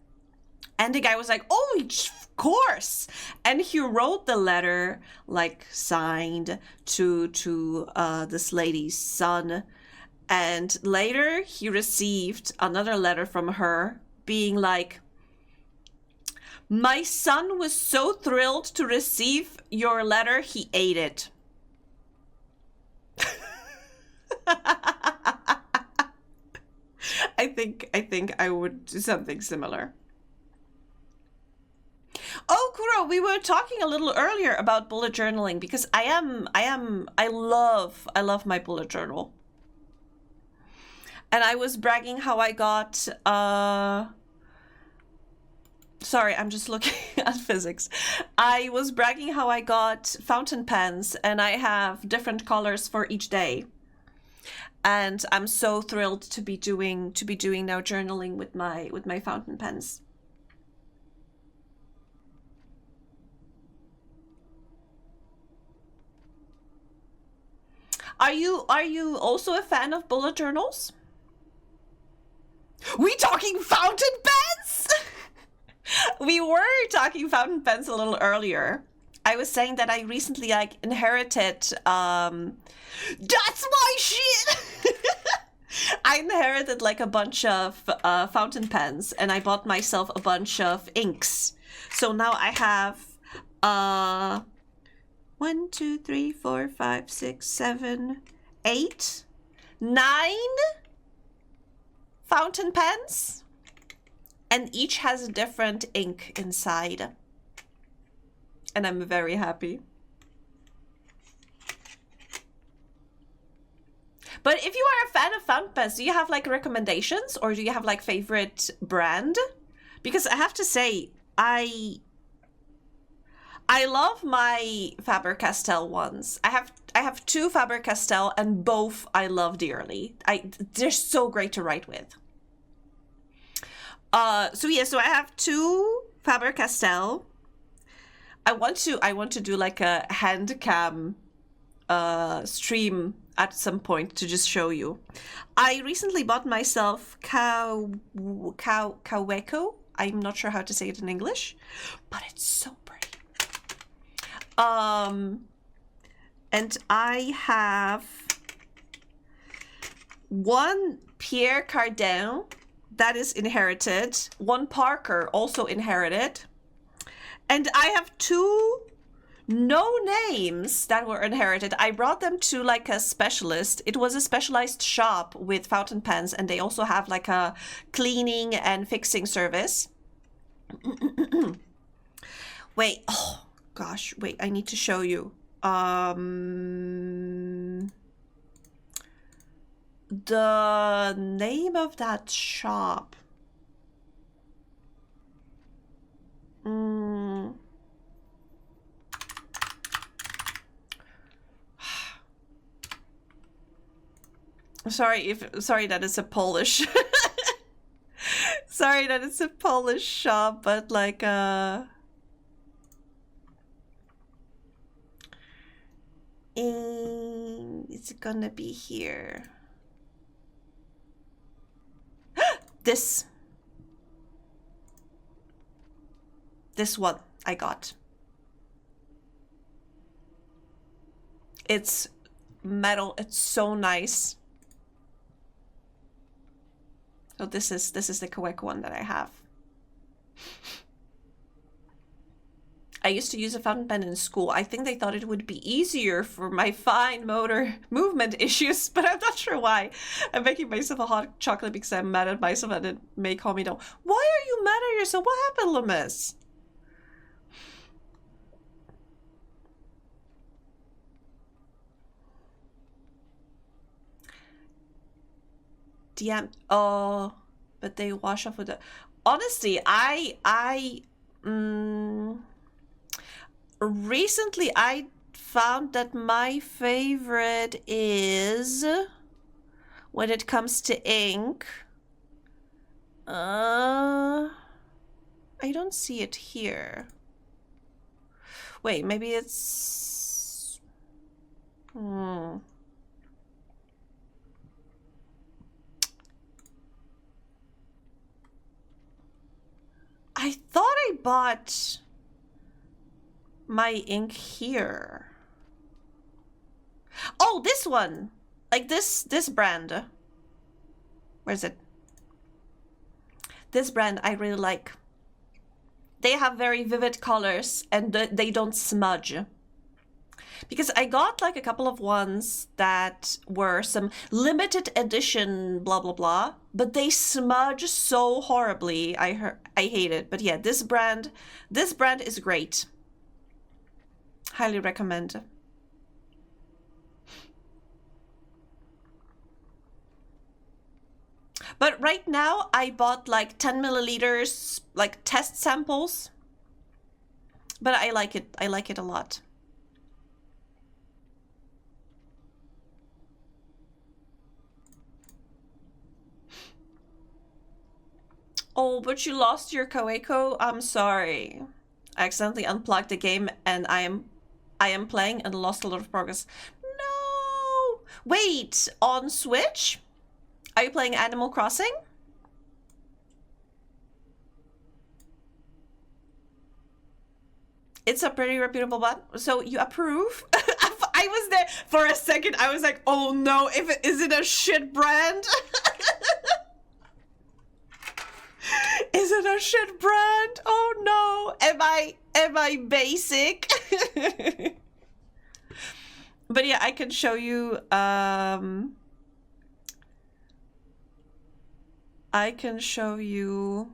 And the guy was like, oh, of course. And he wrote the letter, like signed to this lady's son. And later he received another letter from her being like, my son was so thrilled to receive your letter, he ate it. I think I would do something similar. Oh, Kuro, we were talking a little earlier about bullet journaling, because I love my bullet journal. And I was bragging how I got sorry, I'm just looking at physics. I was bragging how I got fountain pens, and I have different colors for each day. And I'm so thrilled to be doing now journaling with my fountain pens. Are you also a fan of bullet journals? We talking fountain pens? We were talking fountain pens a little earlier. I was saying that I recently inherited that's my shit. I inherited a bunch of fountain pens, and I bought myself a bunch of inks. So now I have 1, 2, 3, 4, 5, 6, 7, 8, 9 fountain pens, and each has a different ink inside. And I'm very happy. But if you are a fan of fountain pens, do you have recommendations, or do you have favorite brand? Because I have to say, I love my Faber-Castell ones. I have 2 Faber-Castell, and both I love dearly. They're so great to write with. So I have 2 Faber-Castell. I want to do a hand cam stream at some point to just show you. I recently bought myself Kaweco. I'm not sure how to say it in English, but it's so pretty. And I have 1 Pierre Cardin that is inherited, 1 Parker also inherited, and I have 2 no names that were inherited. I brought them to a specialist. It was a specialized shop with fountain pens, and they also have a cleaning and fixing service. Wait, oh gosh, wait, I need to show you. The name of that shop. Sorry that it's a Polish. Sorry that it's a Polish shop, but it's gonna be here. This one I got. It's metal. It's so nice. So this is the correct one that I have. I used to use a fountain pen in school. I think they thought it would be easier for my fine motor movement issues, but I'm not sure why. I'm making myself a hot chocolate because I'm mad at myself and it may calm me down. Why are you mad at yourself? What happened, Lemis? DM. Oh, but they wash off with the... Honestly, recently I found that my favorite is, when it comes to ink, I don't see it here. Wait, maybe it's... I thought I bought my ink here. Oh, this one. This brand. Where is it? This brand I really like. They have very vivid colors and they don't smudge. Because I got a couple of ones that were some limited edition blah blah blah, but they smudge so horribly. I hate it. But yeah, this brand is great. Highly recommend. But right now I bought 10 milliliters test samples. But I like it. I like it a lot. Oh, but you lost your Kaweco? I'm sorry. I accidentally unplugged the game and I am playing and lost a lot of progress. No! Wait, on Switch? Are you playing Animal Crossing? It's a pretty reputable bot. So you approve? I was there for a second. I was like, oh no, is it a shit brand? Is it a shit brand? Oh no. Am I basic? But yeah, I can show you I can show you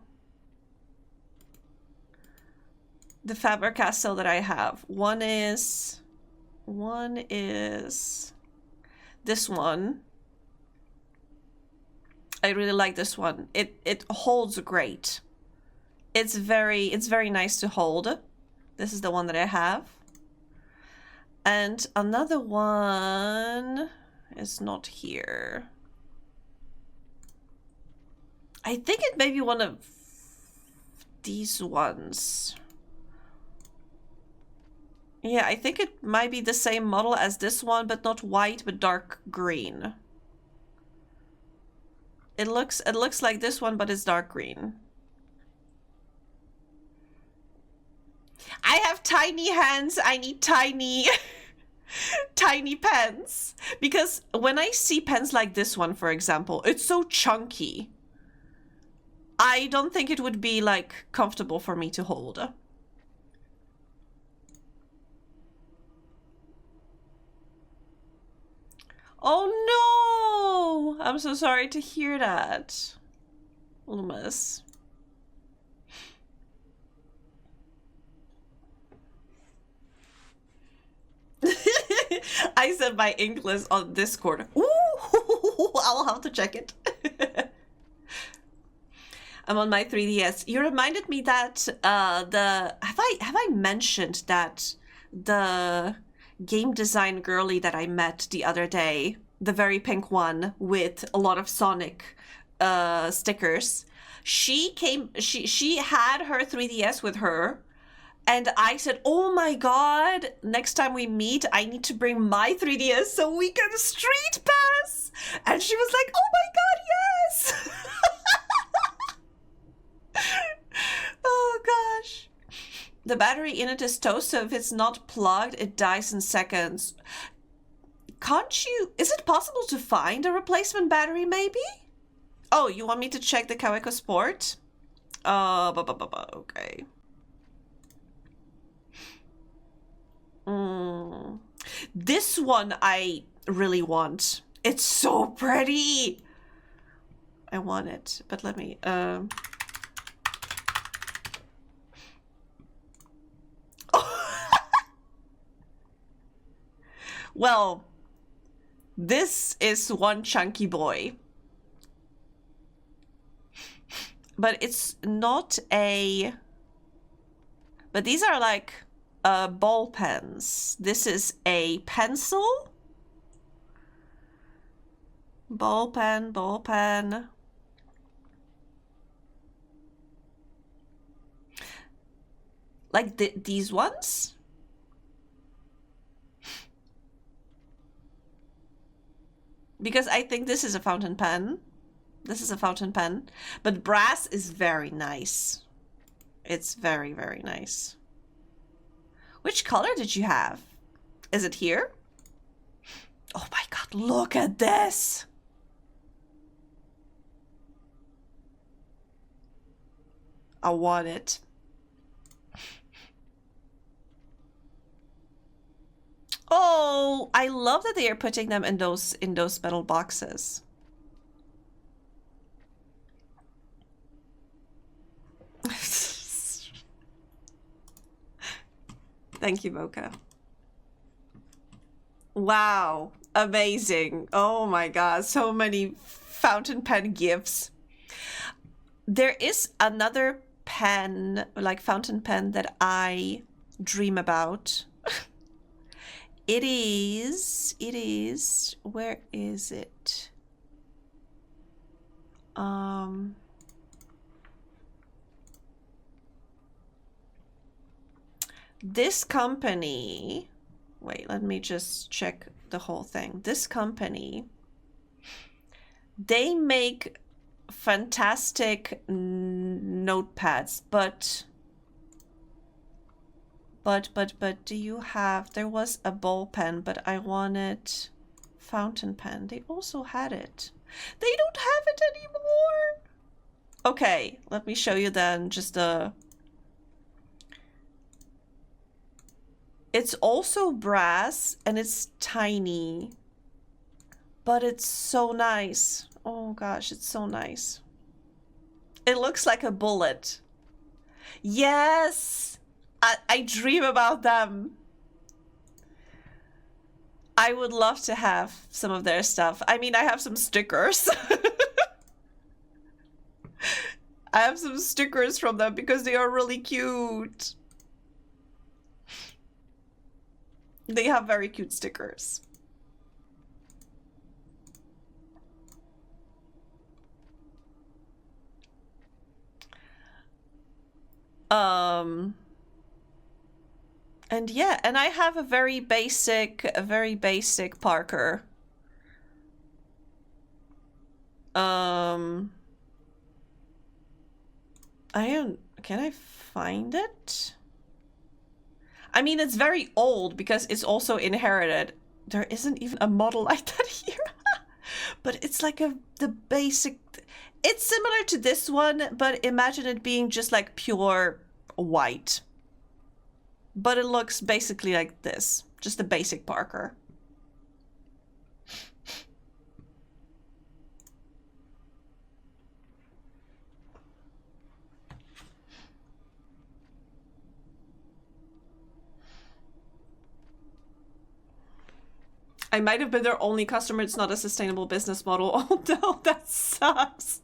the Faber-Castell that I have. One is this one. I really like this one. It holds great. It's very nice to hold. This is the one that I have. And another one is not here. I think it may be one of these ones. Yeah, I think it might be the same model as this one, but not white, but dark green. It looks like this one, but it's dark green. I have tiny hands. I need tiny tiny pens. Because when I see pens like this one, for example, it's so chunky. I don't think it would be like comfortable for me to hold. Oh no! I'm so sorry to hear that, Loomis. I said my English on Discord. Ooh, I'll have to check it. I'm on my 3DS. You reminded me that have I mentioned that the game design girly that I met the other day, the very pink one with a lot of Sonic stickers, she had her 3DS with her, and I said, oh my god, next time we meet I need to bring my 3DS so we can street pass. And she was like, oh my god, yes. Oh gosh. The battery in it is toast, so if it's not plugged, it dies in seconds. Can't you... Is it possible to find a replacement battery, maybe? Oh, you want me to check the Kaweco Sport? Okay. This one I really want. It's so pretty. I want it, but let me... Well, this is one chunky boy. But it's not a... But these are like ball pens. This is a pencil. Ball pen, ball pen. Like these ones? Because I think this is a fountain pen. This is a fountain pen. But brass is very nice. It's very, very nice. Which color did you have? Is it here? Oh my god, look at this! I want it. Oh, I love that they are putting them in those metal boxes. Thank you, Mocha. Wow, amazing. Oh my god, so many fountain pen gifts. There is another pen, like fountain pen, that I dream about. It is, where is it? This company Wait, let me just check the whole thing. This company, they make fantastic notepads, but do you have, there was a ball pen, but I wanted fountain pen. They also had it. They don't have it anymore. Okay, let me show you then just a... It's also brass and it's tiny, but it's so nice. Oh gosh, it's so nice. It looks like a bullet. Yes, I dream about them. I would love to have some of their stuff. I mean, I have some stickers. I have some stickers from them because they are really cute. They have very cute stickers. And yeah, and I have a very basic Parker. Can I find it? I mean, it's very old because it's also inherited. There isn't even a model like that here. But it's like the basic... It's similar to this one, but imagine it being just like pure white. But it looks basically like this. Just a basic Parker. I might have been their only customer. It's not a sustainable business model. Oh no, that sucks.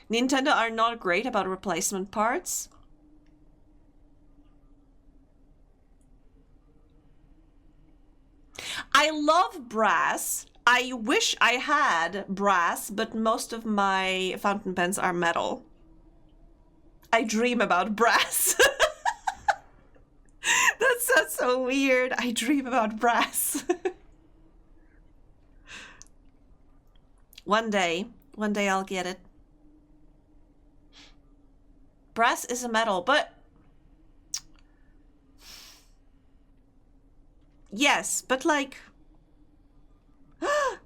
Nintendo are not great about replacement parts. I love brass. I wish I had brass, but most of my fountain pens are metal. I dream about brass. That's so weird. I dream about brass. One day I'll get it. Brass is a metal, but yes, but like oh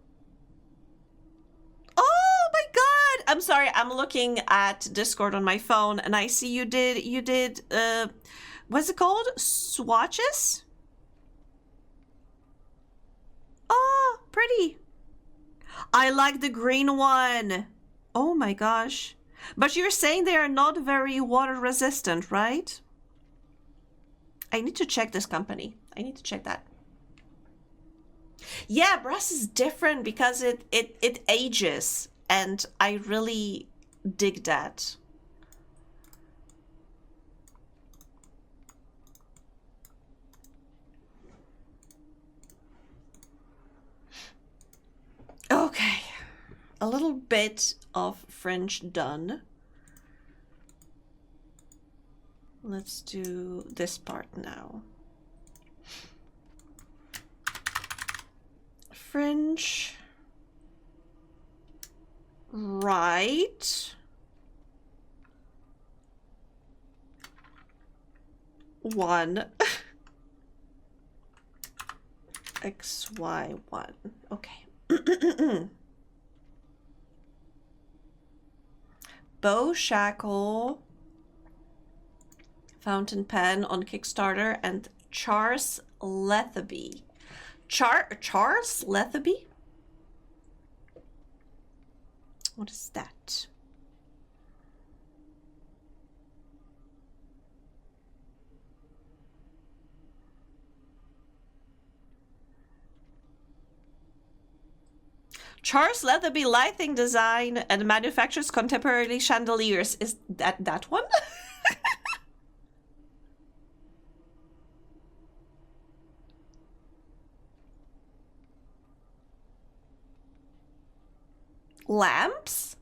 my god! I'm sorry, I'm looking at Discord on my phone and I see you did what's it called? Swatches? Oh, pretty. I like the green one. Oh my gosh. But you're saying they are not very water resistant, right? I need to check this company. I need to check that. Yeah, brass is different because it ages, and I really dig that. Okay, a little bit of French done. Let's do this part now. French, right, 1, XY 1, okay. Bow shackle, fountain pen on Kickstarter, and Charles Lethaby. Charles Lethaby? What is that? Charles Lethaby lighting design and manufactures contemporary chandeliers. Is that one? Lamps?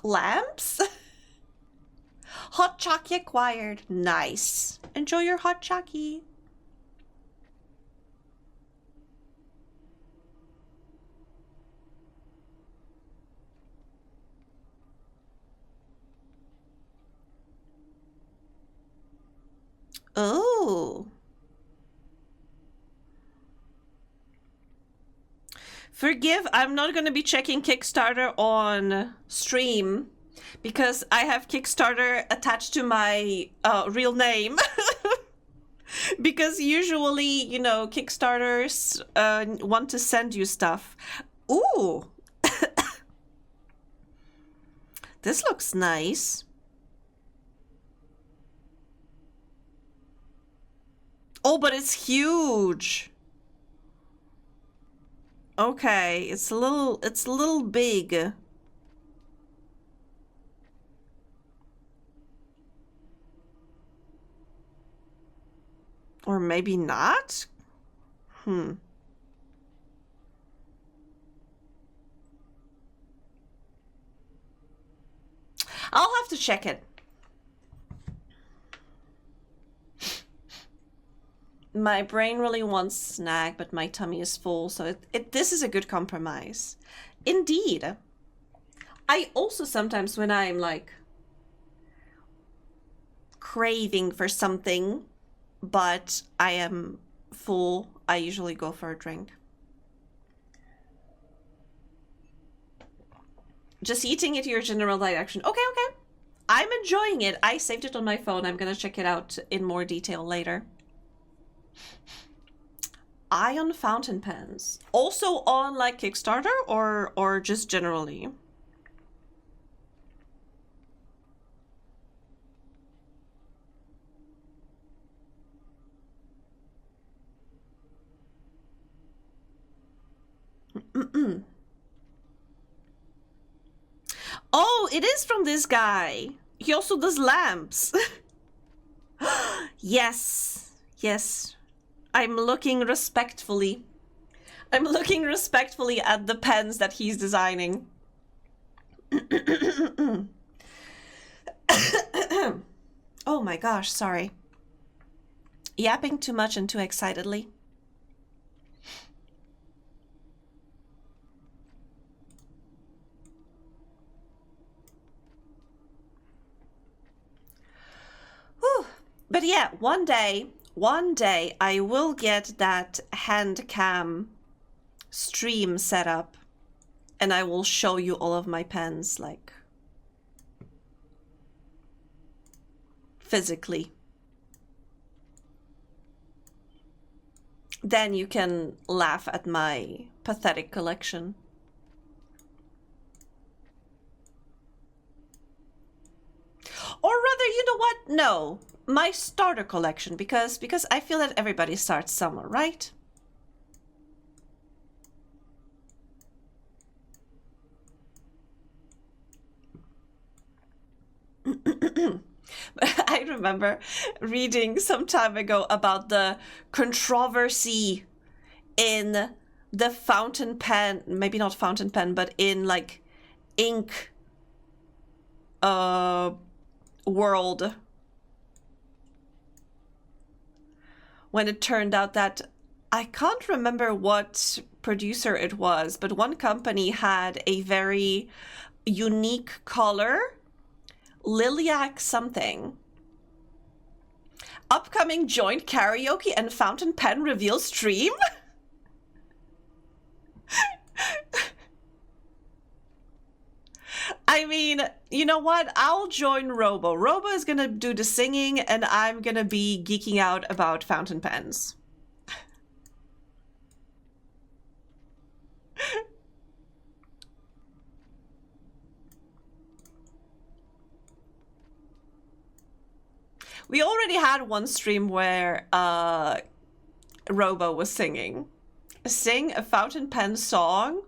Lamps? Hot chocky acquired. Nice. Enjoy your hot chocky. Oh. Forgive, I'm not going to be checking Kickstarter on stream because I have Kickstarter attached to my real name. Because usually, you know, Kickstarters want to send you stuff. Ooh. This looks nice. Oh, but it's huge. Okay, it's a little big. Or maybe not? I'll have to check it. My brain really wants snack, but my tummy is full, so this is a good compromise. Indeed. I also sometimes, when I'm like craving for something, but I am full, I usually go for a drink. Just eating it your general direction. Okay, okay. I'm enjoying it. I saved it on my phone. I'm gonna check it out in more detail later. Ion fountain pens. Also on like Kickstarter or just generally? Oh, it is from this guy. He also does lamps. Yes, yes. I'm looking respectfully. I'm looking respectfully at the pens that he's designing. Oh my gosh, sorry. Yapping too much and too excitedly. Whew. But yeah, one day I will get that hand cam stream set up and I will show you all of my pens, like, physically. Then you can laugh at my pathetic collection. Or rather, you know what? No, my starter collection, because I feel that everybody starts somewhere, right? I remember reading some time ago about the controversy in the fountain pen, maybe not fountain pen, but in like ink world, when it turned out that I can't remember what producer it was, but one company had a very unique color, lilac something. Upcoming joint karaoke and fountain pen reveal stream? I mean, you know what? I'll join Robo. Robo is gonna do the singing and I'm gonna be geeking out about fountain pens. We already had one stream where Robo was singing. Sing a fountain pen song?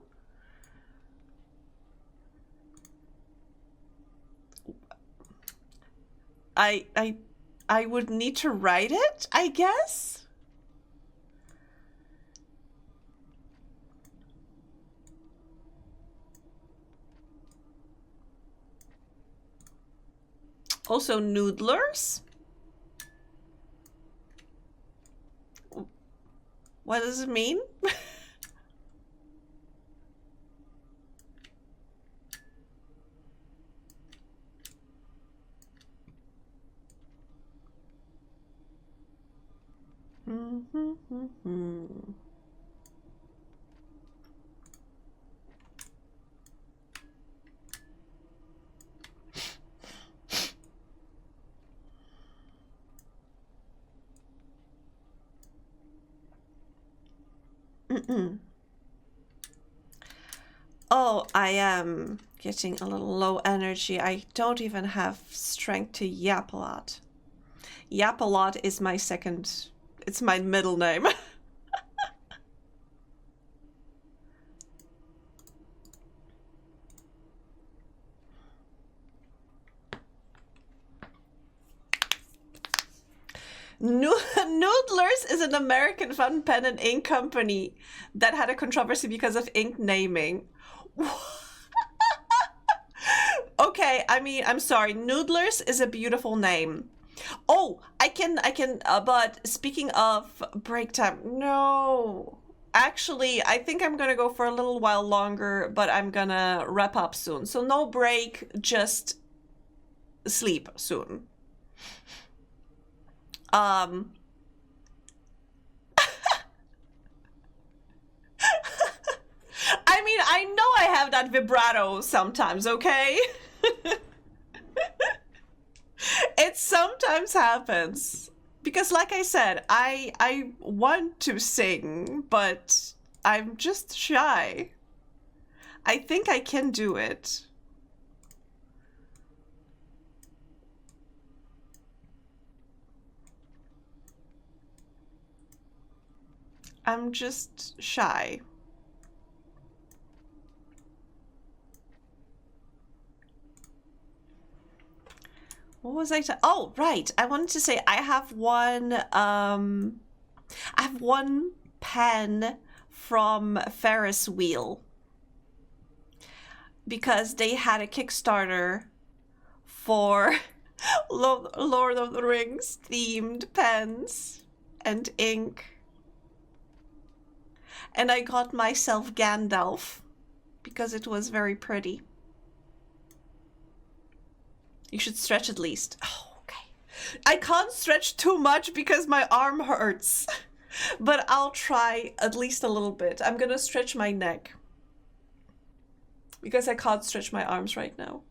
I would need to write it, I guess? Also noodlers. What does it mean? Oh, I am getting a little low energy. I don't even have strength to yap a lot. Yap a lot is my second, it's my middle name. Noodlers is an American fun pen and ink company that had a controversy because of ink naming. Okay, I mean, I'm sorry. Noodlers is a beautiful name. Oh, I can, but speaking of break time, no. Actually, I think I'm gonna go for a little while longer, but I'm gonna wrap up soon. So no break, just sleep soon. I mean, I know I have that vibrato sometimes, okay? It sometimes happens. Because like I said, I want to sing, but I'm just shy. I think I can do it. I'm just shy. What was I oh, right. I wanted to say I have one pen from Ferris Wheel because they had a Kickstarter for Lord of the Rings themed pens and ink. And I got myself Gandalf because it was very pretty. You should stretch at least. Oh, okay. I can't stretch too much because my arm hurts. But I'll try at least a little bit. I'm gonna stretch my neck. Because I can't stretch my arms right now.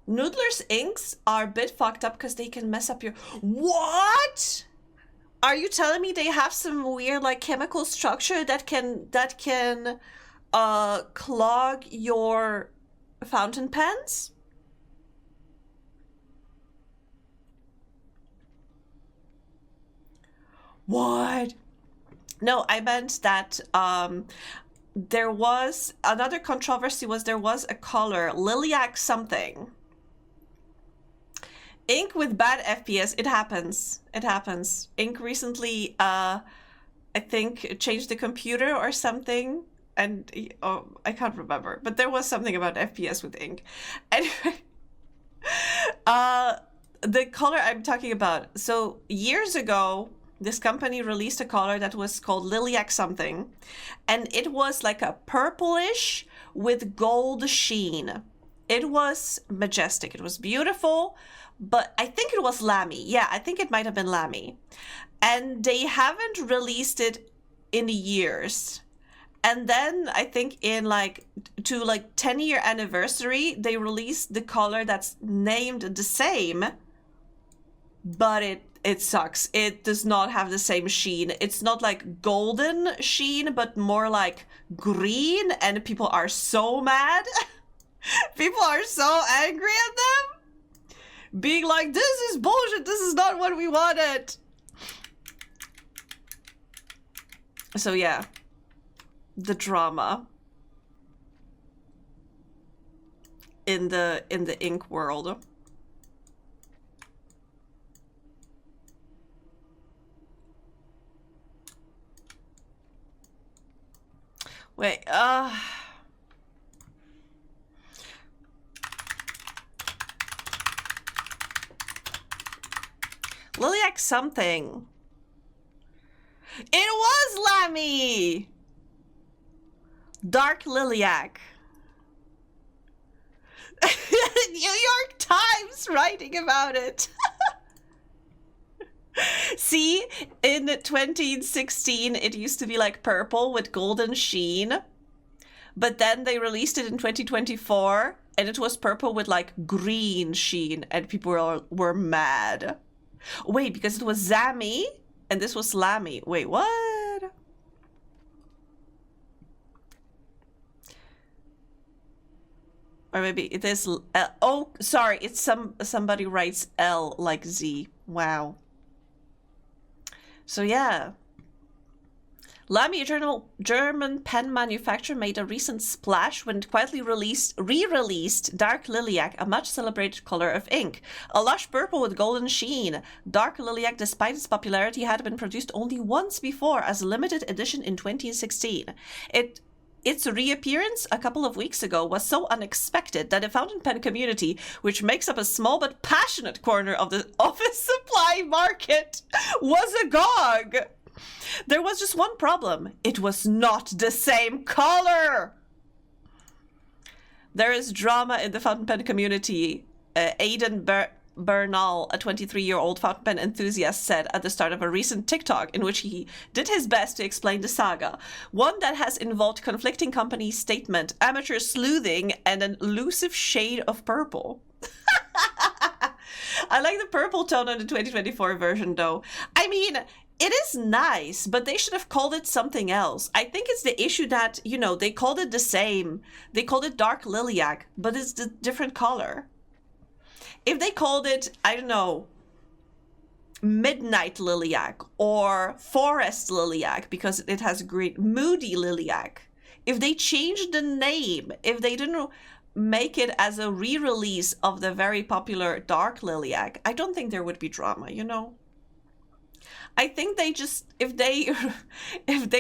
Noodler's inks are a bit fucked up because they can mess up your... What? Are you telling me they have some weird like chemical structure that can clog your fountain pens? What? No, I meant that there was another controversy was there was a color, lilac something. Ink with bad FPS, it happens. It happens. Ink recently, I think, changed the computer or something. And oh, I can't remember. But there was something about FPS with ink. Anyway, the color I'm talking about. So years ago, this company released a color that was called lilac something. And it was like a purplish with gold sheen. It was majestic. It was beautiful. But I think it was Lammy. Yeah, I think it might have been Lammy. And they haven't released it in years. And then I think in like 10-year anniversary, they released the color that's named the same, but it sucks. It does not have the same sheen. It's not like golden sheen, but more like green, and people are so mad. People are so angry at them. Being like, this is bullshit, this is not what we wanted. So yeah, the drama in the ink world. Wait, Lilac something. It was Lammy! Dark lilac. New York Times writing about it. See, in 2016, it used to be like purple with golden sheen. But then they released it in 2024, and it was purple with like green sheen, and people were mad. Wait, because it was Zammy, and this was Lammy. Wait, what? Or maybe it is... oh, sorry, it's somebody writes L like Z. Wow. So yeah. Lammy, a German pen manufacturer, made a recent splash when it quietly re-released Dark Lilac, a much celebrated color of ink. A lush purple with golden sheen. Dark Lilac, despite its popularity, had been produced only once before as a limited edition in 2016. Its reappearance a couple of weeks ago was so unexpected that the fountain pen community, which makes up a small but passionate corner of the office supply market, was agog. There was just one problem. It was not the same color. There is drama in the fountain pen community. Aidan Bernal, a 23-year-old fountain pen enthusiast, said at the start of a recent TikTok in which he did his best to explain the saga, one that has involved conflicting company statement, amateur sleuthing, and an elusive shade of purple. I like the purple tone on the 2024 version, though. I mean, it is nice, but they should have called it something else. I think it's the issue that, you know, they called it the same. They called it Dark Lilac, but it's the different color. If they called it, I don't know, Midnight Lilac or Forest Lilac because it has green, Moody Lilac. If they changed the name, if they didn't make it as a re-release of the very popular Dark Lilac, I don't think there would be drama, you know? I think they just, if they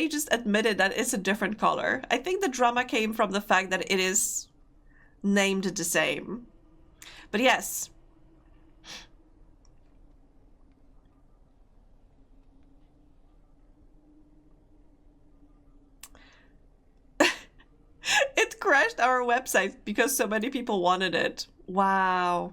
just admitted that it's a different color, I think the drama came from the fact that it is named the same. But yes. It crashed our website because so many people wanted it. Wow.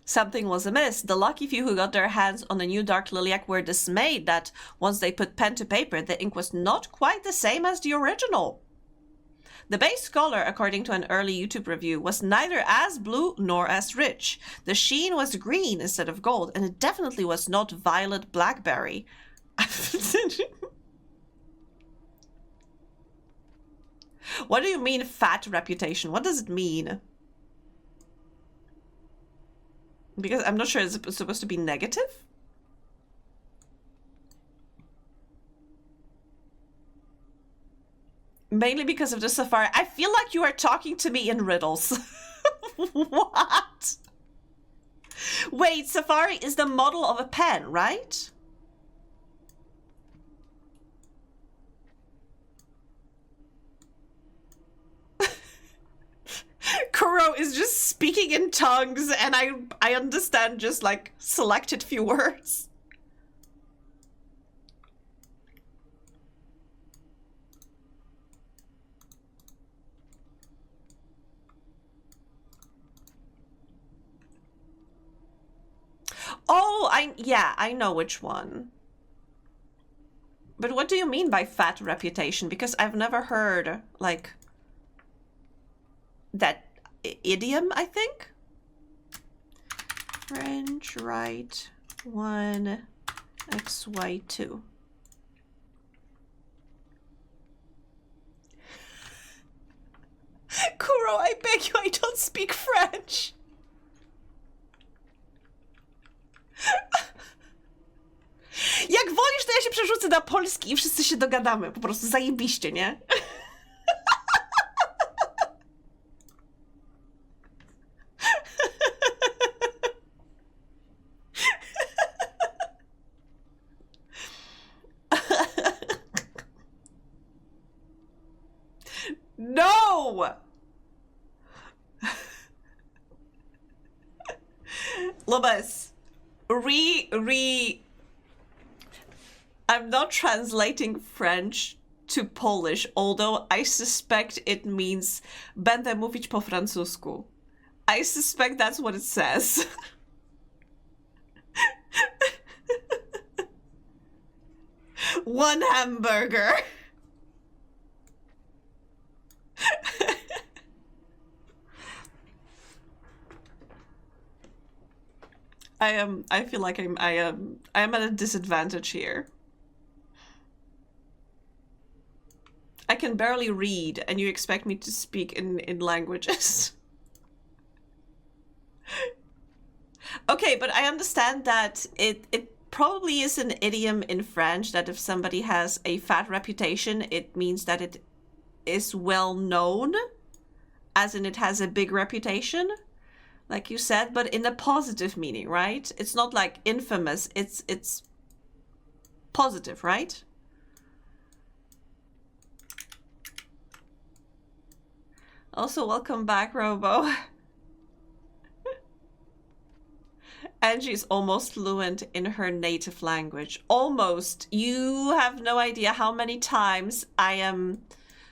Something was amiss. The lucky few who got their hands on the new Dark Lilac were dismayed that once they put pen to paper, the ink was not quite the same as the original. The base color, according to an early YouTube review, was neither as blue nor as rich. The sheen was green instead of gold, and it definitely was not violet blackberry. What do you mean fat reputation? What does it mean? Because I'm not sure it's supposed to be negative. Mainly because of the Safari. I feel like you are talking to me in riddles. What? Wait, Safari is the model of a pen, right? Kuro is just speaking in tongues, and I understand just like selected few words. Oh, yeah, I know which one. But what do you mean by fat reputation? Because I've never heard, like, that idiom, I think? French right 1 XY2. Kuro, I beg you, I don't speak French. Jak wolisz, to ja się przerzucę na polski i wszyscy się dogadamy. Po prostu zajebiście, nie? No! Lobas, I'm not translating French to Polish, although I suspect it means będę mówić po francusku. I suspect that's what it says. One hamburger. I feel like I am at a disadvantage here. I can barely read, and you expect me to speak in languages. Okay, but I understand that it probably is an idiom in French that if somebody has a fat reputation, it means that it is well known, as in it has a big reputation, like you said, but in a positive meaning, right? It's not like infamous, it's positive, right? Also, welcome back, Robo. Angie's almost fluent in her native language. Almost. You have no idea how many times I am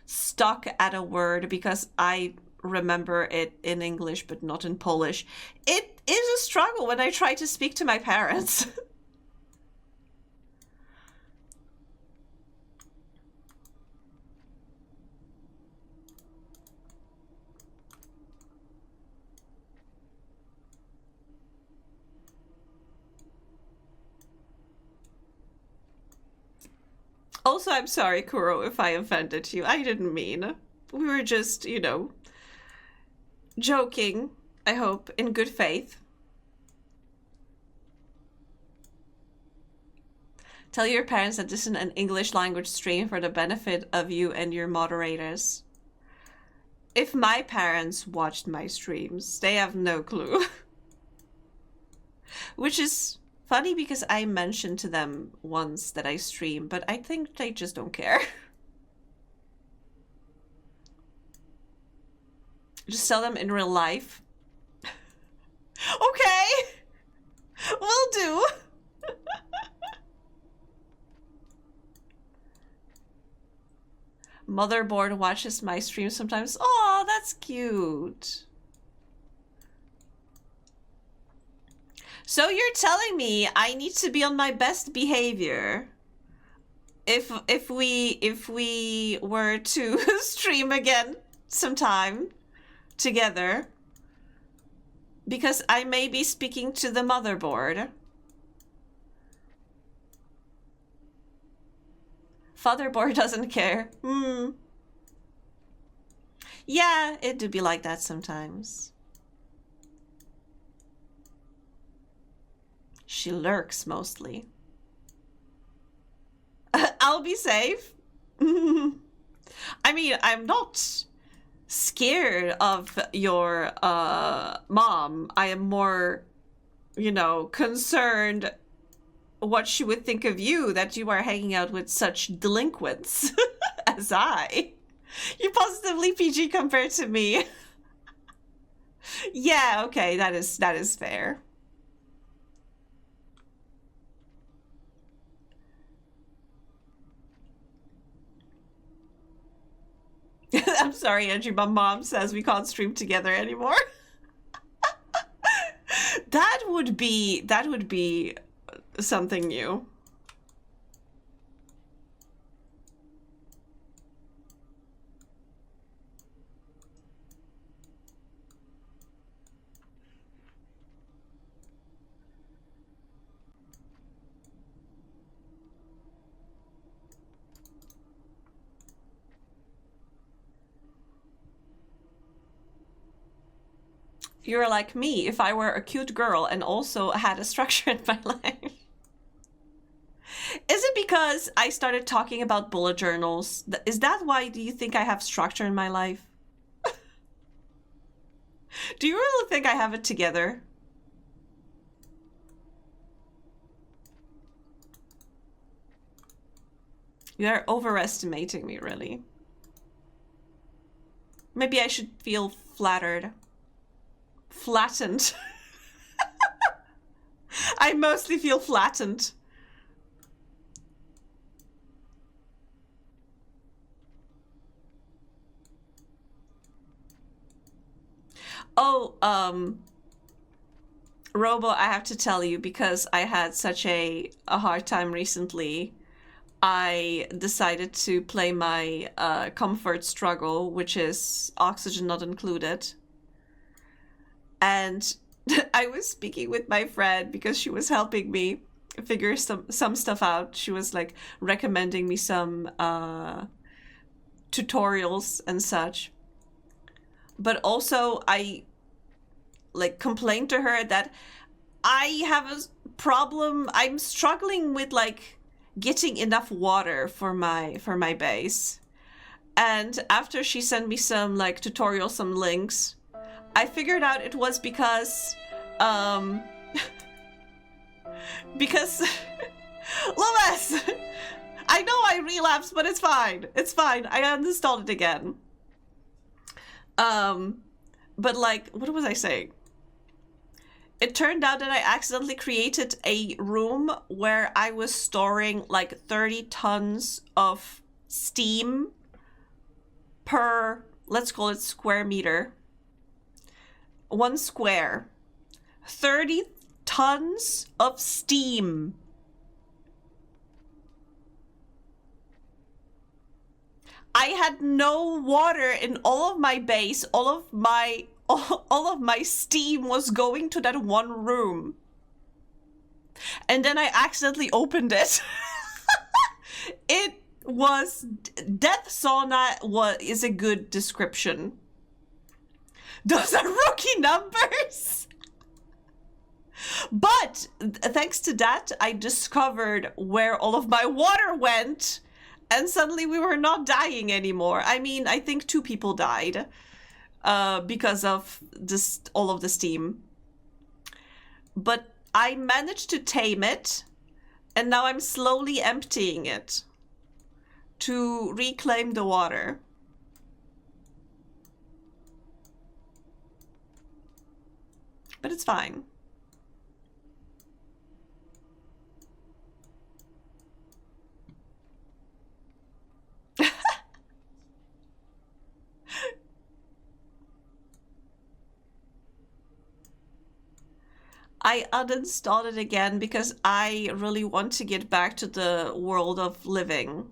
stuck at a word because I remember it in English but not in Polish. It is a struggle when I try to speak to my parents. Also, I'm sorry, Kuro, if I offended you. I didn't mean. We were just, you know, joking, I hope, in good faith. Tell your parents that this is an English language stream for the benefit of you and your moderators. If my parents watched my streams, they have no clue. Which is funny because I mentioned to them once that I stream, but I think they just don't care. Just tell them in real life. Okay! Will do! Motherboard watches my streams sometimes. Oh, that's cute. So you're telling me I need to be on my best behavior if we were to stream again sometime together, because I may be speaking to the motherboard. Fatherboard doesn't care. Yeah, it do be like that sometimes. She lurks mostly. I'll be safe. I mean, I'm not scared of your mom. I am more, you know, concerned what she would think of you, that you are hanging out with such delinquents as I. You positively PG compared to me. Yeah, okay, that is fair. I'm sorry, Andrew, my mom says we can't stream together anymore. That would be something new. You're like me if I were a cute girl and also had a structure in my life. Is it because I started talking about bullet journals? Is that why do you think I have structure in my life? Do you really think I have it together? You are overestimating me, really. Maybe I should feel flattered. Flattened. I mostly feel flattened. Oh, Robo, I have to tell you, because I had such a hard time recently, I decided to play my comfort struggle, which is oxygen not included. And I was speaking with my friend because she was helping me figure some stuff out. She was like recommending me some tutorials and such. But also I like complained to her that I have a problem. I'm struggling with like getting enough water for my base. And after she sent me some like tutorials, some links, I figured out it was because because Lewis, I know I relapsed, but it's fine. It's fine. I uninstalled it again. But like, what was I saying? It turned out that I accidentally created a room where I was storing like 30 tons of steam per, let's call it square meter. 1 square. 30 tons of steam. I had no water in all of my base. All of my steam was going to that one room. And then I accidentally opened it. It was death sauna is a good description. Those are rookie numbers. But thanks to that, I discovered where all of my water went, and suddenly we were not dying anymore. I mean, I think 2 people died because of this, all of the steam. But I managed to tame it, and now I'm slowly emptying it to reclaim the water. But it's fine. I uninstalled it again because I really want to get back to the world of living.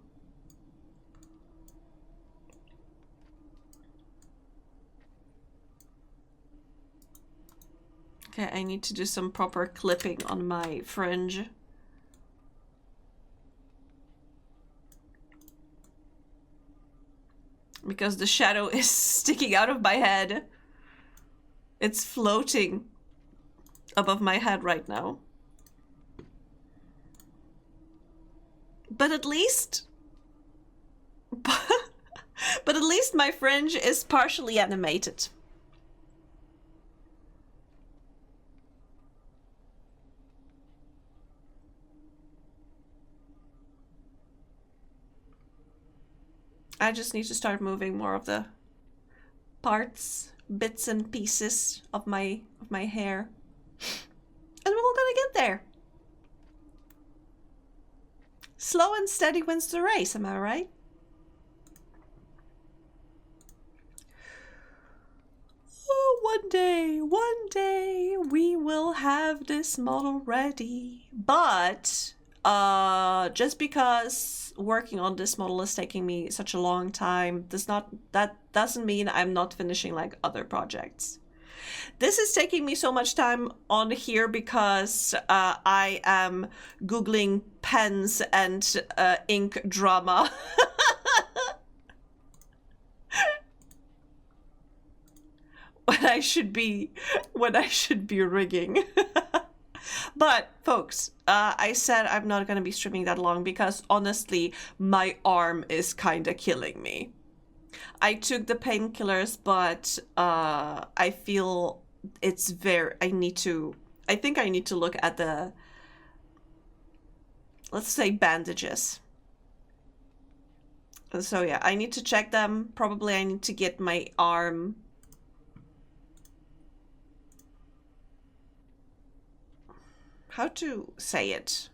Okay, I need to do some proper clipping on my fringe. Because the shadow is sticking out of my head. It's floating above my head right now. But at least... but at least my fringe is partially animated. I just need to start moving more of the parts, bits and pieces of my hair. And we're all gonna get there. Slow and steady wins the race, am I right? Oh, one day we will have this model ready. But just because working on this model is taking me such a long time that doesn't mean I'm not finishing like other projects. This is taking me so much time on here because I am Googling pens and ink drama. when I should be rigging. But folks, I said I'm not gonna be streaming that long because honestly, my arm is kinda killing me. I took the painkillers, but I feel it's I think I need to look at the, let's say, bandages. So yeah, I need to check them. Probably I need to get my arm. How to say it?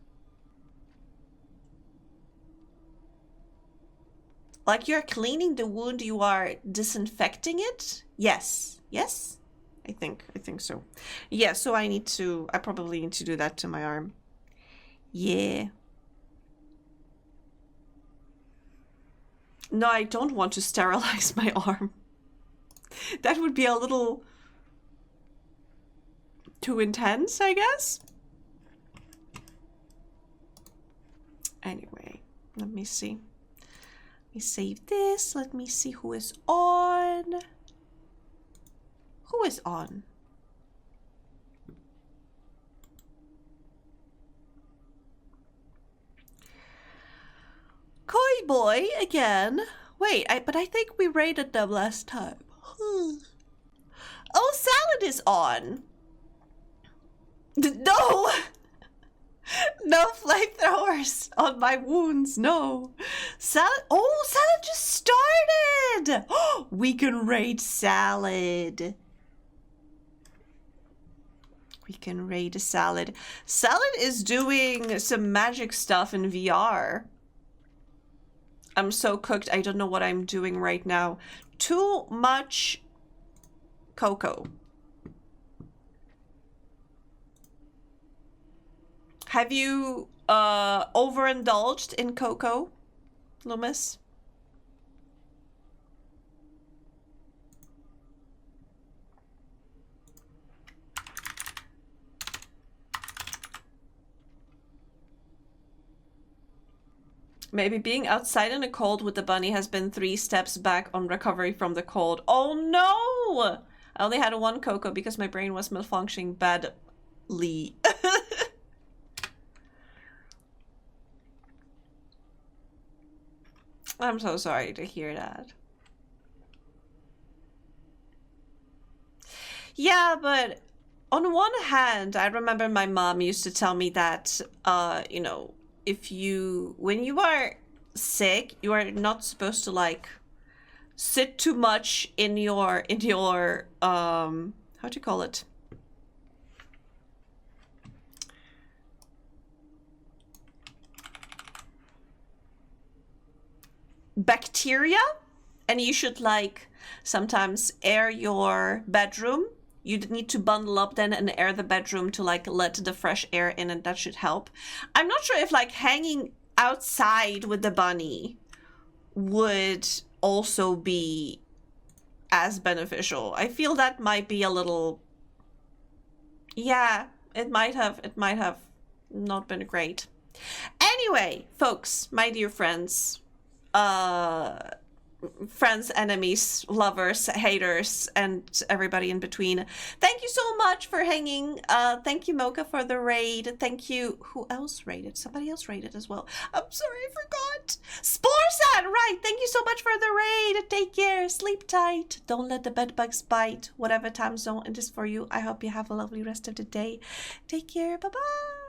Like you're cleaning the wound, you are disinfecting it? Yes. Yes? I think so. Yeah, so I probably need to do that to my arm. Yeah. No, I don't want to sterilize my arm. That would be a little too intense, I guess. Anyway, let me see. Let me save this. Let me see who is on. Who is on? Koi Boy again. Wait, but I think we rated them last time. Oh, Salad is on. No! No flamethrowers on my wounds, no. Salad, oh, Salad just started! We can raid Salad. We can raid a Salad. Salad is doing some magic stuff in VR. I'm so cooked, I don't know what I'm doing right now. Too much cocoa. Have you overindulged in cocoa, Loomis? Maybe being outside in the cold with the bunny has been 3 steps back on recovery from the cold. Oh no! I only had 1 cocoa because my brain was malfunctioning badly. I'm so sorry to hear that. Yeah, but on one hand, I remember my mom used to tell me that, you know, when you are sick, you are not supposed to like sit too much in your how do you call it? Bacteria, and you should like sometimes air your bedroom. You need to bundle up then and air the bedroom to like let the fresh air in, and that should help. I'm not sure if like hanging outside with the bunny would also be as beneficial. I feel that might be a little, yeah, it might have not been great. Anyway, folks, my dear friends, friends, enemies, lovers, haters, and everybody in between. Thank you so much for hanging. Thank you, Mocha, for the raid. Thank you. Who else raided? Somebody else raided as well. I'm sorry, I forgot. Sporsan, right. Thank you so much for the raid. Take care. Sleep tight. Don't let the bedbugs bite. Whatever time zone it is for you. I hope you have a lovely rest of the day. Take care. Bye-bye.